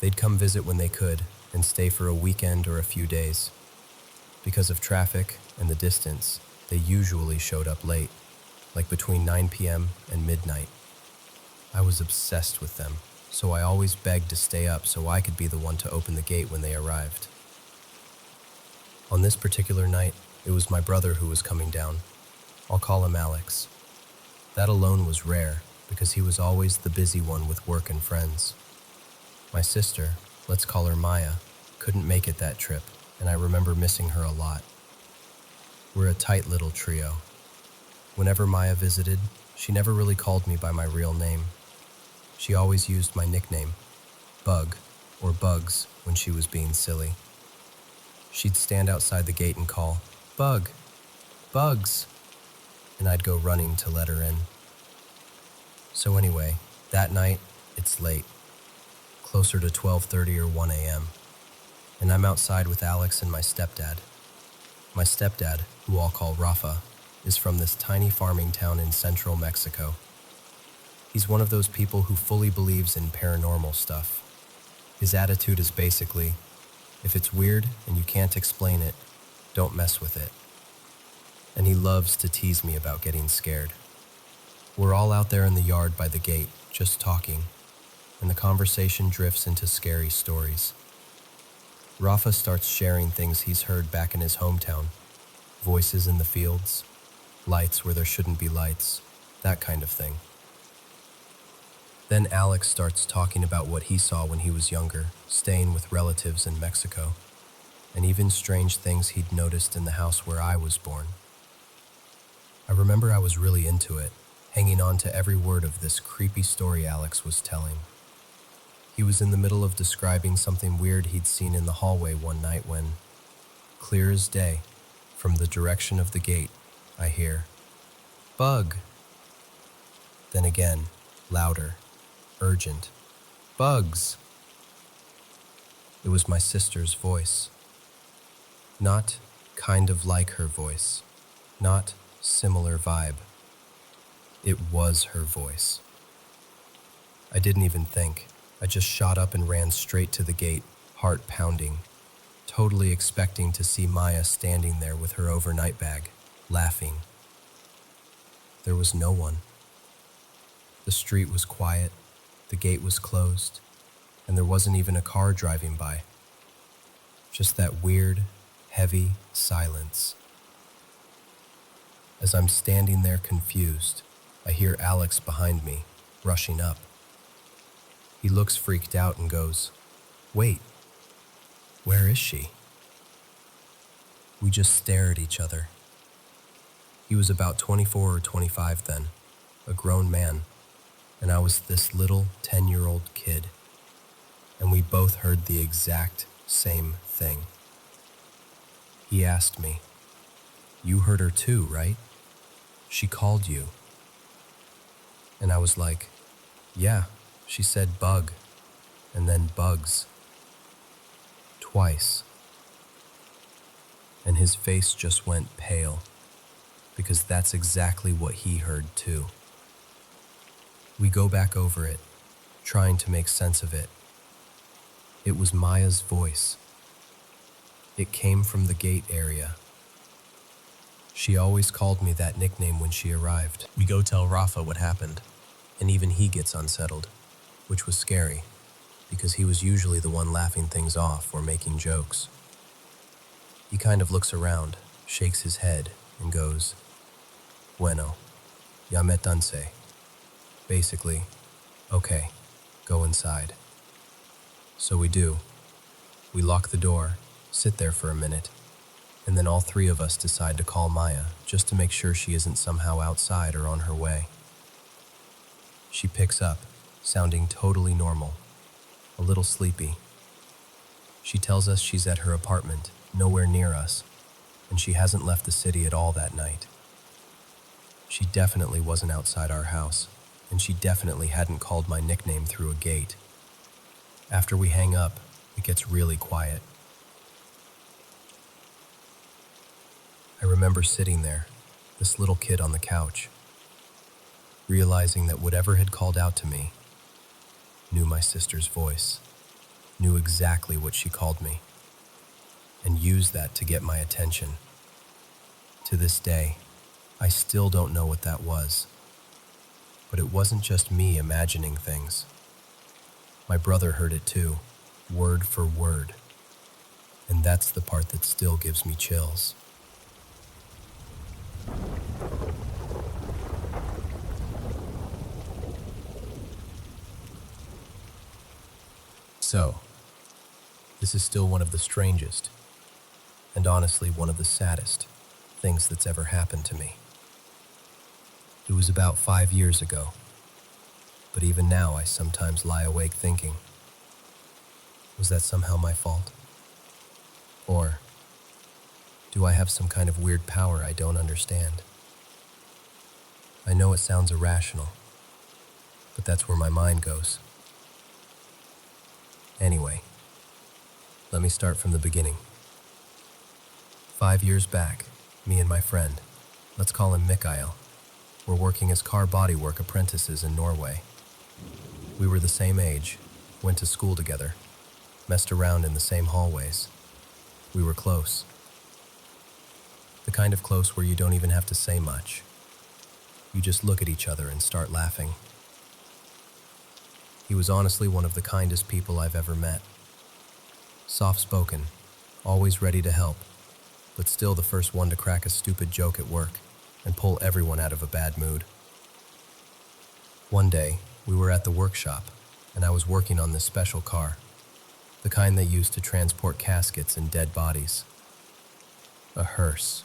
They'd come visit when they could and stay for a weekend or a few days. Because of traffic and the distance, they usually showed up late, like between 9 p.m. and midnight. I was obsessed with them, so I always begged to stay up so I could be the one to open the gate when they arrived. On this particular night, it was my brother who was coming down. I'll call him Alex. That alone was rare, because he was always the busy one with work and friends. My sister, let's call her Maya, couldn't make it that trip, and I remember missing her a lot. We're a tight little trio. Whenever Maya visited, she never really called me by my real name. She always used my nickname, Bug, or Bugs, when she was being silly. She'd stand outside the gate and call, "Bug, Bugs," and I'd go running to let her in. So anyway, that night, it's late, closer to 12:30 or 1 a.m., and I'm outside with Alex and my stepdad. My stepdad, who I'll call Rafa, is from this tiny farming town in central Mexico. He's one of those people who fully believes in paranormal stuff. His attitude is basically, if it's weird and you can't explain it, don't mess with it. And he loves to tease me about getting scared. We're all out there in the yard by the gate, just talking, and the conversation drifts into scary stories. Rafa starts sharing things he's heard back in his hometown. Voices in the fields, lights where there shouldn't be lights, that kind of thing. Then Alex starts talking about what he saw when he was younger, staying with relatives in Mexico, and even strange things he'd noticed in the house where I was born. I remember I was really into it, hanging on to every word of this creepy story Alex was telling. He was in the middle of describing something weird he'd seen in the hallway one night when, clear as day, from the direction of the gate, I hear, "Bug." Then again, louder, urgent, "Bugs." It was my sister's voice. Not kind of like her voice, not similar vibe. It was her voice. I didn't even think. I just shot up and ran straight to the gate, heart pounding, totally expecting to see Maya standing there with her overnight bag, laughing. There was no one. The street was quiet, the gate was closed, and there wasn't even a car driving by. Just that weird, heavy silence. As I'm standing there confused, I hear Alex behind me, rushing up. He looks freaked out and goes, "Wait, where is she?" We just stare at each other. He was about 24 or 25 then, a grown man, and I was this little 10-year-old kid, and we both heard the exact same thing. He asked me, "You heard her too, right? She called you." And I was like, "Yeah, she said bug, and then bugs. Twice." And his face just went pale, because that's exactly what he heard too. We go back over it, trying to make sense of it. It was Maya's voice. It came from the gate area. She always called me that nickname when she arrived. We go tell Rafa what happened, and even he gets unsettled, which was scary, because he was usually the one laughing things off or making jokes. He kind of looks around, shakes his head, and goes, "Bueno, ya metanse." Basically, "Okay, go inside." So we do. We lock the door, sit there for a minute, and then all three of us decide to call Maya just to make sure she isn't somehow outside or on her way. She picks up, sounding totally normal, a little sleepy. She tells us she's at her apartment, nowhere near us, and she hasn't left the city at all that night. She definitely wasn't outside our house, and she definitely hadn't called my nickname through a gate. After we hang up, it gets really quiet. I remember sitting there, this little kid on the couch, realizing that whatever had called out to me knew my sister's voice, knew exactly what she called me, and used that to get my attention. To this day, I still don't know what that was. But it wasn't just me imagining things. My brother heard it too, word for word. And that's the part that still gives me chills. So, this is still one of the strangest, and honestly one of the saddest, things that's ever happened to me. It was about 5 years ago, but even now I sometimes lie awake thinking, was that somehow my fault? Or do I have some kind of weird power I don't understand? I know it sounds irrational, but that's where my mind goes. Anyway, let me start from the beginning. 5 years back, me and my friend, let's call him Mikael, were working as car bodywork apprentices in Norway. We were the same age, went to school together, messed around in the same hallways. We were close. The kind of close where you don't even have to say much. You just look at each other and start laughing. He was honestly one of the kindest people I've ever met. Soft-spoken, always ready to help, but still the first one to crack a stupid joke at work and pull everyone out of a bad mood. One day, we were at the workshop, and I was working on this special car, the kind they used to transport caskets and dead bodies. A hearse.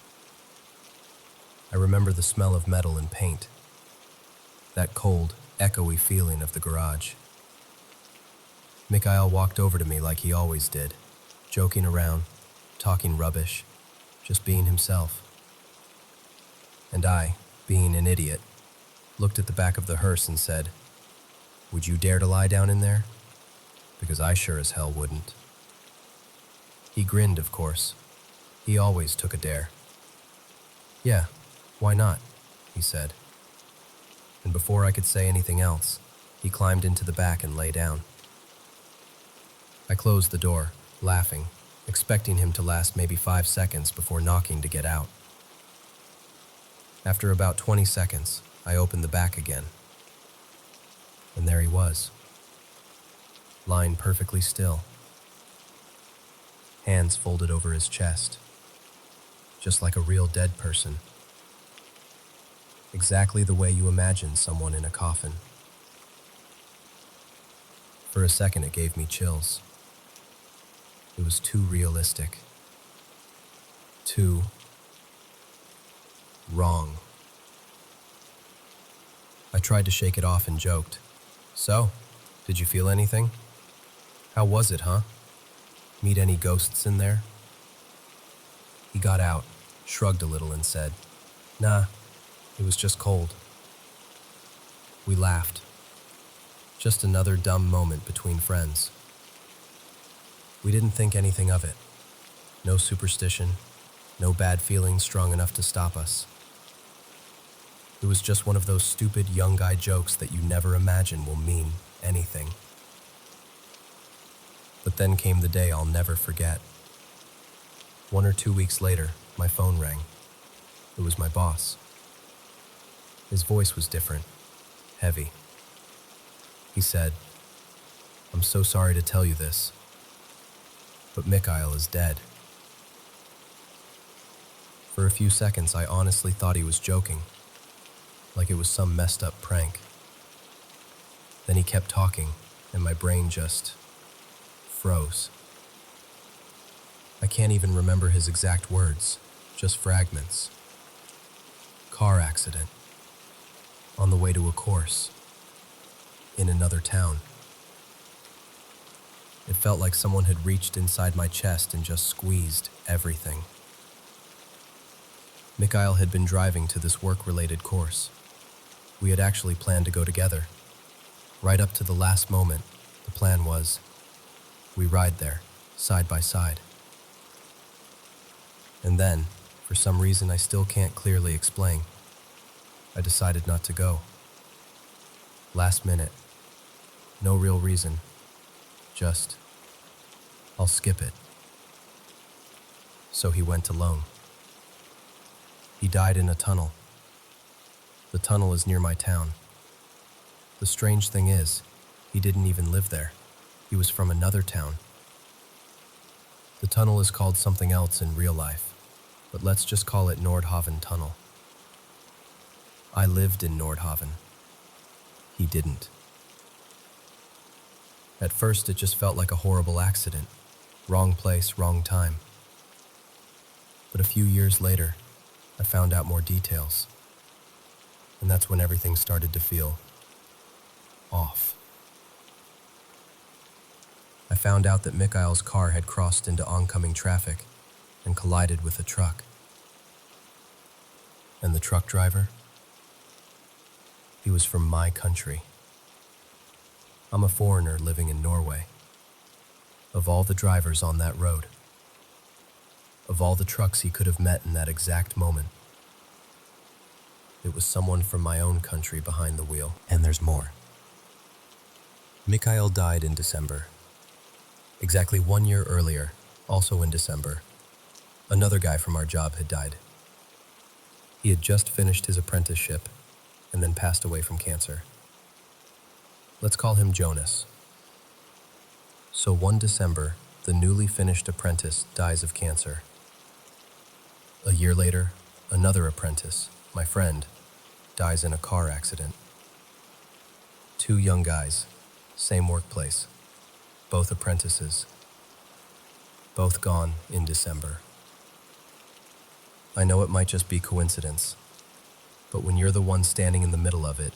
I remember the smell of metal and paint, that cold, echoey feeling of the garage. Mikael walked over to me like he always did, joking around, talking rubbish, just being himself. And I, being an idiot, looked at the back of the hearse and said, "Would you dare to lie down in there? Because I sure as hell wouldn't." He grinned, of course. He always took a dare. "Yeah, why not?" he said. And before I could say anything else, he climbed into the back and lay down. I closed the door, laughing, expecting him to last maybe 5 seconds before knocking to get out. After about 20 seconds, I opened the back again. And there he was, lying perfectly still, hands folded over his chest, just like a real dead person. Exactly the way you imagine someone in a coffin. For a second, it gave me chills. It was too realistic. Too wrong. I tried to shake it off and joked, "So, did you feel anything? How was it, huh? Meet any ghosts in there?" He got out, shrugged a little and said, "Nah, it was just cold." We laughed. Just another dumb moment between friends. We didn't think anything of it. No superstition, no bad feelings strong enough to stop us. It was just one of those stupid young guy jokes that you never imagine will mean anything. But then came the day I'll never forget. 1 or 2 weeks later, my phone rang. It was my boss. His voice was different, heavy. He said, "I'm so sorry to tell you this, but Mikael is dead." For a few seconds, I honestly thought he was joking, like it was some messed up prank. Then he kept talking, and my brain just froze. I can't even remember his exact words, just fragments. Car accident. On the way to a course. In another town. It felt like someone had reached inside my chest and just squeezed everything. Mikael had been driving to this work-related course. We had actually planned to go together. Right up to the last moment, the plan was, we ride there, side by side. And then, for some reason I still can't clearly explain, I decided not to go. Last minute, No real reason. Just, I'll skip it. So he went alone. He died in a tunnel. The tunnel is near my town. The strange thing is, he didn't even live there. He was from another town. The tunnel is called something else in real life, but let's just call it Nordhaven Tunnel. I lived in Nordhaven. He didn't. At first, it just felt like a horrible accident. Wrong place, wrong time. But a few years later, I found out more details. And that's when everything started to feel off. I found out that Mikhail's car had crossed into oncoming traffic and collided with a truck. And the truck driver? He was from my country. I'm a foreigner living in Norway. Of all the drivers on that road, of all the trucks he could have met in that exact moment, it was someone from my own country behind the wheel. And there's more. Mikhail died in December. Exactly 1 year earlier, also in December, another guy from our job had died. He had just finished his apprenticeship and then passed away from cancer. Let's call him Jonas. So 1 December, the newly finished apprentice dies of cancer. A year later, another apprentice, my friend, dies in a car accident. 2 young guys, same workplace, both apprentices, both gone in December. I know it might just be coincidence, but when you're the one standing in the middle of it,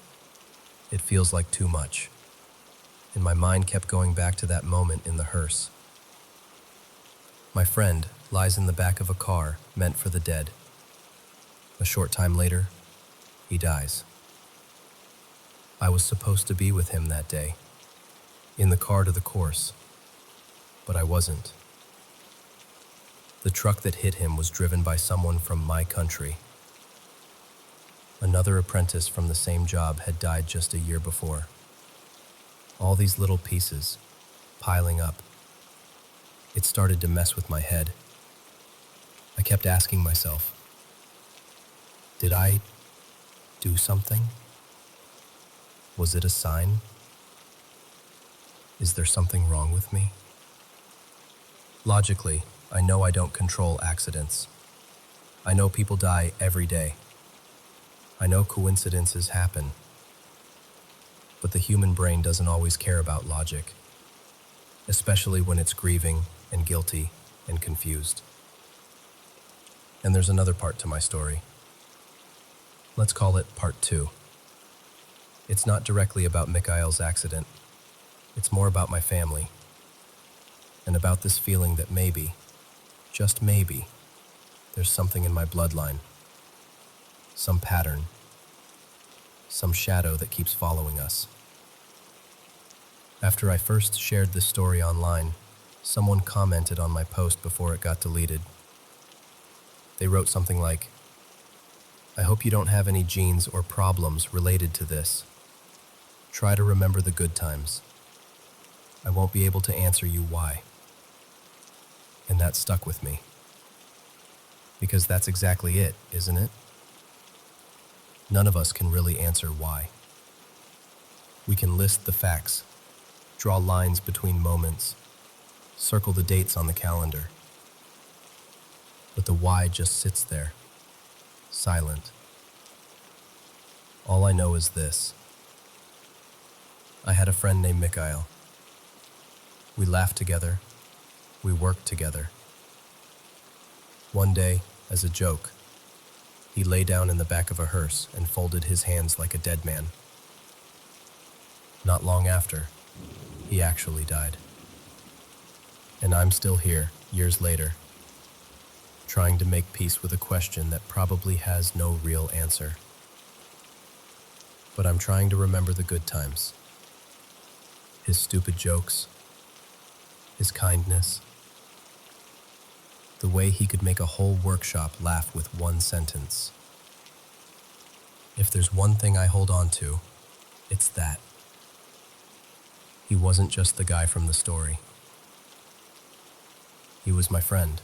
it feels like too much. And my mind kept going back to that moment in the hearse. My friend lies in the back of a car meant for the dead. A short time later, he dies. I was supposed to be with him that day, in the car to the course, but I wasn't. The truck that hit him was driven by someone from my country. Another apprentice from the same job had died just a year before. All these little pieces, piling up. It started to mess with my head. I kept asking myself, did I do something? Was it a sign? Is there something wrong with me? Logically, I know I don't control accidents. I know people die every day. I know coincidences happen. But the human brain doesn't always care about logic, especially when it's grieving and guilty and confused. And there's another part to my story. Let's call it part 2. It's not directly about Mikhail's accident. It's more about my family, and about this feeling that maybe, just maybe, there's something in my bloodline, some pattern, some shadow that keeps following us. After I first shared this story online, someone commented on my post before it got deleted. They wrote something like, "I hope you don't have any genes or problems related to this. Try to remember the good times. I won't be able to answer you why." And that stuck with me. Because that's exactly it, isn't it? None of us can really answer why. We can list the facts, draw lines between moments, circle the dates on the calendar. But the why just sits there, silent. All I know is this. I had a friend named Mikhail. We laughed together. We worked together. One day, as a joke, he lay down in the back of a hearse and folded his hands like a dead man. Not long after, he actually died. And I'm still here, years later, trying to make peace with a question that probably has no real answer. But I'm trying to remember the good times. His stupid jokes, his kindness, the way he could make a whole workshop laugh with one sentence. If there's one thing I hold on to, it's that. He wasn't just the guy from the story. He was my friend.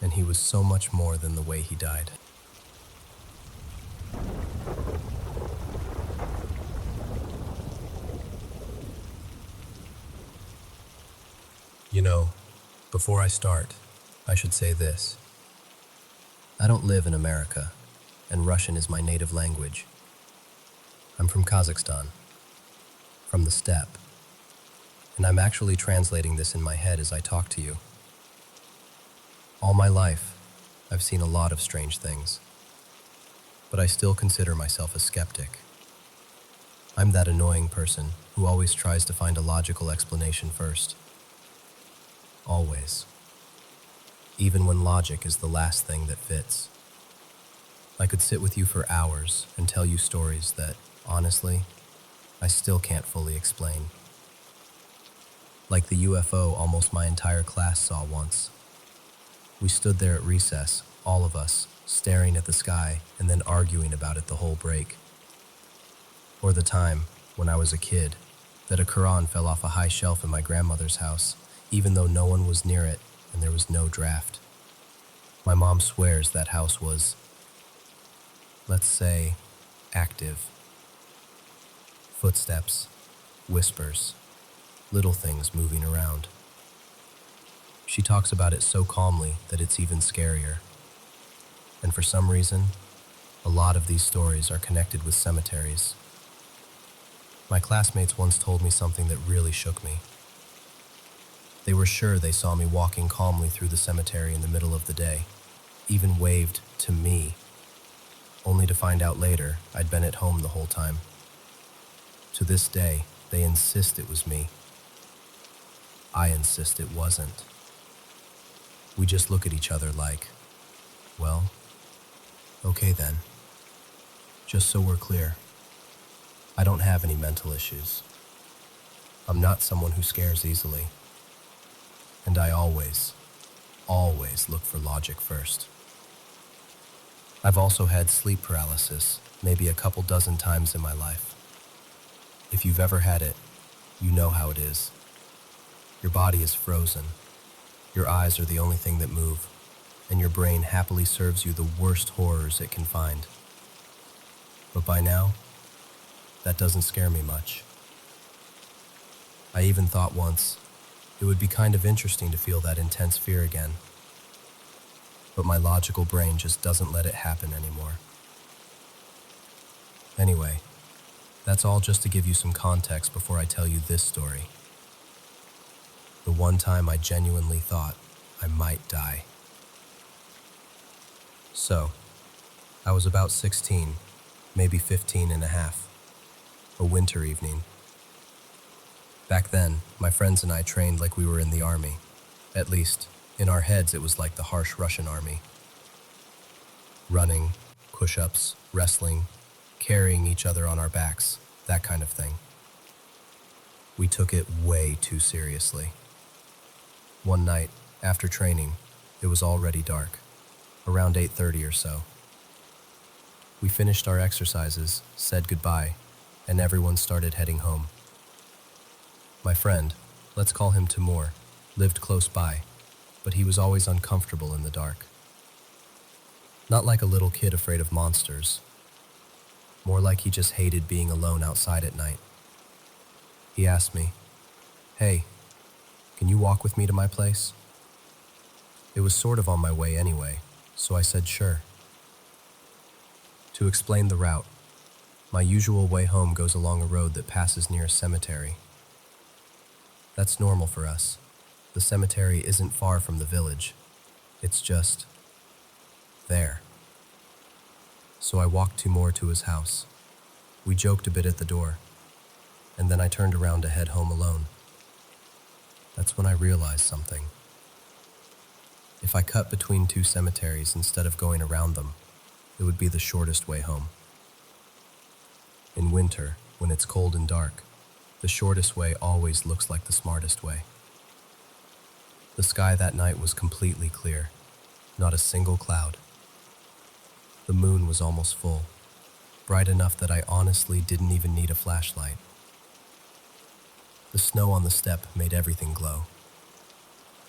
And he was so much more than the way he died. You know, before I start, I should say this. I don't live in America, and Russian is my native language. I'm from Kazakhstan, from the steppe, and I'm actually translating this in my head as I talk to you. All my life, I've seen a lot of strange things, but I still consider myself a skeptic. I'm that annoying person who always tries to find a logical explanation first. Always. Even when logic is the last thing that fits. I could sit with you for hours and tell you stories that, honestly, I still can't fully explain. Like the UFO almost my entire class saw once. We stood there at recess, all of us, staring at the sky and then arguing about it the whole break. Or the time, when I was a kid, that a Quran fell off a high shelf in my grandmother's house, even though no one was near it and there was no draft. My mom swears that house was, let's say, active. Footsteps, whispers, little things moving around. She talks about it so calmly that it's even scarier. And for some reason, a lot of these stories are connected with cemeteries. My classmates once told me something that really shook me. They were sure they saw me walking calmly through the cemetery in the middle of the day, even waved to me, only to find out later I'd been at home the whole time. To this day, they insist it was me. I insist it wasn't. We just look at each other like, well, okay then. Just so we're clear, I don't have any mental issues. I'm not someone who scares easily. And I always look for logic first. I've also had sleep paralysis, maybe a couple dozen times in my life. If you've ever had it, you know how it is. Your body is frozen. Your eyes are the only thing that move, and your brain happily serves you the worst horrors it can find. But by now, that doesn't scare me much. I even thought once, it would be kind of interesting to feel that intense fear again. But my logical brain just doesn't let it happen anymore. Anyway, that's all just to give you some context before I tell you this story. The one time I genuinely thought I might die. So, I was about 16, maybe 15 and a half, a winter evening. Back then, my friends and I trained like we were in the army. At least, in our heads it was like the harsh Russian army. Running, push-ups, wrestling, carrying each other on our backs, that kind of thing. We took it way too seriously. One night, after training, it was already dark, around 8:30 or so. We finished our exercises, said goodbye, and everyone started heading home. My friend, let's call him Timur, lived close by, but he was always uncomfortable in the dark. Not like a little kid afraid of monsters. More like he just hated being alone outside at night. He asked me, "Hey, can you walk with me to my place?" It was sort of on my way anyway, so I said sure. To explain the route, my usual way home goes along a road that passes near a cemetery. That's normal for us. The cemetery isn't far from the village. It's just there. So I walked Timur to his house. We joked a bit at the door, and then I turned around to head home alone. That's when I realized something. If I cut between two cemeteries instead of going around them, it would be the shortest way home. In winter, when it's cold and dark, the shortest way always looks like the smartest way. The sky that night was completely clear, not a single cloud. The moon was almost full, bright enough that I honestly didn't even need a flashlight. The snow on the step made everything glow.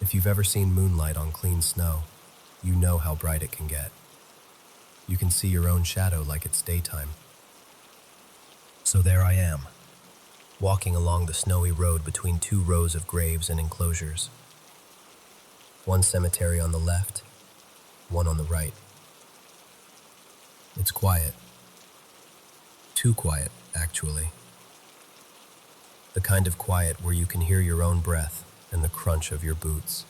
If you've ever seen moonlight on clean snow, you know how bright it can get. You can see your own shadow like it's daytime. So there I am, walking along the snowy road between two rows of graves and enclosures. One cemetery on the left, one on the right. It's quiet. Too quiet, actually. The kind of quiet where you can hear your own breath and the crunch of your boots.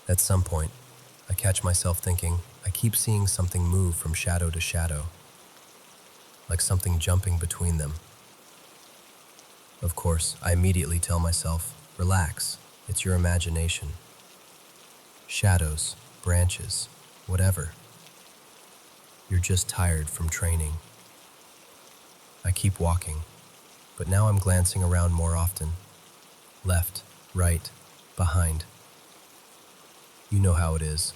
At some point, I catch myself thinking, I keep seeing something move from shadow to shadow, like something jumping between them. Of course, I immediately tell myself, relax, it's your imagination. Shadows, branches, whatever. You're just tired from training. I keep walking, but now I'm glancing around more often. Left, right, behind. You know how it is.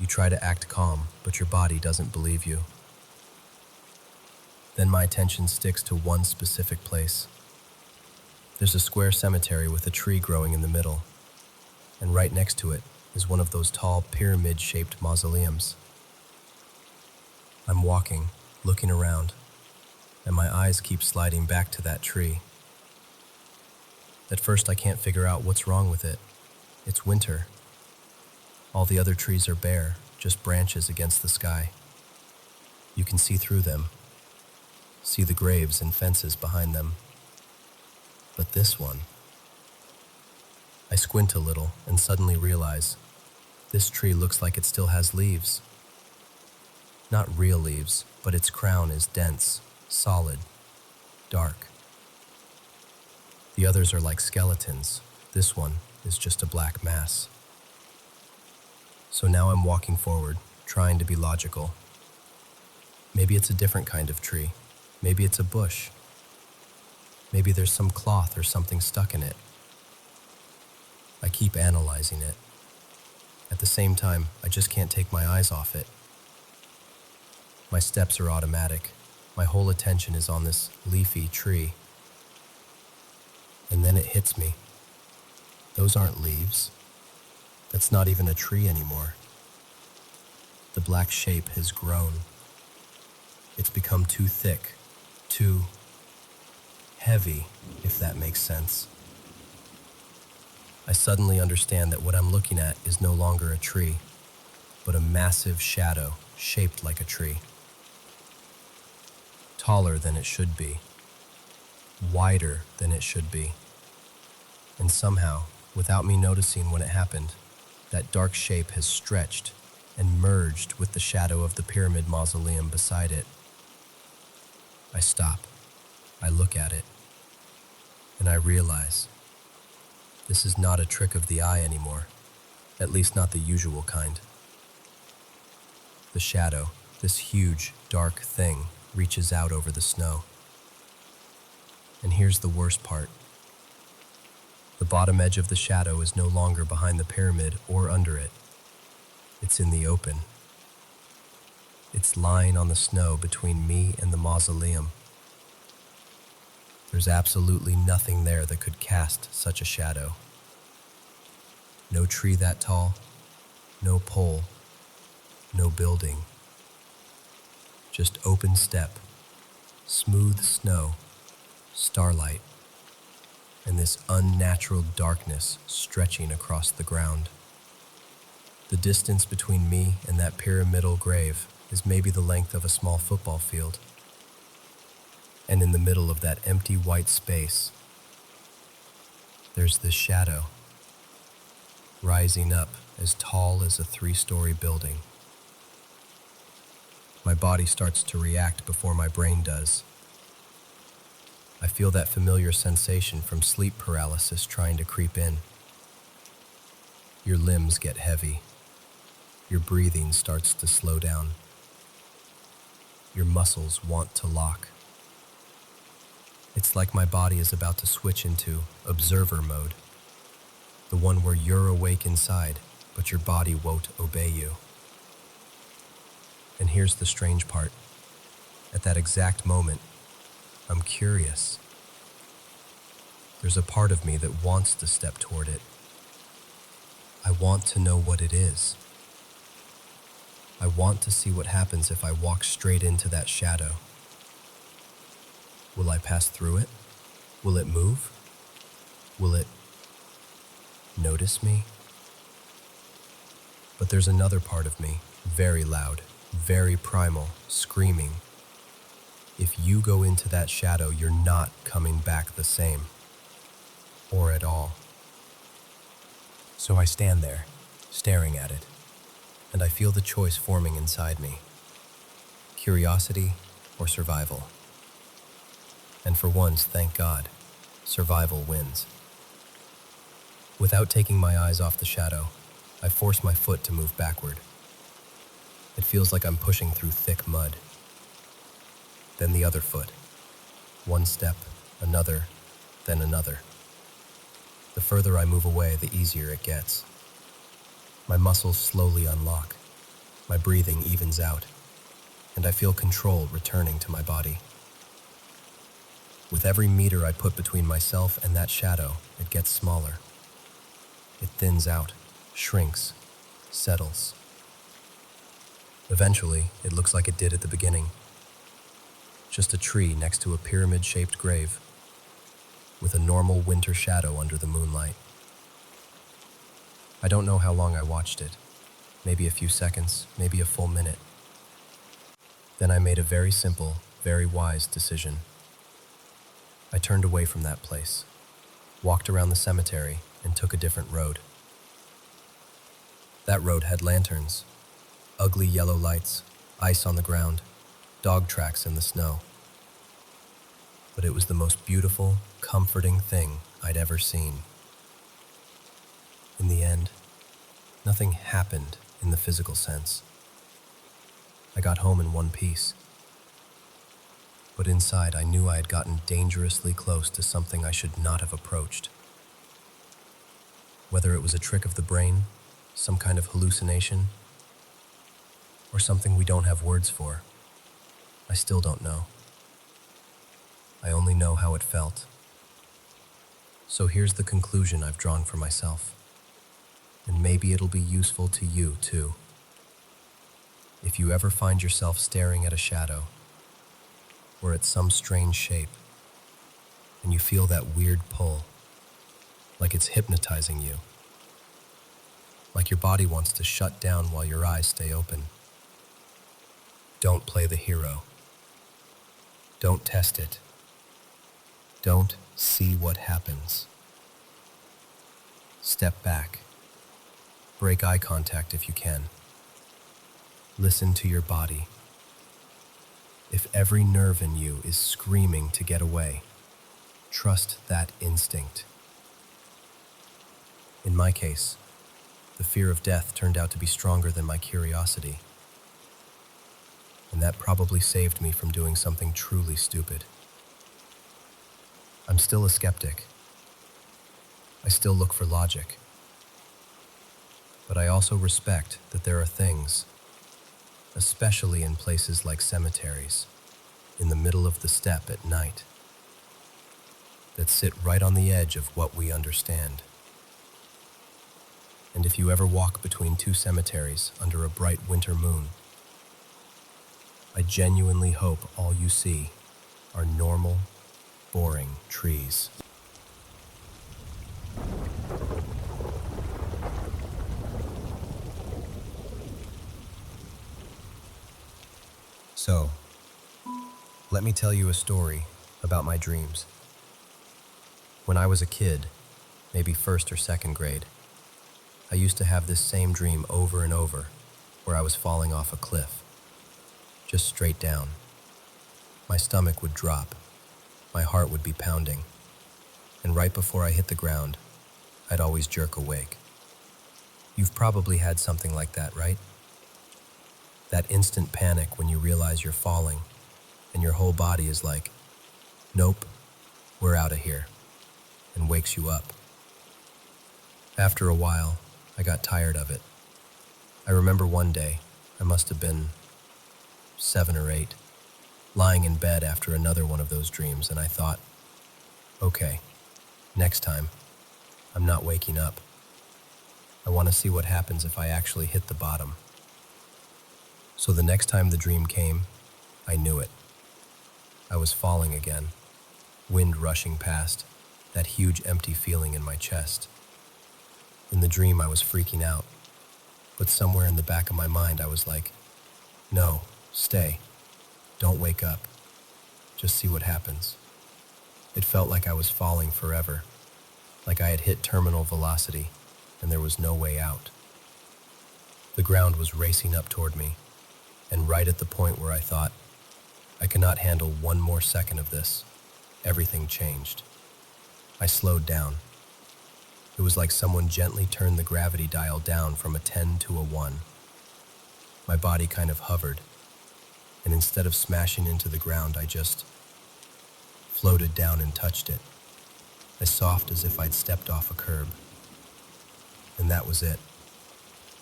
You try to act calm, but your body doesn't believe you. Then my attention sticks to one specific place. There's a square cemetery with a tree growing in the middle, and right next to it is one of those tall pyramid-shaped mausoleums. I'm walking, looking around, and my eyes keep sliding back to that tree. At first I can't figure out what's wrong with it. It's winter. All the other trees are bare, just branches against the sky. You can see through them, see the graves and fences behind them. But this one... I squint a little and suddenly realize this tree looks like it still has leaves. Not real leaves, but its crown is dense, solid, dark. The others are like skeletons. This one is just a black mass. So now I'm walking forward, trying to be logical. Maybe it's a different kind of tree. Maybe it's a bush. Maybe there's some cloth or something stuck in it. I keep analyzing it. At the same time, I just can't take my eyes off it. My steps are automatic. My whole attention is on this leafy tree. And then it hits me. Those aren't leaves. That's not even a tree anymore. The black shape has grown. It's become too thick, too heavy, if that makes sense. I suddenly understand that what I'm looking at is no longer a tree, but a massive shadow shaped like a tree. Taller than it should be, wider than it should be. And somehow, without me noticing when it happened, that dark shape has stretched and merged with the shadow of the pyramid mausoleum beside it. I stop. I look at it. And I realize this is not a trick of the eye anymore, at least not the usual kind. The shadow, this huge, dark thing, reaches out over the snow. And here's the worst part. The bottom edge of the shadow is no longer behind the pyramid or under it. It's in the open. It's lying on the snow between me and the mausoleum. There's absolutely nothing there that could cast such a shadow. No tree that tall, no pole, no building. Just open step, smooth snow, starlight, and this unnatural darkness stretching across the ground. The distance between me and that pyramidal grave is maybe the length of a small football field. And in the middle of that empty white space, there's this shadow, rising up as tall as a 3-story building. My body starts to react before my brain does. I feel that familiar sensation from sleep paralysis trying to creep in. Your limbs get heavy. Your breathing starts to slow down. Your muscles want to lock. It's like my body is about to switch into observer mode, the one where you're awake inside, but your body won't obey you. And here's the strange part. At that exact moment, I'm curious. There's a part of me that wants to step toward it. I want to know what it is. I want to see what happens if I walk straight into that shadow. Will I pass through it? Will it move? Will it notice me? But there's another part of me, very loud, very primal, screaming. If you go into that shadow, you're not coming back the same. Or at all. So I stand there, staring at it, and I feel the choice forming inside me. Curiosity or survival. And for once, thank God, survival wins. Without taking my eyes off the shadow, I force my foot to move backward. It feels like I'm pushing through thick mud. Then the other foot. One step, another, then another. The further I move away, the easier it gets. My muscles slowly unlock. My breathing evens out, and I feel control returning to my body. With every meter I put between myself and that shadow, it gets smaller. It thins out, shrinks, settles. Eventually, it looks like it did at the beginning. Just a tree next to a pyramid-shaped grave, with a normal winter shadow under the moonlight. I don't know how long I watched it. Maybe a few seconds, maybe a full minute. Then I made a very simple, very wise decision. I turned away from that place, walked around the cemetery, and took a different road. That road had lanterns, ugly yellow lights, ice on the ground, dog tracks in the snow. But it was the most beautiful, comforting thing I'd ever seen. In the end, nothing happened in the physical sense. I got home in one piece. But inside, I knew I had gotten dangerously close to something I should not have approached. Whether it was a trick of the brain, some kind of hallucination, or something we don't have words for, I still don't know. I only know how it felt. So here's the conclusion I've drawn for myself, and maybe it'll be useful to you too. If you ever find yourself staring at a shadow, or at some strange shape, and you feel that weird pull, like it's hypnotizing you, like your body wants to shut down while your eyes stay open, don't play the hero. Don't test it. Don't see what happens. Step back. Break eye contact if you can. Listen to your body. If every nerve in you is screaming to get away, trust that instinct. In my case, the fear of death turned out to be stronger than my curiosity. And that probably saved me from doing something truly stupid. I'm still a skeptic. I still look for logic. But I also respect that there are things, especially in places like cemeteries, in the middle of the steppe at night, that sit right on the edge of what we understand. And if you ever walk between two cemeteries under a bright winter moon, I genuinely hope all you see are normal, boring trees. So, let me tell you a story about my dreams. When I was a kid, maybe first or second grade, I used to have this same dream over and over, where I was falling off a cliff, just straight down. My stomach would drop, my heart would be pounding, and right before I hit the ground, I'd always jerk awake. You've probably had something like that, right? That instant panic when you realize you're falling, and your whole body is like, nope, we're out of here, and wakes you up. After a while, I got tired of it. I remember one day, I must have been 7 or 8, lying in bed after another one of those dreams, and I thought, okay, Next time, I'm not waking up. I want to see what happens if I actually hit the bottom. So the next time the dream came, I knew it. I was falling again, wind rushing past, that huge empty feeling in my chest. In the dream, I was freaking out, but somewhere in the back of my mind, I was like, no, stay. Don't wake up. Just see what happens. It felt like I was falling forever, like I had hit terminal velocity, and there was no way out. The ground was racing up toward me, and right at the point where I thought, I cannot handle one more second of this, everything changed. I slowed down. It was like someone gently turned the gravity dial down from a 10 to a 1. My body kind of hovered, and instead of smashing into the ground, I just floated down and touched it, as soft as if I'd stepped off a curb. And that was it.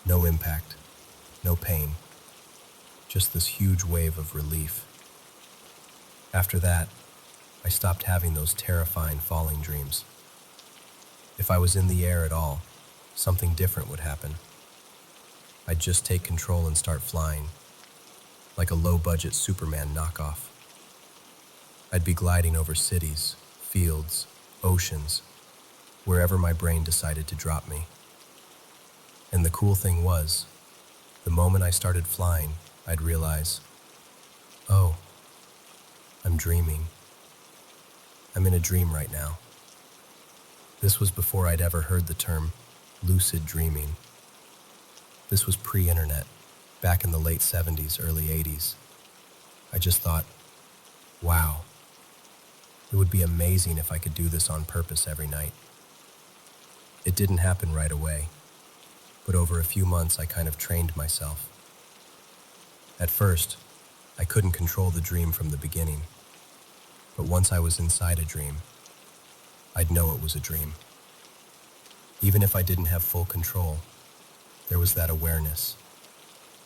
No impact, no pain, just this huge wave of relief. After that, I stopped having those terrifying falling dreams. If I was in the air at all, something different would happen. I'd just take control and start flying, like a low-budget Superman knockoff. I'd be gliding over cities, fields, oceans, wherever my brain decided to drop me. And the cool thing was, the moment I started flying, I'd realize, oh, I'm dreaming. I'm in a dream right now. This was before I'd ever heard the term lucid dreaming. This was pre-internet, back in the late 70s, early 80s. I just thought, wow, it would be amazing if I could do this on purpose every night. It didn't happen right away, but over a few months I kind of trained myself. At first, I couldn't control the dream from the beginning, but once I was inside a dream, I'd know it was a dream. Even if I didn't have full control, there was that awareness,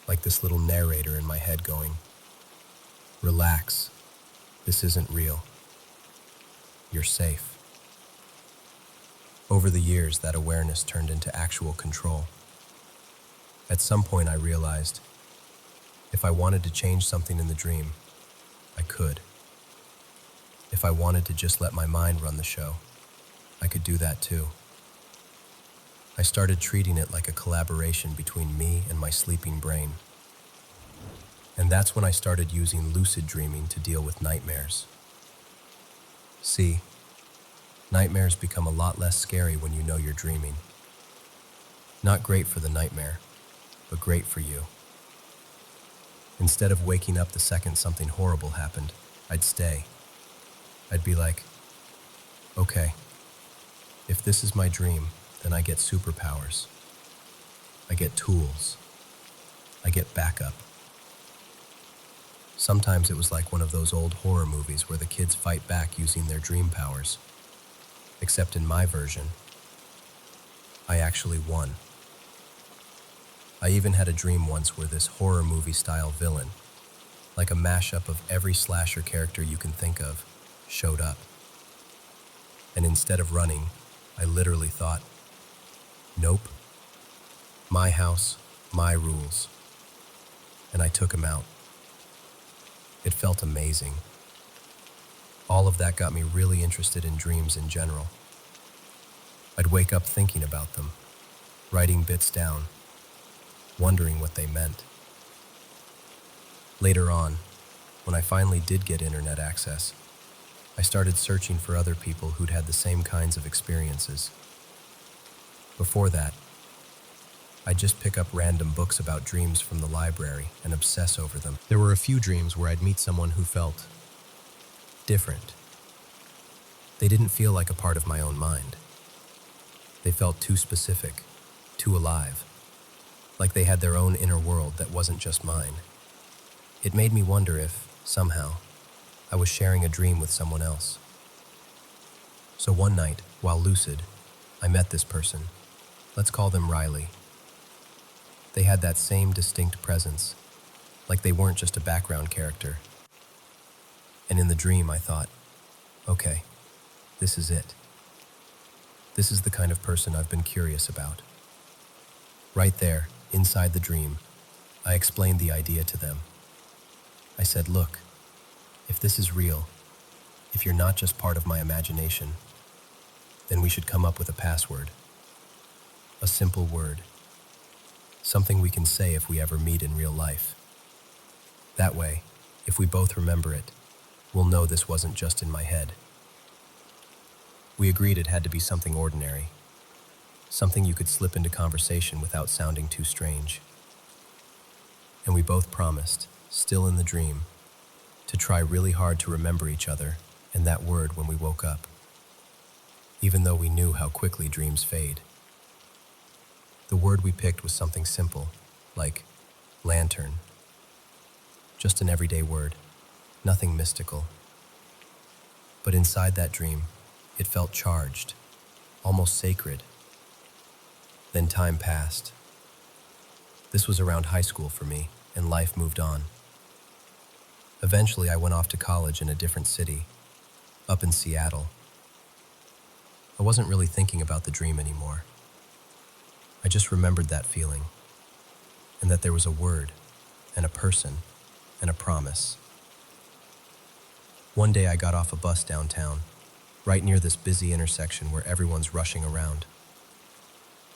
like this little narrator in my head going, relax, this isn't real. You're safe. Over the years, that awareness turned into actual control. At some point, I realized if I wanted to change something in the dream, I could. If I wanted to just let my mind run the show, I could do that too. I started treating it like a collaboration between me and my sleeping brain. And that's when I started using lucid dreaming to deal with nightmares. See, nightmares become a lot less scary when you know you're dreaming. Not great for the nightmare, but great for you. Instead of waking up the second something horrible happened, I'd stay. I'd be like, okay, if this is my dream, then I get superpowers. I get tools. I get backup. Sometimes it was like one of those old horror movies where the kids fight back using their dream powers. Except in my version, I actually won. I even had a dream once where this horror movie-style villain, like a mashup of every slasher character you can think of, showed up. And instead of running, I literally thought, nope, my house, my rules. And I took him out. It felt amazing. All of that got me really interested in dreams in general. I'd wake up thinking about them, writing bits down, wondering what they meant. Later on, when I finally did get internet access, I started searching for other people who'd had the same kinds of experiences. Before that, I'd just pick up random books about dreams from the library and obsess over them. There were a few dreams where I'd meet someone who felt different. They didn't feel like a part of my own mind. They felt too specific, too alive, like they had their own inner world that wasn't just mine. It made me wonder if, somehow, I was sharing a dream with someone else. So one night, while lucid, I met this person. Let's call them Riley. They had that same distinct presence, like they weren't just a background character. And in the dream, I thought, okay, this is it. This is the kind of person I've been curious about. Right there, inside the dream, I explained the idea to them. I said, look, if this is real, if you're not just part of my imagination, then we should come up with a password. A simple word. Something we can say if we ever meet in real life. That way, if we both remember it, we'll know this wasn't just in my head. We agreed it had to be something ordinary. Something you could slip into conversation without sounding too strange. And we both promised, still in the dream, to try really hard to remember each other and that word when we woke up, even though we knew how quickly dreams fade. The word we picked was something simple, like lantern. Just an everyday word, nothing mystical. But inside that dream, it felt charged, almost sacred. Then time passed. This was around high school for me, and life moved on. Eventually, I went off to college in a different city, up in Seattle. I wasn't really thinking about the dream anymore. I just remembered that feeling, and that there was a word, and a person, and a promise. One day I got off a bus downtown, right near this busy intersection where everyone's rushing around,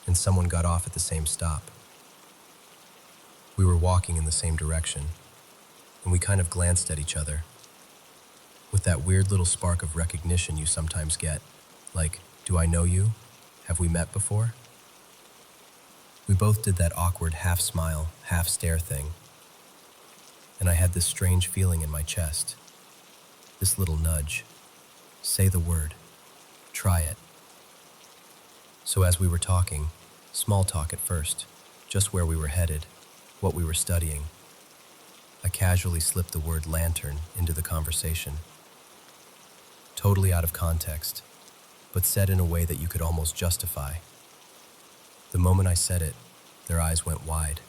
and someone got off at the same stop. We were walking in the same direction, and we kind of glanced at each other, with that weird little spark of recognition you sometimes get, like, do I know you? Have we met before? We both did that awkward half-smile, half-stare thing, and I had this strange feeling in my chest, this little nudge. Say the word. Try it. So as we were talking, small talk at first, just where we were headed, what we were studying, I casually slipped the word lantern into the conversation. Totally out of context, but said in a way that you could almost justify. The moment I said it, their eyes went wide.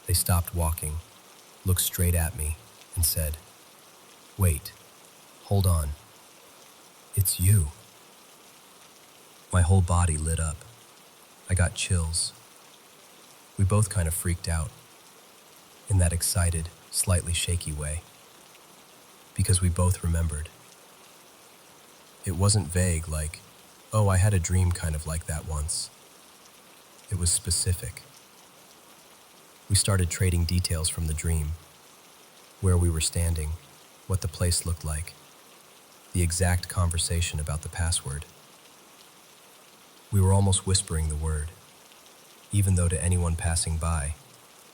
They stopped walking, looked straight at me, and said, "Wait, hold on. It's you." My whole body lit up. I got chills. We both kind of freaked out, in that excited, slightly shaky way, because we both remembered. It wasn't vague like, oh, I had a dream kind of like that once. It was specific. We started trading details from the dream, where we were standing, what the place looked like, the exact conversation about the password. We were almost whispering the word, even though to anyone passing by,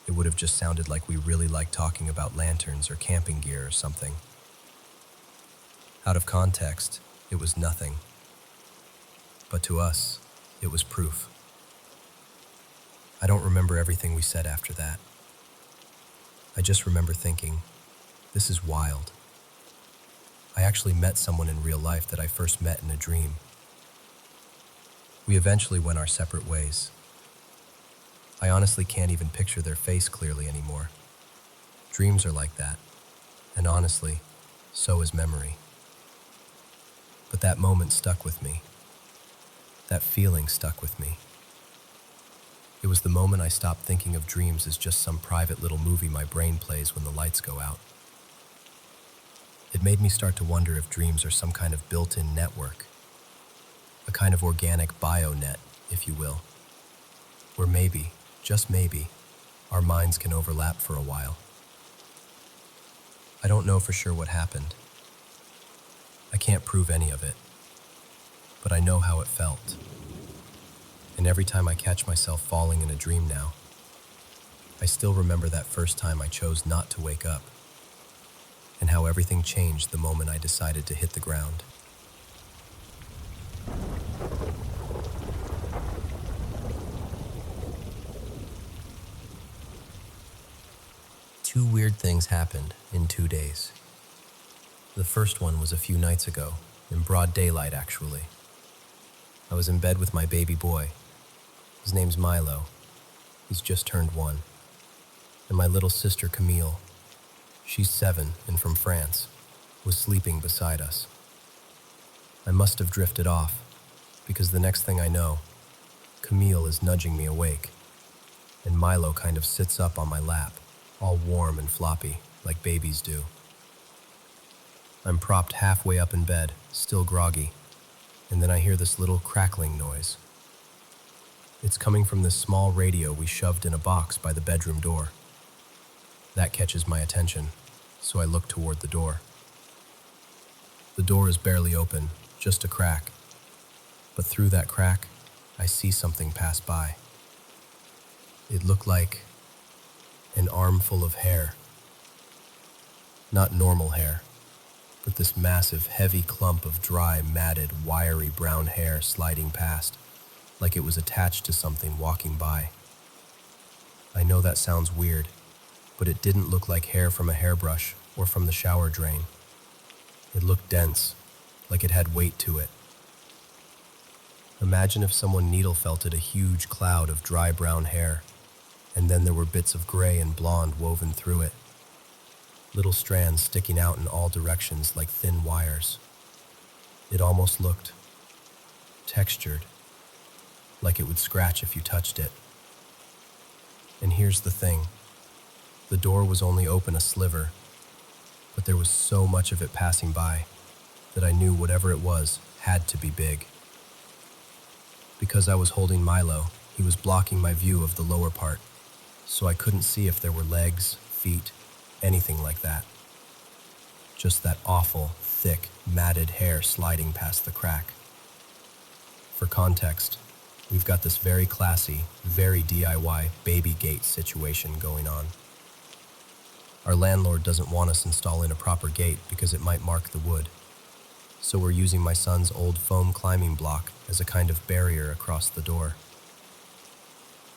it would have just sounded like we really liked talking about lanterns or camping gear or something. Out of context, it was nothing. But to us, it was proof. I don't remember everything we said after that. I just remember thinking, this is wild. I actually met someone in real life that I first met in a dream. We eventually went our separate ways. I honestly can't even picture their face clearly anymore. Dreams are like that, and honestly, so is memory. But that moment stuck with me. That feeling stuck with me. It was the moment I stopped thinking of dreams as just some private little movie my brain plays when the lights go out. It made me start to wonder if dreams are some kind of built-in network, a kind of organic bio-net, if you will, where maybe, just maybe, our minds can overlap for a while. I don't know for sure what happened. I can't prove any of it, but I know how it felt. And every time I catch myself falling in a dream now, I still remember that first time I chose not to wake up, and how everything changed the moment I decided to hit the ground. Two weird things happened in 2 days. The first one was a few nights ago, in broad daylight actually. I was in bed with my baby boy. His name's Milo. He's just turned 1. And my little sister Camille, she's 7 and from France, was sleeping beside us. I must have drifted off, because the next thing I know, Camille is nudging me awake, and Milo kind of sits up on my lap, all warm and floppy, like babies do. I'm propped halfway up in bed, still groggy, and then I hear this little crackling noise. It's coming from this small radio we shoved in a box by the bedroom door. That catches my attention, so I look toward the door. The door is barely open, just a crack. But through that crack, I see something pass by. It looked like an armful of hair. Not normal hair, but this massive, heavy clump of dry, matted, wiry brown hair sliding past, like it was attached to something walking by. I know that sounds weird, but it didn't look like hair from a hairbrush or from the shower drain. It looked dense, like it had weight to it. Imagine if someone needle felted a huge cloud of dry brown hair, and then there were bits of gray and blonde woven through it. Little strands sticking out in all directions like thin wires. It almost looked textured, like it would scratch if you touched it. And here's the thing. The door was only open a sliver, but there was so much of it passing by that I knew whatever it was had to be big. Because I was holding Milo, he was blocking my view of the lower part, so I couldn't see if there were legs, feet, anything like that. Just that awful, thick, matted hair sliding past the crack. For context, we've got this very classy, very DIY baby gate situation going on. Our landlord doesn't want us installing a proper gate because it might mark the wood. So we're using my son's old foam climbing block as a kind of barrier across the door.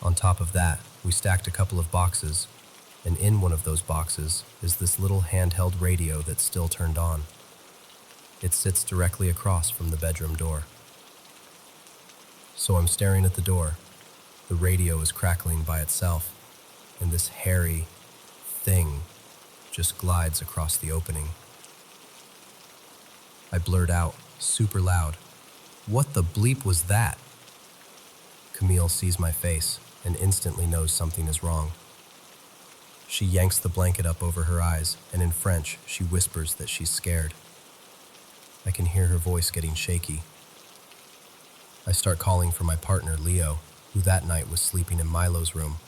On top of that, we stacked a couple of boxes, and in one of those boxes is this little handheld radio that's still turned on. It sits directly across from the bedroom door. So I'm staring at the door. The radio is crackling by itself, and this hairy thing just glides across the opening. I blurt out, super loud, "What the bleep was that?" Camille sees my face and instantly knows something is wrong. She yanks the blanket up over her eyes, and in French, she whispers that she's scared. I can hear her voice getting shaky. I start calling for my partner, Leo, who that night was sleeping in Milo's room,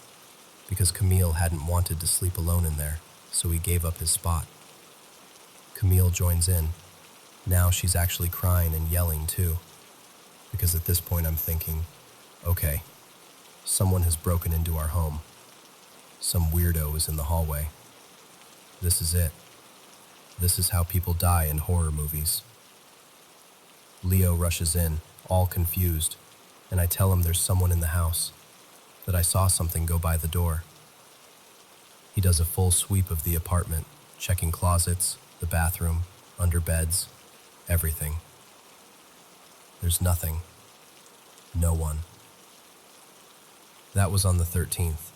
because Camille hadn't wanted to sleep alone in there, so he gave up his spot. Camille joins in. Now she's actually crying and yelling too, because at this point I'm thinking, okay, someone has broken into our home. Some weirdo is in the hallway. This is it. This is how people die in horror movies. Leo rushes in, all confused, and I tell him there's someone in the house, that I saw something go by the door. He does a full sweep of the apartment, checking closets, the bathroom, under beds, everything. There's nothing. No one. That was on the 13th.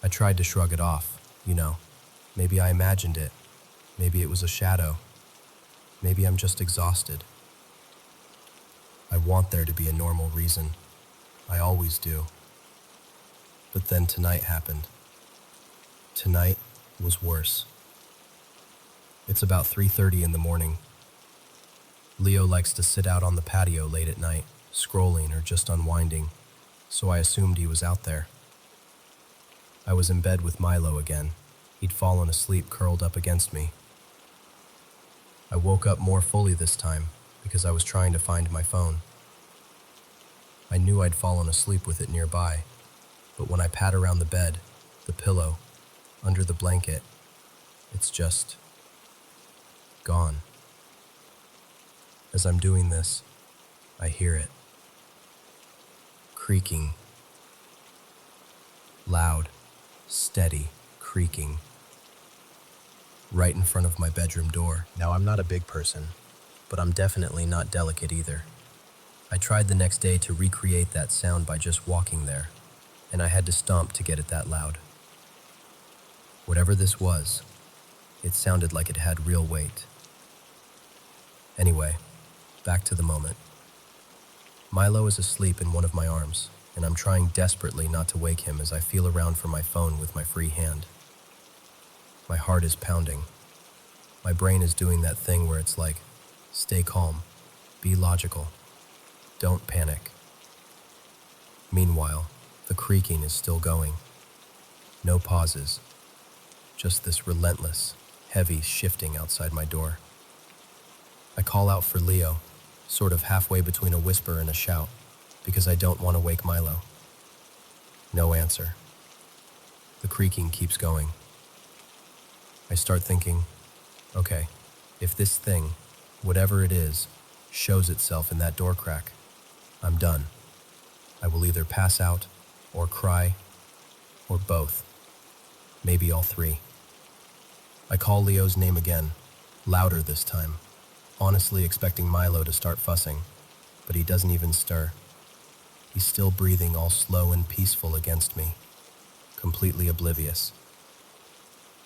I tried to shrug it off, maybe I imagined it. Maybe it was a shadow. Maybe I'm just exhausted. I want there to be a normal reason. I always do. But then tonight happened. Tonight was worse. It's about 3:30 in the morning. Leo likes to sit out on the patio late at night, scrolling or just unwinding, so I assumed he was out there. I was in bed with Milo again. He'd fallen asleep curled up against me. I woke up more fully this time because I was trying to find my phone. I knew I'd fallen asleep with it nearby, but when I pat around the bed, the pillow, under the blanket, it's just gone. As I'm doing this, I hear it. Creaking. Loud, steady creaking. Right in front of my bedroom door. Now, I'm not a big person, but I'm definitely not delicate either. I tried the next day to recreate that sound by just walking there, and I had to stomp to get it that loud. Whatever this was, it sounded like it had real weight. Anyway, back to the moment. Milo is asleep in one of my arms, and I'm trying desperately not to wake him as I feel around for my phone with my free hand. My heart is pounding. My brain is doing that thing where it's like, stay calm, be logical, don't panic. Meanwhile, the creaking is still going. No pauses, just this relentless, heavy shifting outside my door. I call out for Leo, sort of halfway between a whisper and a shout, because I don't want to wake Milo. No answer. The creaking keeps going. I start thinking, okay, if this thing, whatever it is, shows itself in that door crack, I'm done. I will either pass out, or cry, or both. Maybe all three. I call Leo's name again, louder this time, honestly expecting Milo to start fussing, but he doesn't even stir. He's still breathing all slow and peaceful against me, completely oblivious.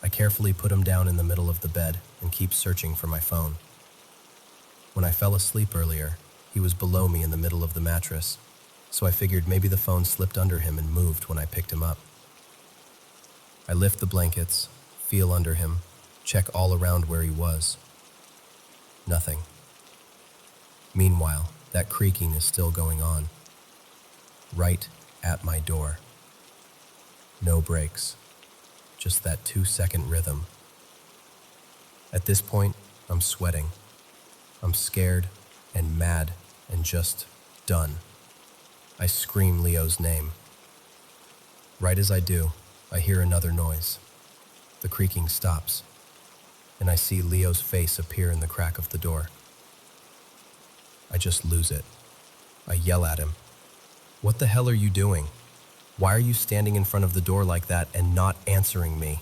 I carefully put him down in the middle of the bed and keep searching for my phone. When I fell asleep earlier, he was below me in the middle of the mattress, so I figured maybe the phone slipped under him and moved when I picked him up. I lift the blankets, feel under him, check all around where he was. Nothing. Meanwhile, that creaking is still going on. Right at my door. No breaks. Just that 2-second rhythm. At this point, I'm sweating. I'm scared and mad and just done. I scream Leo's name. Right as I do, I hear another noise. The creaking stops, and I see Leo's face appear in the crack of the door. I just lose it. I yell at him. What the hell are you doing? Why are you standing in front of the door like that and not answering me?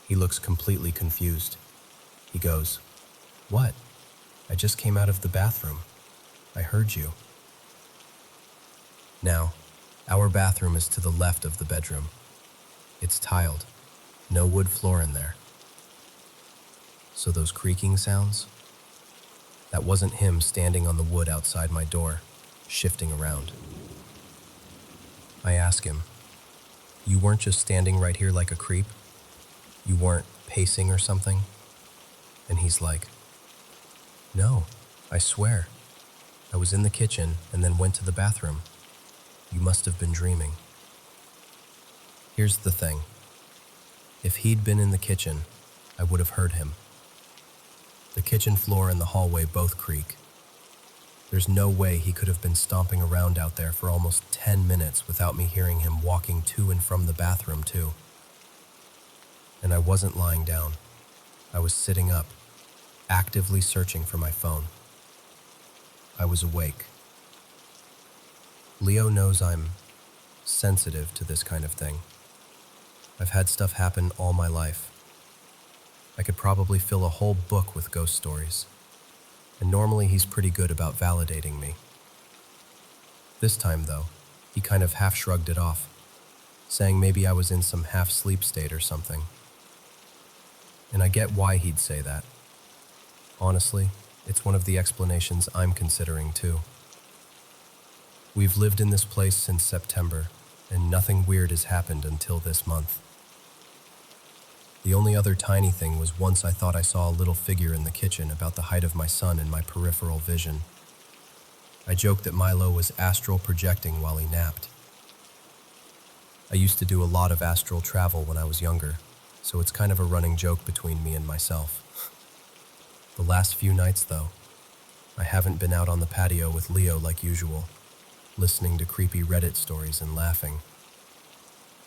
He looks completely confused. He goes, "What? I just came out of the bathroom. I heard you." Now, our bathroom is to the left of the bedroom. It's tiled, no wood floor in there. So those creaking sounds? That wasn't him standing on the wood outside my door, shifting around. I ask him, "You weren't just standing right here like a creep? You weren't pacing or something?" And he's like, "No, I swear. I was in the kitchen and then went to the bathroom. You must have been dreaming." Here's the thing. If he'd been in the kitchen, I would have heard him. The kitchen floor and the hallway both creak. There's no way he could have been stomping around out there for almost 10 minutes without me hearing him walking to and from the bathroom too. And I wasn't lying down. I was sitting up, actively searching for my phone. I was awake. Leo knows I'm sensitive to this kind of thing. I've had stuff happen all my life. I could probably fill a whole book with ghost stories, and normally he's pretty good about validating me. This time, though, he kind of half shrugged it off, saying maybe I was in some half-sleep state or something. And I get why he'd say that. Honestly, it's one of the explanations I'm considering too. We've lived in this place since September, and nothing weird has happened until this month. The only other tiny thing was once I thought I saw a little figure in the kitchen about the height of my son in my peripheral vision. I joked that Milo was astral projecting while he napped. I used to do a lot of astral travel when I was younger, so it's kind of a running joke between me and myself. The last few nights, though, I haven't been out on the patio with Leo like usual, listening to creepy Reddit stories and laughing.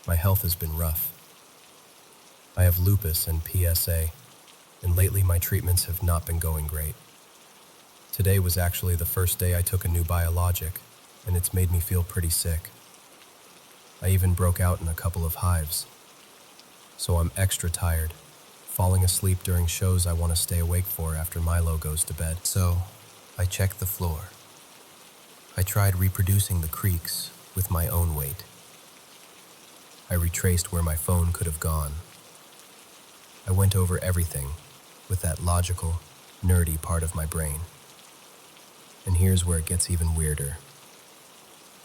My health has been rough. I have lupus and PSA, and lately my treatments have not been going great. Today was actually the first day I took a new biologic, and it's made me feel pretty sick. I even broke out in a couple of hives. So I'm extra tired, falling asleep during shows I want to stay awake for after Milo goes to bed. So I checked the floor. I tried reproducing the creaks with my own weight. I retraced where my phone could have gone. I went over everything with that logical, nerdy part of my brain. And here's where it gets even weirder.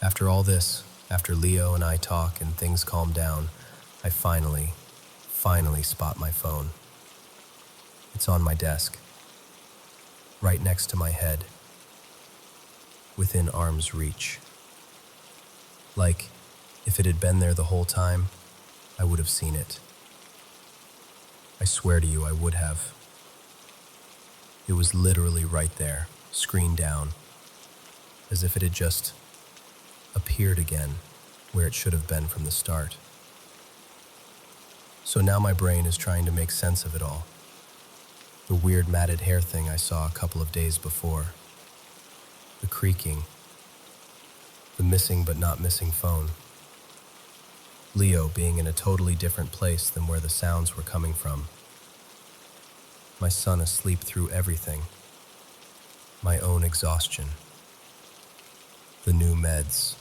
After all this, after Leo and I talk and things calm down, I finally spot my phone. It's on my desk, right next to my head, within arm's reach. Like, if it had been there the whole time, I would have seen it. I swear to you, I would have. It was literally right there, screen down, as if it had just appeared again where it should have been from the start. So now my brain is trying to make sense of it all. The weird matted hair thing I saw a couple of days before. The creaking. The missing but not missing phone. Leo being in a totally different place than where the sounds were coming from. My son asleep through everything. My own exhaustion. The new meds.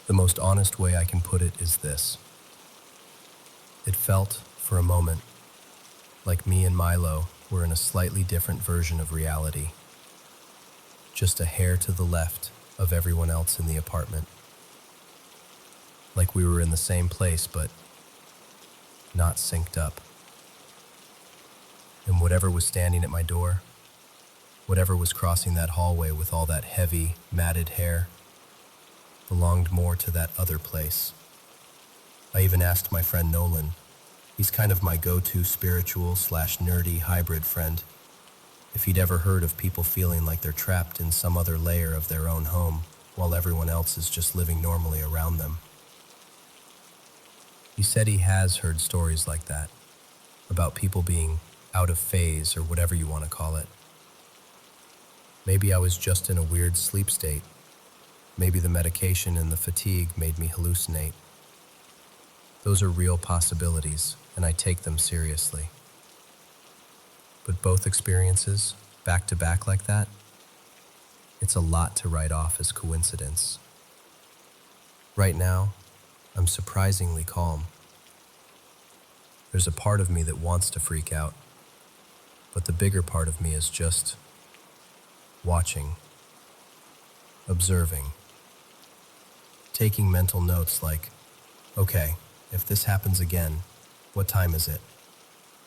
The most honest way I can put it is this. It felt, for a moment, like me and Milo were in a slightly different version of reality. Just a hair to the left of everyone else in the apartment. Like we were in the same place, but not synced up. And whatever was standing at my door, whatever was crossing that hallway with all that heavy, matted hair, belonged more to that other place. I even asked my friend Nolan, he's kind of my go-to spiritual/nerdy hybrid friend, if he'd ever heard of people feeling like they're trapped in some other layer of their own home while everyone else is just living normally around them. He said he has heard stories like that, about people being out of phase or whatever you want to call it. Maybe I was just in a weird sleep state. Maybe the medication and the fatigue made me hallucinate. Those are real possibilities, and I take them seriously. But both experiences, back to back like that, it's a lot to write off as coincidence. Right now, I'm surprisingly calm. There's a part of me that wants to freak out, but the bigger part of me is just watching, observing, taking mental notes like, okay, if this happens again, what time is it?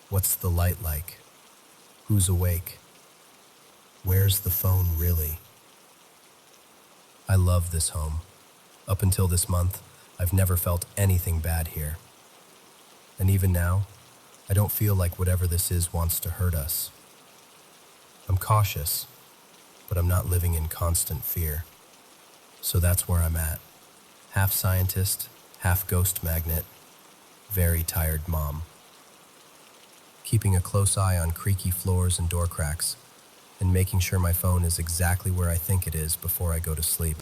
What's the light like? Who's awake? Where's the phone really? I love this home. Up until this month, I've never felt anything bad here. And even now, I don't feel like whatever this is wants to hurt us. I'm cautious, but I'm not living in constant fear. So that's where I'm at. Half scientist, half ghost magnet, very tired mom. Keeping a close eye on creaky floors and door cracks, and making sure my phone is exactly where I think it is before I go to sleep.